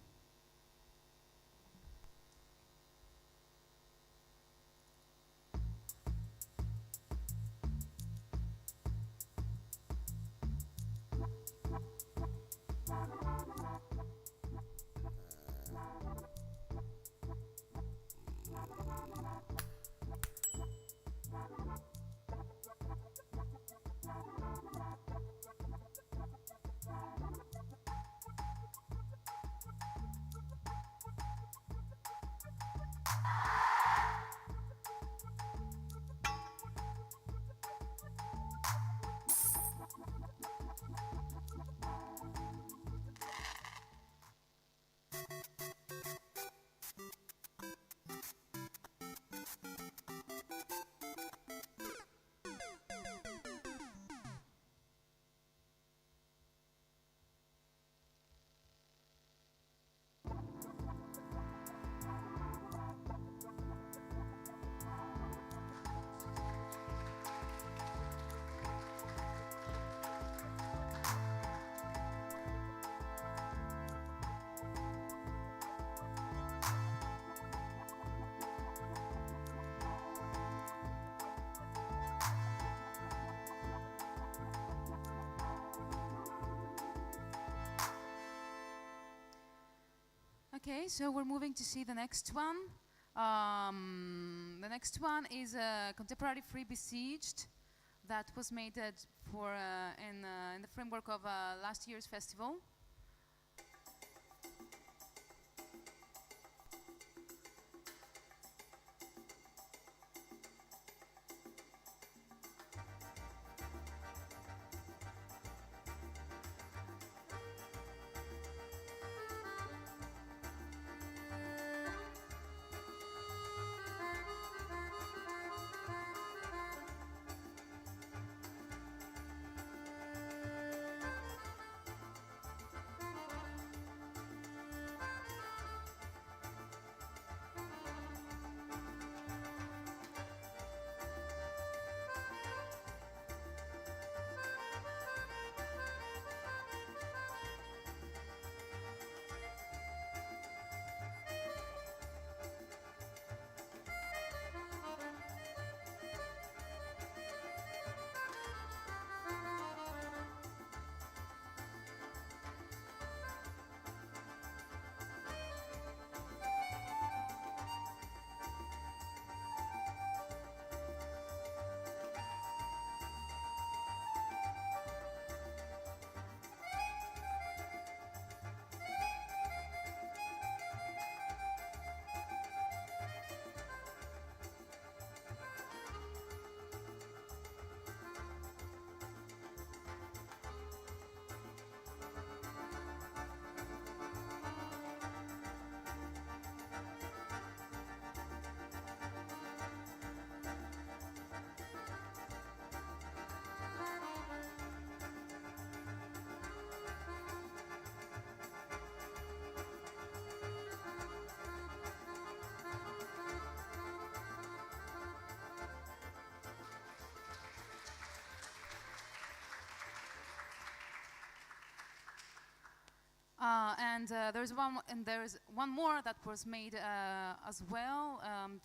Okay, so we're moving to see the next one. The next one is Contemporary Free Besieged that was made in the framework of last year's festival. There's one more that was made as well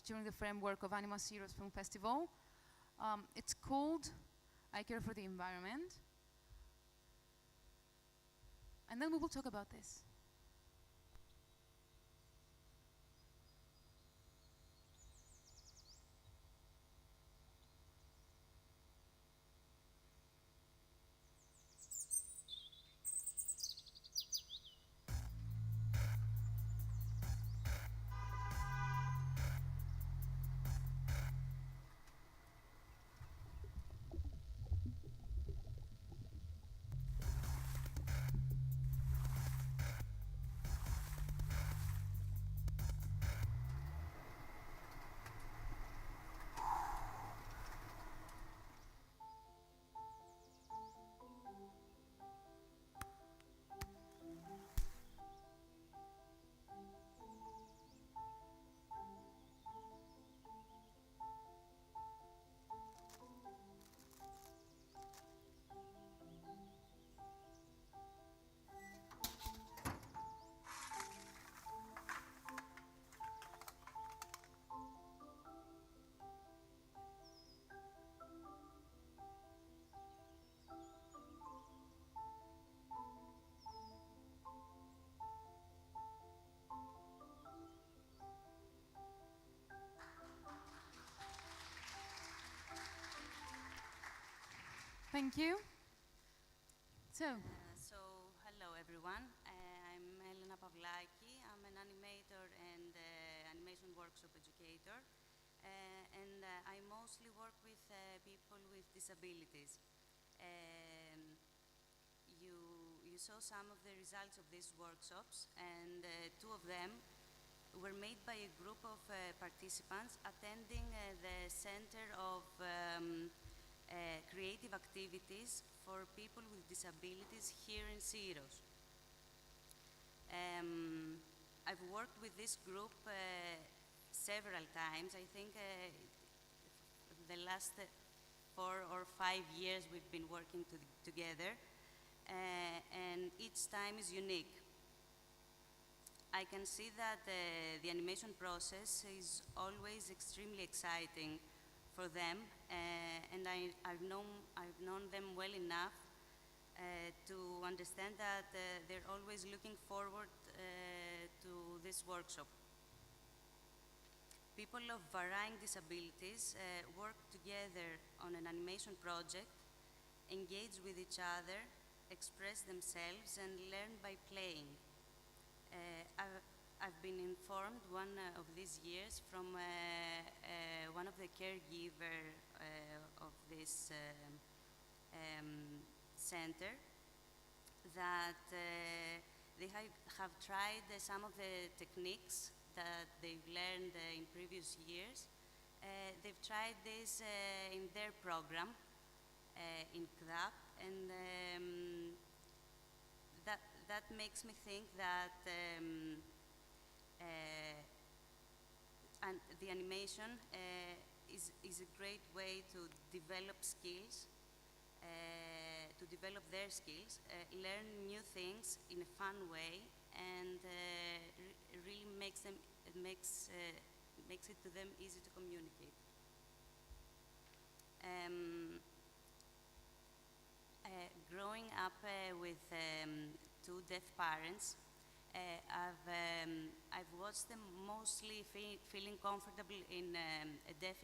during the framework of ANIMASYROS Film Festival. It's called I Care for the Environment. And then we will talk about this. Thank you. So Hello everyone. I'm Elena Pavlaki. I'm an animator and animation workshop educator. I mostly work with people with disabilities. You saw some of the results of these workshops, and two of them were made by a group of participants attending the Center of Creative Activities for People with Disabilities here in Syros. I've worked with this group several times. I think the last 4 or 5 years we've been working together, and each time is unique. I can see that the animation process is always extremely exciting for them, and I've known them well enough to understand that they're always looking forward to this workshop. People of varying disabilities work together on an animation project, engage with each other, express themselves, and learn by playing. I've been informed one of these years from one of the caregivers of this center that they have tried some of the techniques that they've learned in previous years. They've tried this in their program in CDAP, and that makes me think that and the animation is a great way to develop skills, to develop their skills, learn new things in a fun way, and really makes it to them easy to communicate. Growing up with two deaf parents, I've watched them mostly feeling comfortable in a deaf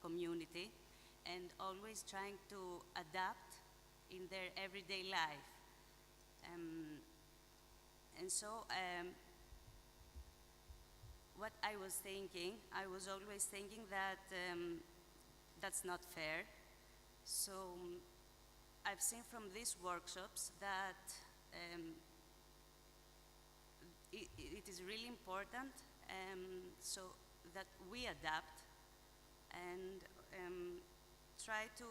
community and always trying to adapt in their everyday life. And so what I was always thinking that that's not fair. So I've seen from these workshops that it is really important so that we adapt and try to.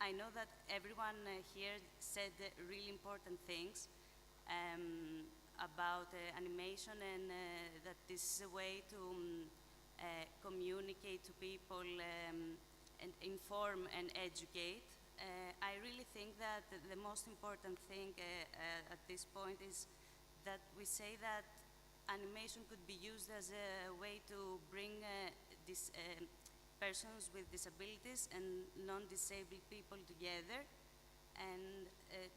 I know that everyone here said really important things about animation, and that this is a way to communicate to people and inform and educate. I really think that the most important thing at this point is that we say that animation could be used as a way to bring persons with disabilities and non-disabled people together, and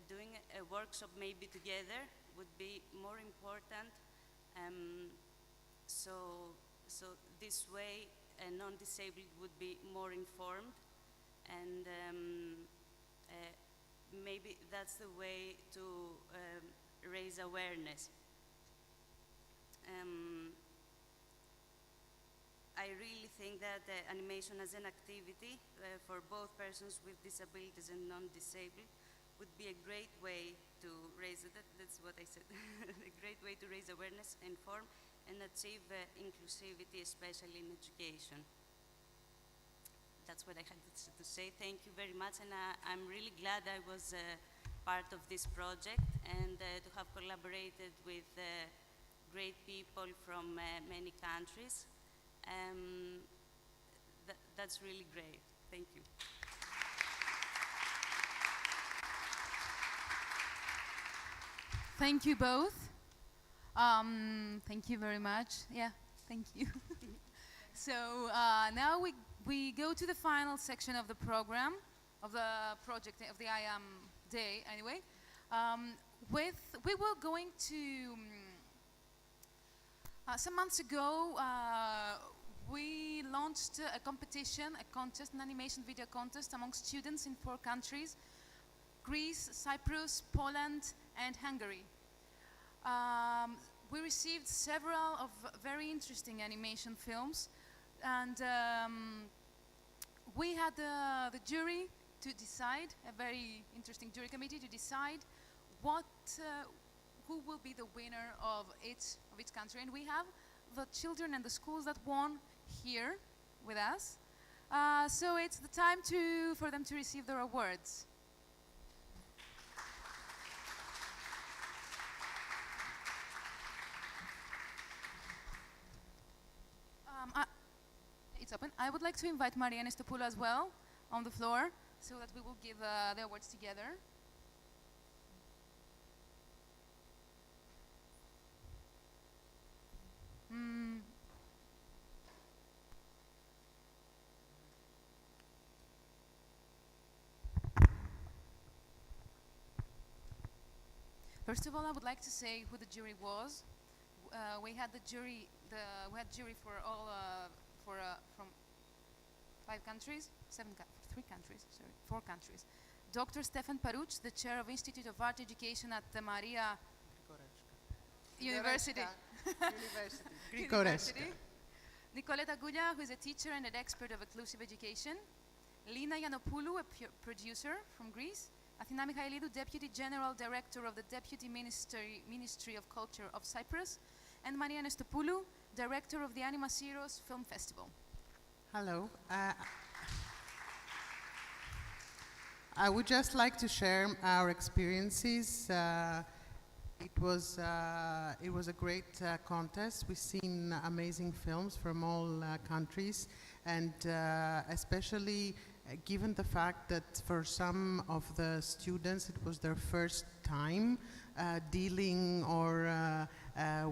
doing a workshop maybe together would be more important. So this way a non-disabled would be more informed, and maybe that's the way to raise awareness. I really think that animation as an activity for both persons with disabilities and non-disabled would be a great way to raise, that's what I said, a great way to raise awareness, inform, and achieve inclusivity, especially in education. That's what I had to say. Thank you very much, and I'm really glad I was part of this project, and to have collaborated with great people from many countries. That's really great. Thank you. Thank you both. Thank you very much. Yeah, thank you. So now we go to the final section of the program, of the project, of the I Am Day anyway. We were going to, some months ago, we launched a competition, a contest, an animation video contest among students in 4 countries: Greece, Cyprus, Poland, and Hungary. We received several of very interesting animation films, and we had the jury to decide, a very interesting jury committee to decide who will be the winner of each country. And we have the children and the schools that won here with us. So it's the time for them to receive their awards. It's open. I would like to invite Maria Nestopoulou as well on the floor, so that we will give the awards together. First of all, I would like to say who the jury was. We had jury for all from 5 countries, 3 countries, sorry, 4 countries. Dr. Stefan Paruch, the chair of Institute of Art Education at the Maria University. Grigoresca. Nicoleta Goulia, who is a teacher and an expert of inclusive education. Lina Yiannopoulou, a producer from Greece. Athina Michailidou, Deputy General Director of the Deputy Ministry of Culture of Cyprus. And Maria Nestopoulou, Director of the ANIMASYROS Film Festival. Hello. I would just like to share our experiences. It was a great contest. We've seen amazing films from all countries, and especially given the fact that for some of the students it was their first time dealing or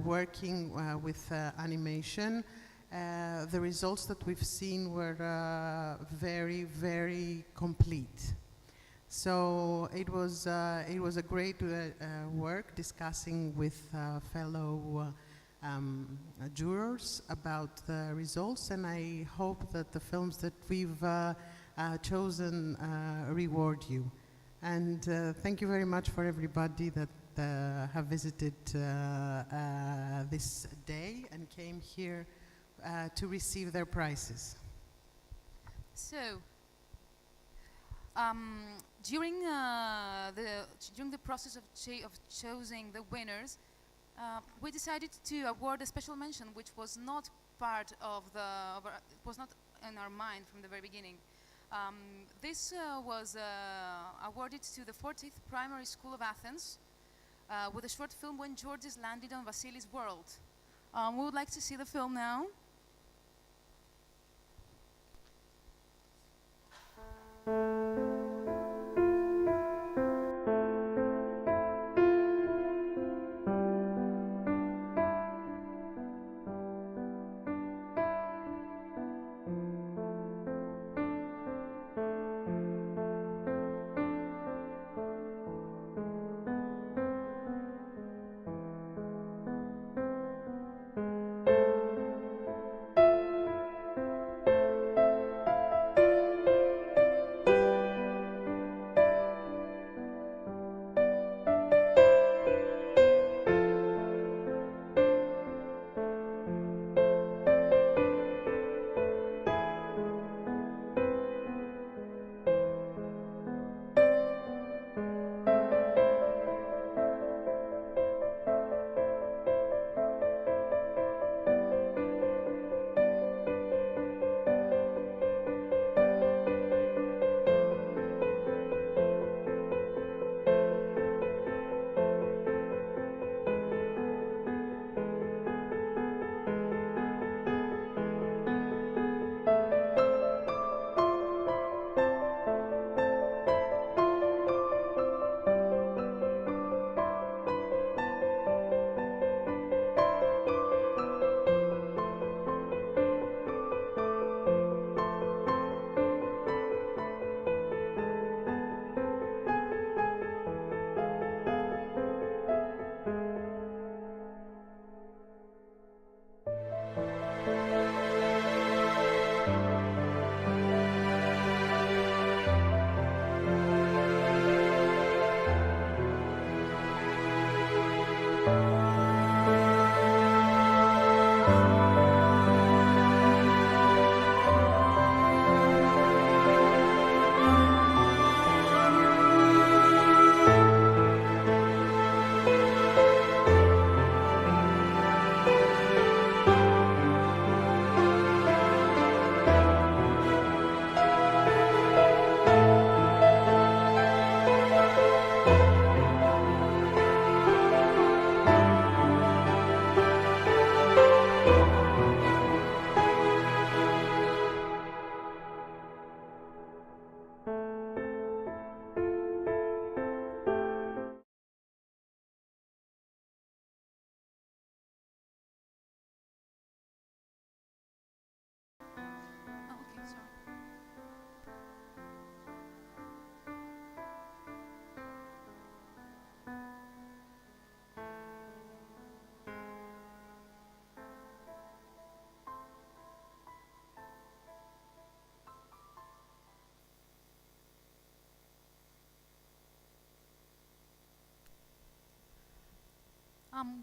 working with animation. The results that we've seen were very, very complete. So it was a great work discussing with fellow jurors about the results, and I hope that the films that we've chosen reward you. And thank you very much for everybody that have visited this day and came here to receive their prizes. So, during the process of choosing the winners, we decided to award a special mention, which was not part of it was not in our mind from the very beginning. This was awarded to the 40th Primary School of Athens with a short film, When Georges Landed on Vasilis' World. We would like to see the film now.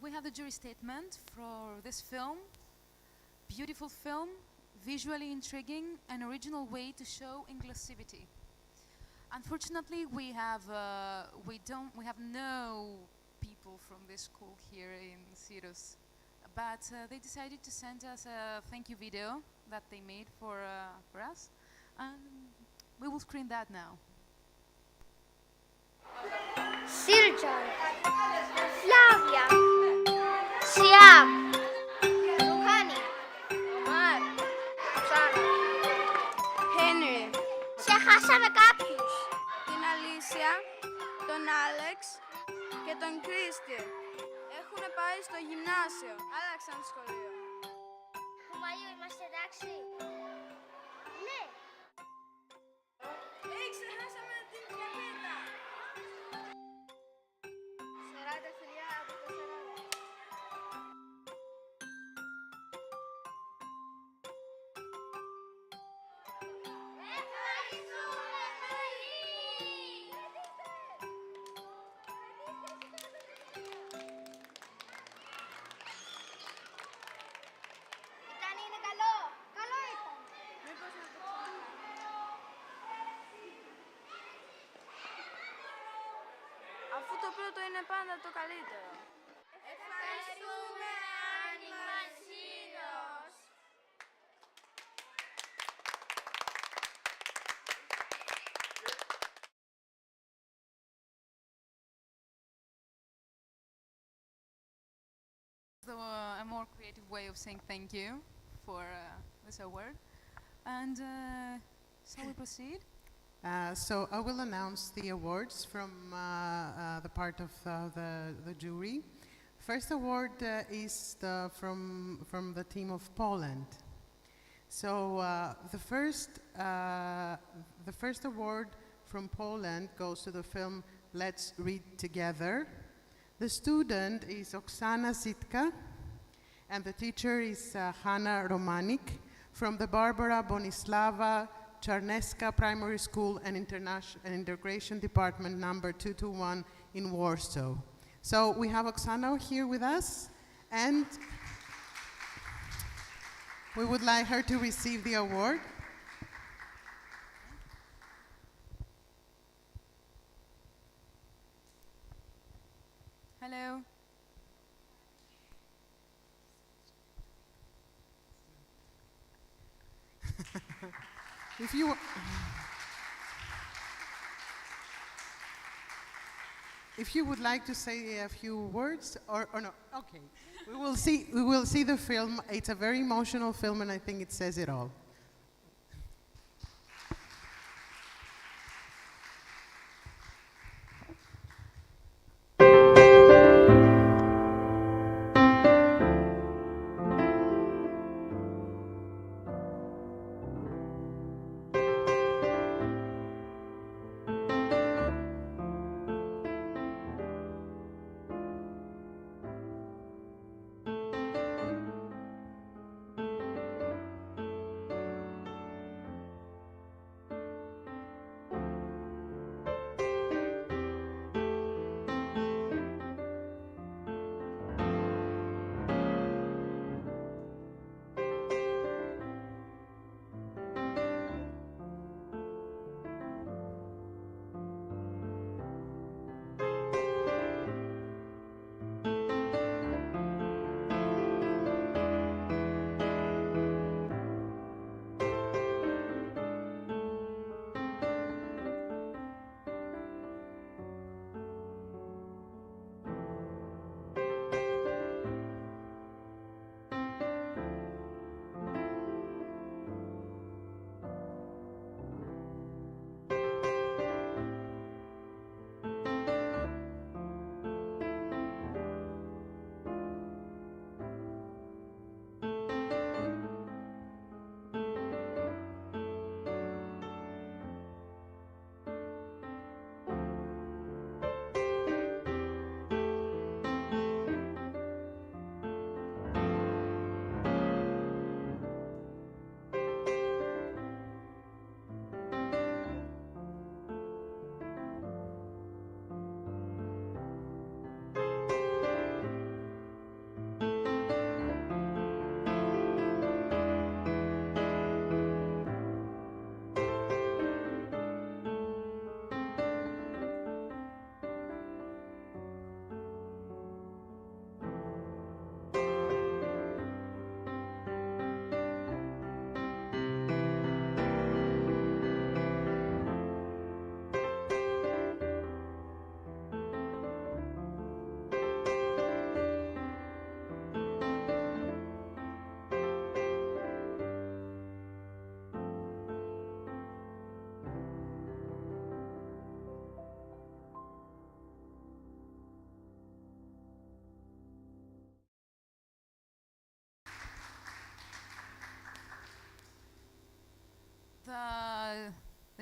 We have the jury statement for this film. Beautiful film, visually intriguing, an original way to show inclusivity. Unfortunately, we have no people from this school here in Syros, but they decided to send us a thank you video that they made for us, and we will screen that now. Siljan, Flavia, Siam, Rouhani, Omar, Sara, Henry. Ξεχάσαμε κάποιους. Την Αλήσια, τον Άλεξ και τον Κρίστη. Έχουν πάει στο γυμνάσιο. Άλλαξαν σχολείο. Κουμαλίου, είμαστε εντάξει. Ναι. Ξεχάσαμε την Διαπέτα. 40 φιλιά από το 40. Είναι καλό. Καλό ήταν. Μήπως να το αφού το πρώτο είναι πάντα το καλύτερο. Ευχαριστούμε, Animasyros. A more creative way of saying thank you for this award. And shall we proceed? So I will announce the awards from the part of the jury. First award is from the team of Poland. So the first award from Poland goes to the film Let's Read Together. The student is Oksana Zitka, and the teacher is Hanna Romanik from the Barbara Bonislava Czarneska Primary School and Integration Department number 221 in Warsaw. So we have Oksana here with us, and we would like her to receive the award. Hello. If you would like to say a few words, or no, okay. We will see the film. It's a very emotional film, and I think it says it all.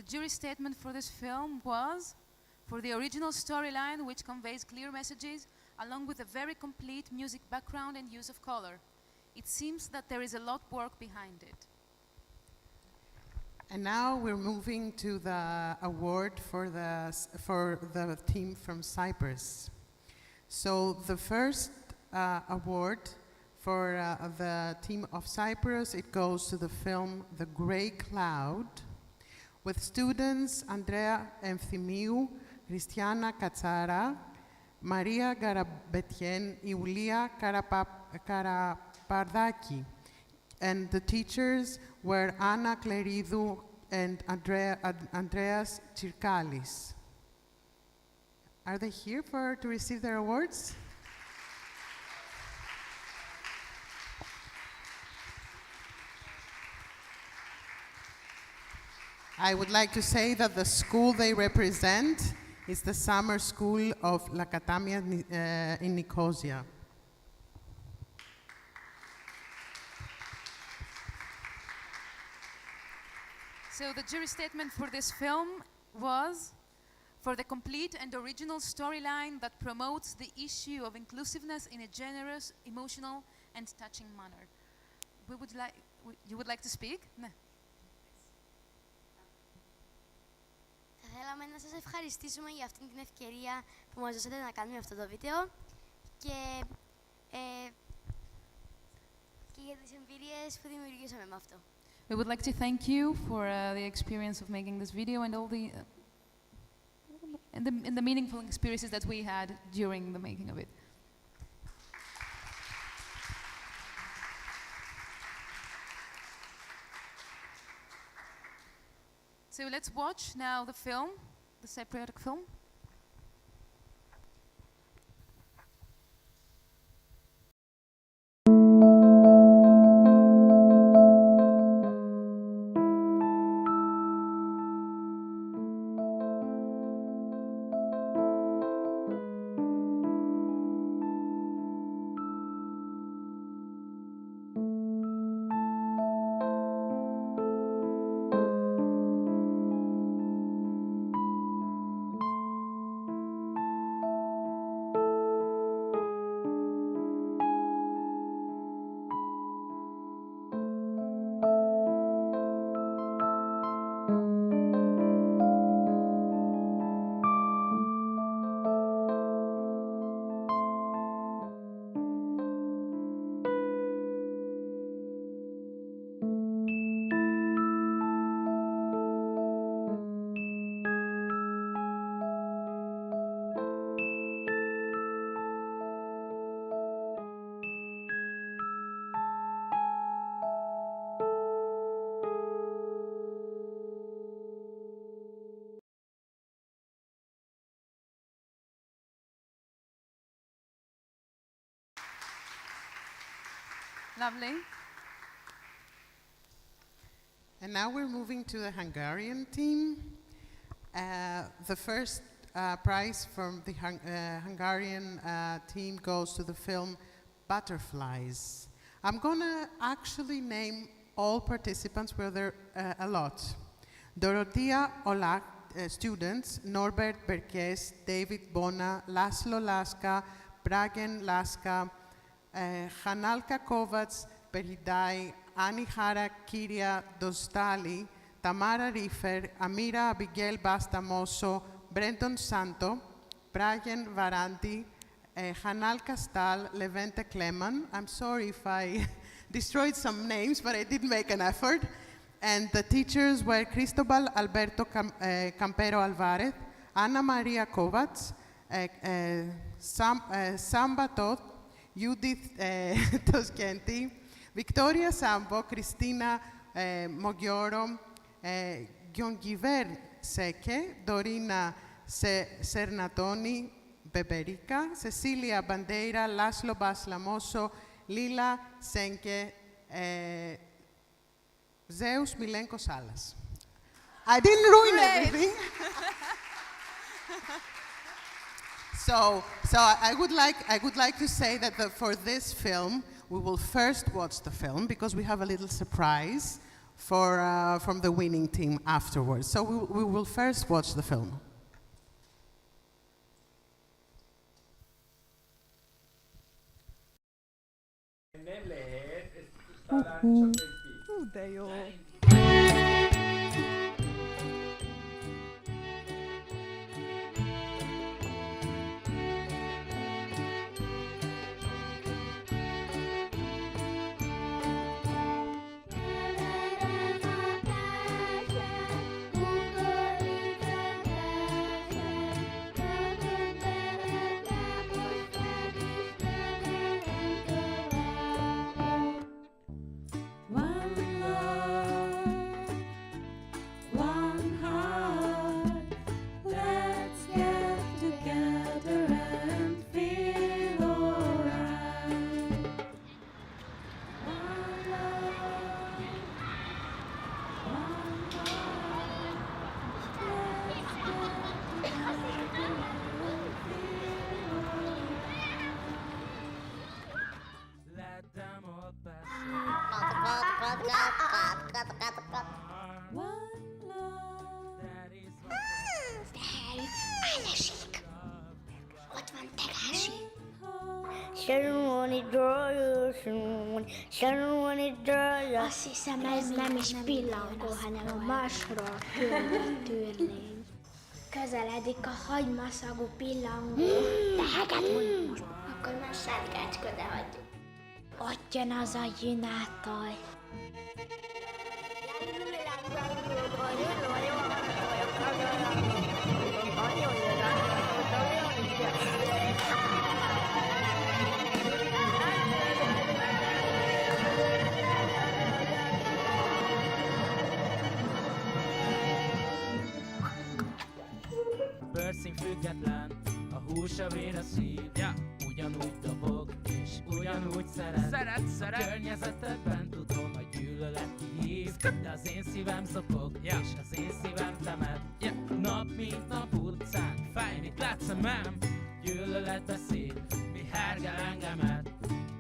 jury statement for this film was for the original storyline, which conveys clear messages, along with a very complete music background and use of color. It seems that there is a lot of work behind it. And now we're moving to the award for the team from Cyprus. So the first award for the team of Cyprus, it goes to the film The Grey Cloud, with students Andrea Emthimiou, Christiana Katsara, Maria Garabetien, Iulia Karapardaki. And the teachers were Anna Kleridou and Andreas Chirkalis. Are they here to receive their awards? I would like to say that the school they represent is the summer school of La Katamia in Nicosia. So the jury statement for this film was for the complete and original storyline that promotes the issue of inclusiveness in a generous, emotional, and touching manner. You would like to speak? No. Θα θέλαμε να σας ευχαριστήσουμε για αυτή την ευκαιρία που μας δώσατε να κάνουμε αυτό το βίντεο και για τις εμπειρίες που δημιουργήσαμε με αυτό. We would like to thank you for the experience of making this video and all the and the meaningful experiences that we had during the making of it. So let's watch now the film, the Cypriot film. Lovely. And now we're moving to the Hungarian team. The first prize from the Hungarian team goes to the film Butterflies. I'm going to actually name all participants, where there are a lot. Dorothea Olak, students, Norbert Berkes, David Bona, Laszlo Laska, Bragen Laska, Hanalka Kovacs, Peridai, Ani Hara Kiria Dostali, Tamara Riffer, Amira Abigail Bastamoso, Brenton Santo, Bragen Varanti, Hanal Castal, Levente Cleman. I'm sorry if I destroyed some names, but I did make an effort. And the teachers were Cristobal Alberto Campero Alvarez, Ana Maria Kovacs, Samba Toth, Judith Toskenti, Victoria Sambo, Cristina Moggioro, Giongiver Seke, Dorina Sernatoni Beberica, Cecilia Bandeira, Laszlo Baslamoso, Lila Senke, Zeus Milenko Salas. I didn't ruin everything. So I would like to say that for this film, we will first watch the film because we have a little surprise from the winning team afterwards. So we will first watch the film. Azt hiszem, ez nem is pillangó, hanem a marsról küldött tűrlény. Közeledik a hagymaszagú pillangó. De heket mondjuk most. Akkor már sárgácska, de hagyjuk. Ott jön az a gyünátaj. Bőrszín független, a hús, a vér, a szív, ugyanúgy dobog, és ugyanúgy szeret. A környezetedben tudom, hogy gyűlölet hív, de az én szívem zokog, és az én szívem temet. Nap mint nap utcán, fáj, mit lát szemem, gyűlöletbeszéd, mi hergel engemet.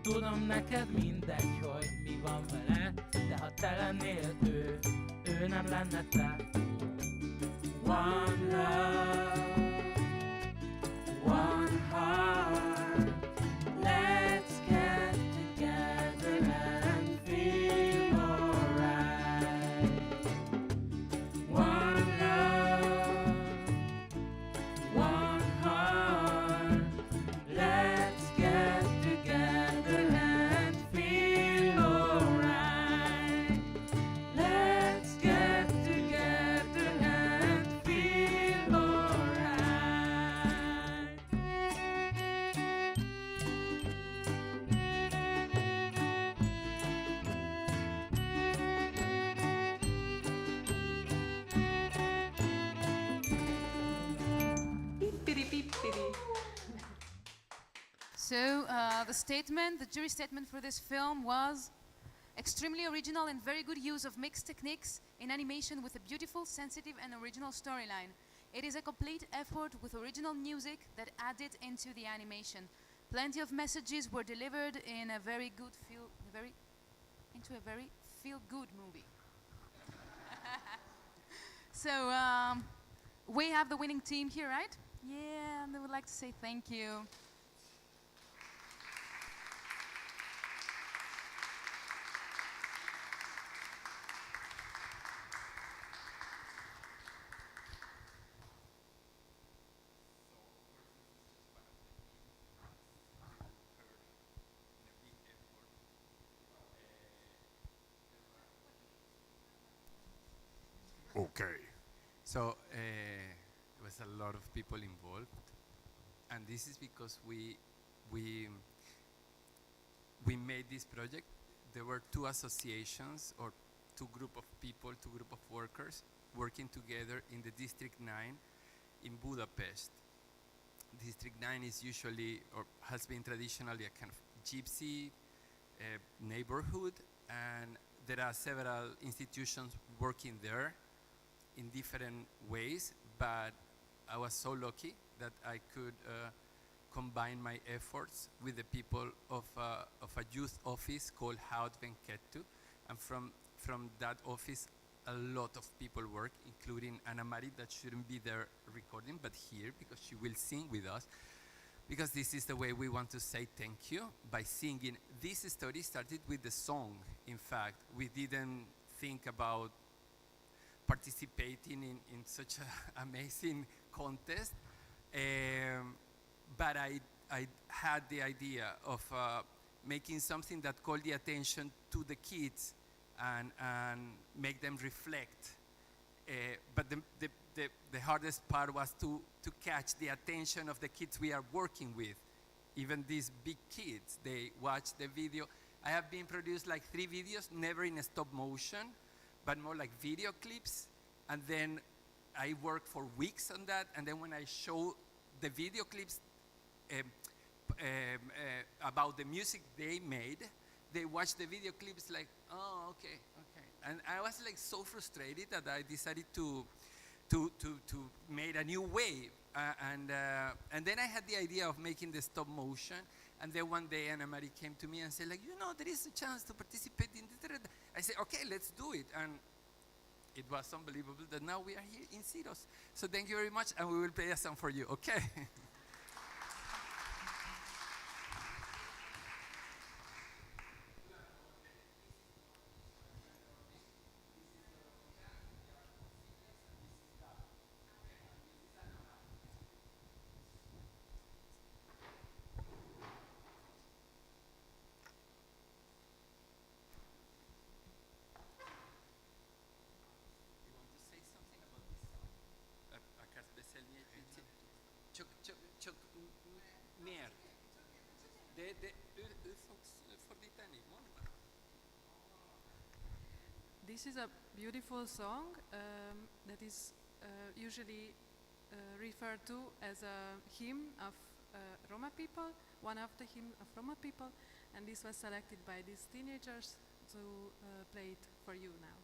Tudom neked mindegy, hogy mi van vele, de ha te lennél ő nem lenne te. One love, one heart, let's get together and feel alright. One love, one heart, let's get together and feel alright. Let's get together and feel alright. So the jury statement for this film was extremely original and very good use of mixed techniques in animation with a beautiful, sensitive and original storyline. It is a complete effort with original music that added into the animation. Plenty of messages were delivered in a very feel-good movie. So we have the winning team here, right? Yeah, and I would like to say thank you. Okay. So there was a lot of people involved, and this is because we made this project. There were two associations or two group of people, two group of workers working together in the District 9 in Budapest. District 9 is usually, or has been traditionally, a kind of gypsy neighborhood, and there are several institutions working there in different ways, but I was so lucky that I could combine my efforts with the people of a youth office called Hout Venkettu. I'm from from that office, a lot of people work, including Anna Marie, that shouldn't be there recording, but here, because she will sing with us. Because this is the way we want to say thank you, by singing. This story started with the song, in fact. We didn't think about participating in such an amazing contest. But I had the idea of making something that called the attention to the kids and make them reflect. But the hardest part was to catch the attention of the kids we are working with. Even these big kids, they watch the video. I have been produced like 3 videos, never in a stop motion, but more like video clips. And then I worked for weeks on that. And then when I show the video clips about the music they made, they watch the video clips like, oh, okay. And I was like so frustrated that I decided to make a new way. And then I had the idea of making the stop motion. And then one day Anna Marie came to me and said, like, there is a chance to participate in this. I said, okay, let's do it. And it was unbelievable that now we are here in Syros. So thank you very much, and we will play a song for you, okay? Çok mer. This is a beautiful song that is usually referred to as a hymn of Roma people, one of the hymn of Roma people, and this was selected by these teenagers to play it for you now.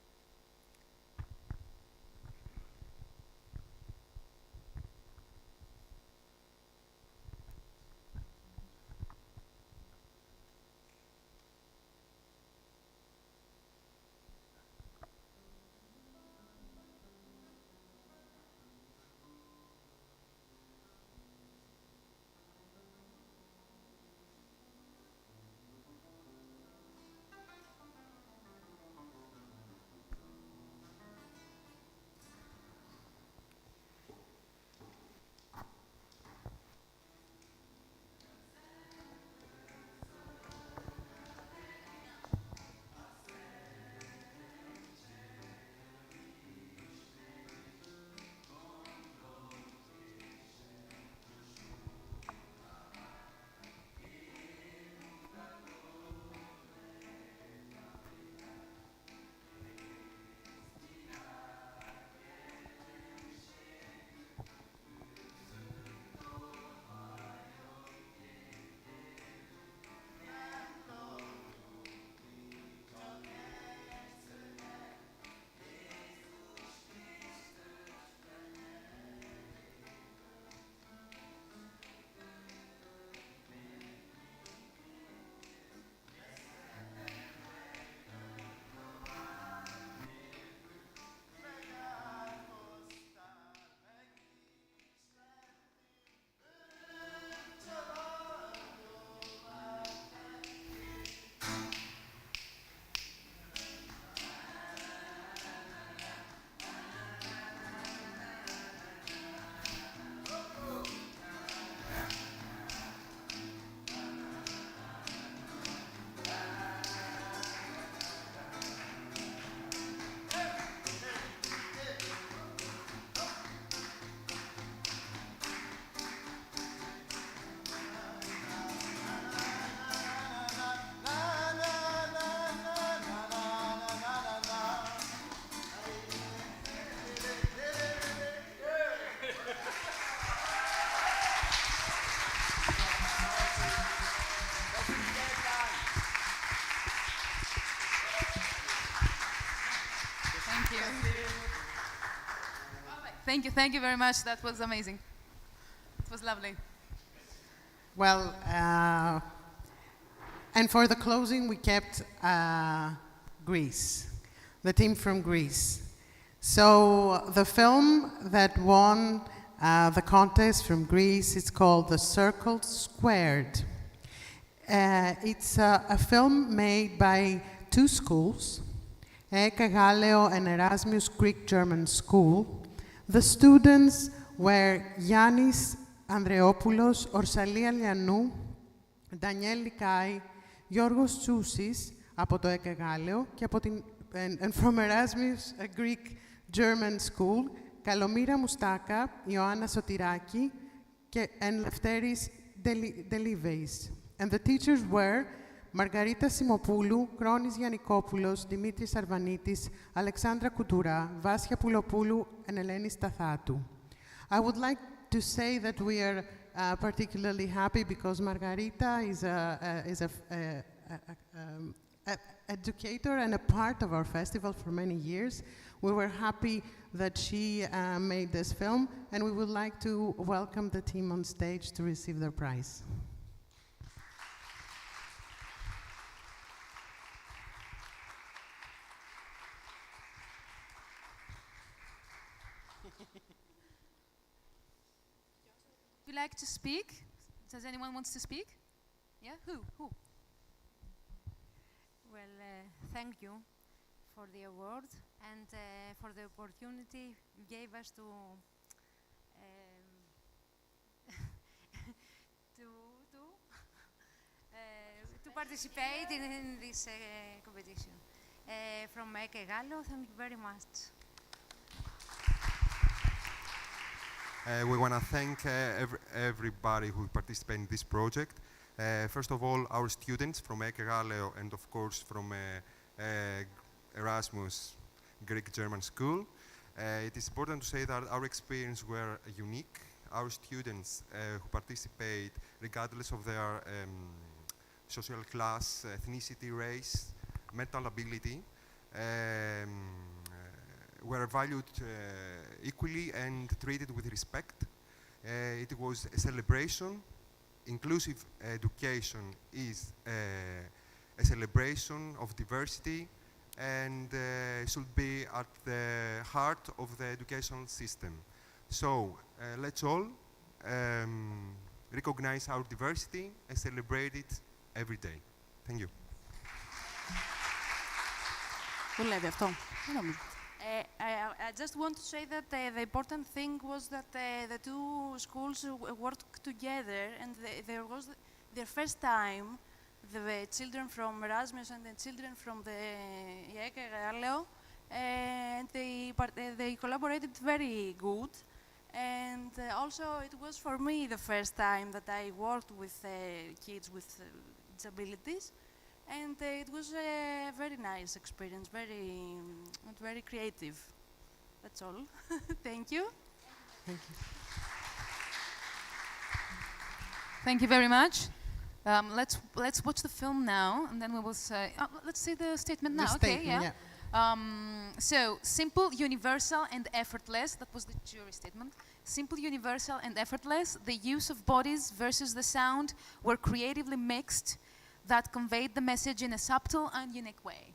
Thank you very much. That was amazing. It was lovely. Well, and for the closing, we kept Greece. the team from Greece. So the film that won the contest from Greece, it's called The Circle Squared. It's a film made by two schools, Galileo and Erasmus Greek-German School. The students were Yannis Andreopoulos, Orsalia Lianou, Daniel Likai, Γιώργος Τσούσης από το Γάλλιο και από την and from Erasmus Greek-German School, Καλομήρα Μουστάκα, Ιωάννα Σωτηράκη and Lefteris Deliveis. And the teachers were Margarita Simopoulou, Kronis Yannikopoulos, Dimitris Arvanitis, Alexandra Koutoura, Vasya Poulopoulou, and Eleni Stathatou. I would like to say that we are particularly happy because Margarita is an educator and a part of our festival for many years. We were happy that she made this film, and we would like to welcome the team on stage to receive their prize. Would you like to speak? Does anyone wants to speak? Yeah, who? Well, thank you for the award and for the opportunity you gave us to to participate in this competition. From Eke Gallo, thank you very much. We want to thank everybody who participated in this project. First of all, our students from Eke Galileo and of course from Erasmus Greek-German School. It is important to say that our experience were unique. Our students who participate, regardless of their social class, ethnicity, race, mental ability, were valued equally and treated with respect. It was a celebration. Inclusive education is a celebration of diversity and should be at the heart of the educational system. So let's all recognize our diversity and celebrate it every day. Thank you. I just want to say that the important thing was that the two schools worked together, and there was their first time, the children from Erasmus and the children from the Eke Galileo, and they collaborated very good. And also it was for me the first time that I worked with kids with disabilities. And it was a very nice experience, very creative. That's all. Thank you. Thank you. Thank you very much. Let's watch the film now, and then we will say. Let's see the statement now. Yeah. So simple, universal, and effortless. That was the jury statement. Simple, universal, and effortless. The use of bodies versus the sound were creatively mixed. That conveyed the message in a subtle and unique way.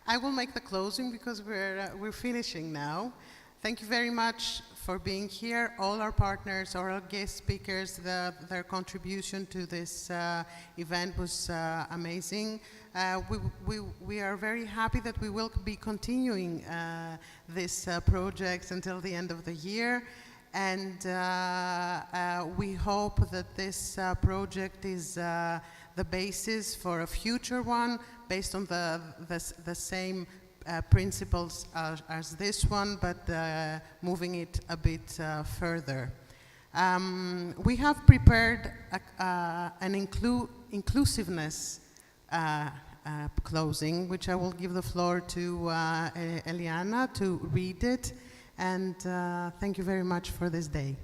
I will make the closing because we're finishing now. Thank you very much for being here. All our partners, all our guest speakers, their contribution to this event was amazing. We are very happy that we will be continuing this project until the end of the year. And we hope that this project is the basis for a future one based on the same principles as this one, but moving it a bit further. We have prepared an inclusiveness closing, which I will give the floor to Eliana to read it. And thank you very much for this day.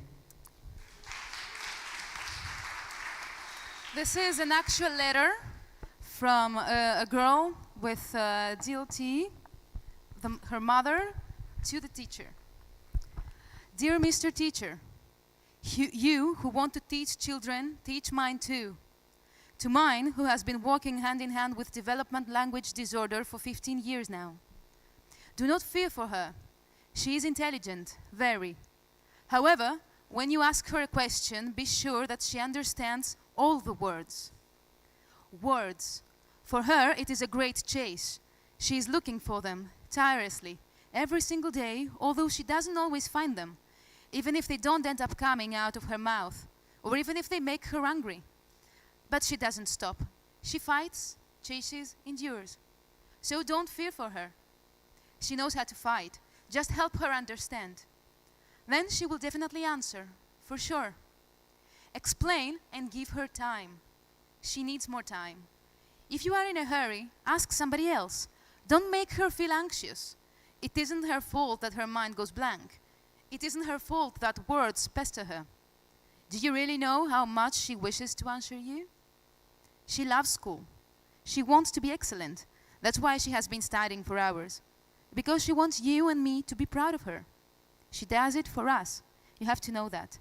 This is an actual letter from a girl with DLT, her mother, to the teacher. Dear Mr. Teacher, you who want to teach children, teach mine too. To mine, who has been walking hand in hand with development language disorder for 15 years now. Do not fear for her. She is intelligent, very. However, when you ask her a question, be sure that she understands all the words. Words. For her, it is a great chase. She is looking for them, tirelessly, every single day, although she doesn't always find them, even if they don't end up coming out of her mouth, or even if they make her angry. But she doesn't stop. She fights, chases, endures. So don't fear for her. She knows how to fight. Just help her understand. Then she will definitely answer, for sure. Explain and give her time. She needs more time. If you are in a hurry, ask somebody else. Don't make her feel anxious. It isn't her fault that her mind goes blank. It isn't her fault that words pester her. Do you really know how much she wishes to answer you? She loves school. She wants to be excellent. That's why she has been studying for hours. Because she wants you and me to be proud of her. She does it for us. You have to know that.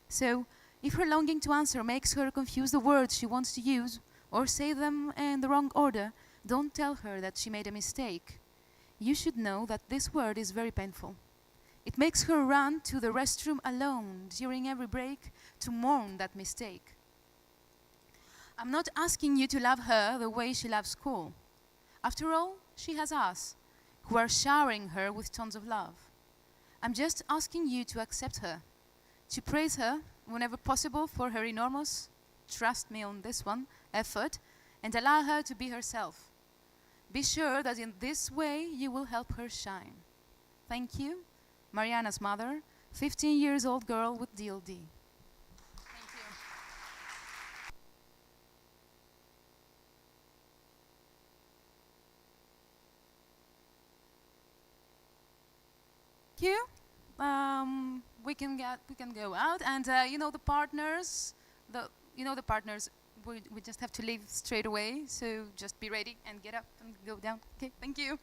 So, if her longing to answer makes her confuse the words she wants to use, or say them in the wrong order, don't tell her that she made a mistake. You should know that this word is very painful. It makes her run to the restroom alone during every break to mourn that mistake. I'm not asking you to love her the way she loves school. After all, she has us, who are showering her with tons of love. I'm just asking you to accept her, to praise her whenever possible for her enormous, trust me on this one, effort, and allow her to be herself. Be sure that in this way you will help her shine. Thank you, Mariana's mother, 15-year-old girl with DLD. Thank you. We can go out, and the partners, we just have to leave straight away. So just be ready and get up and go down. Okay, thank you.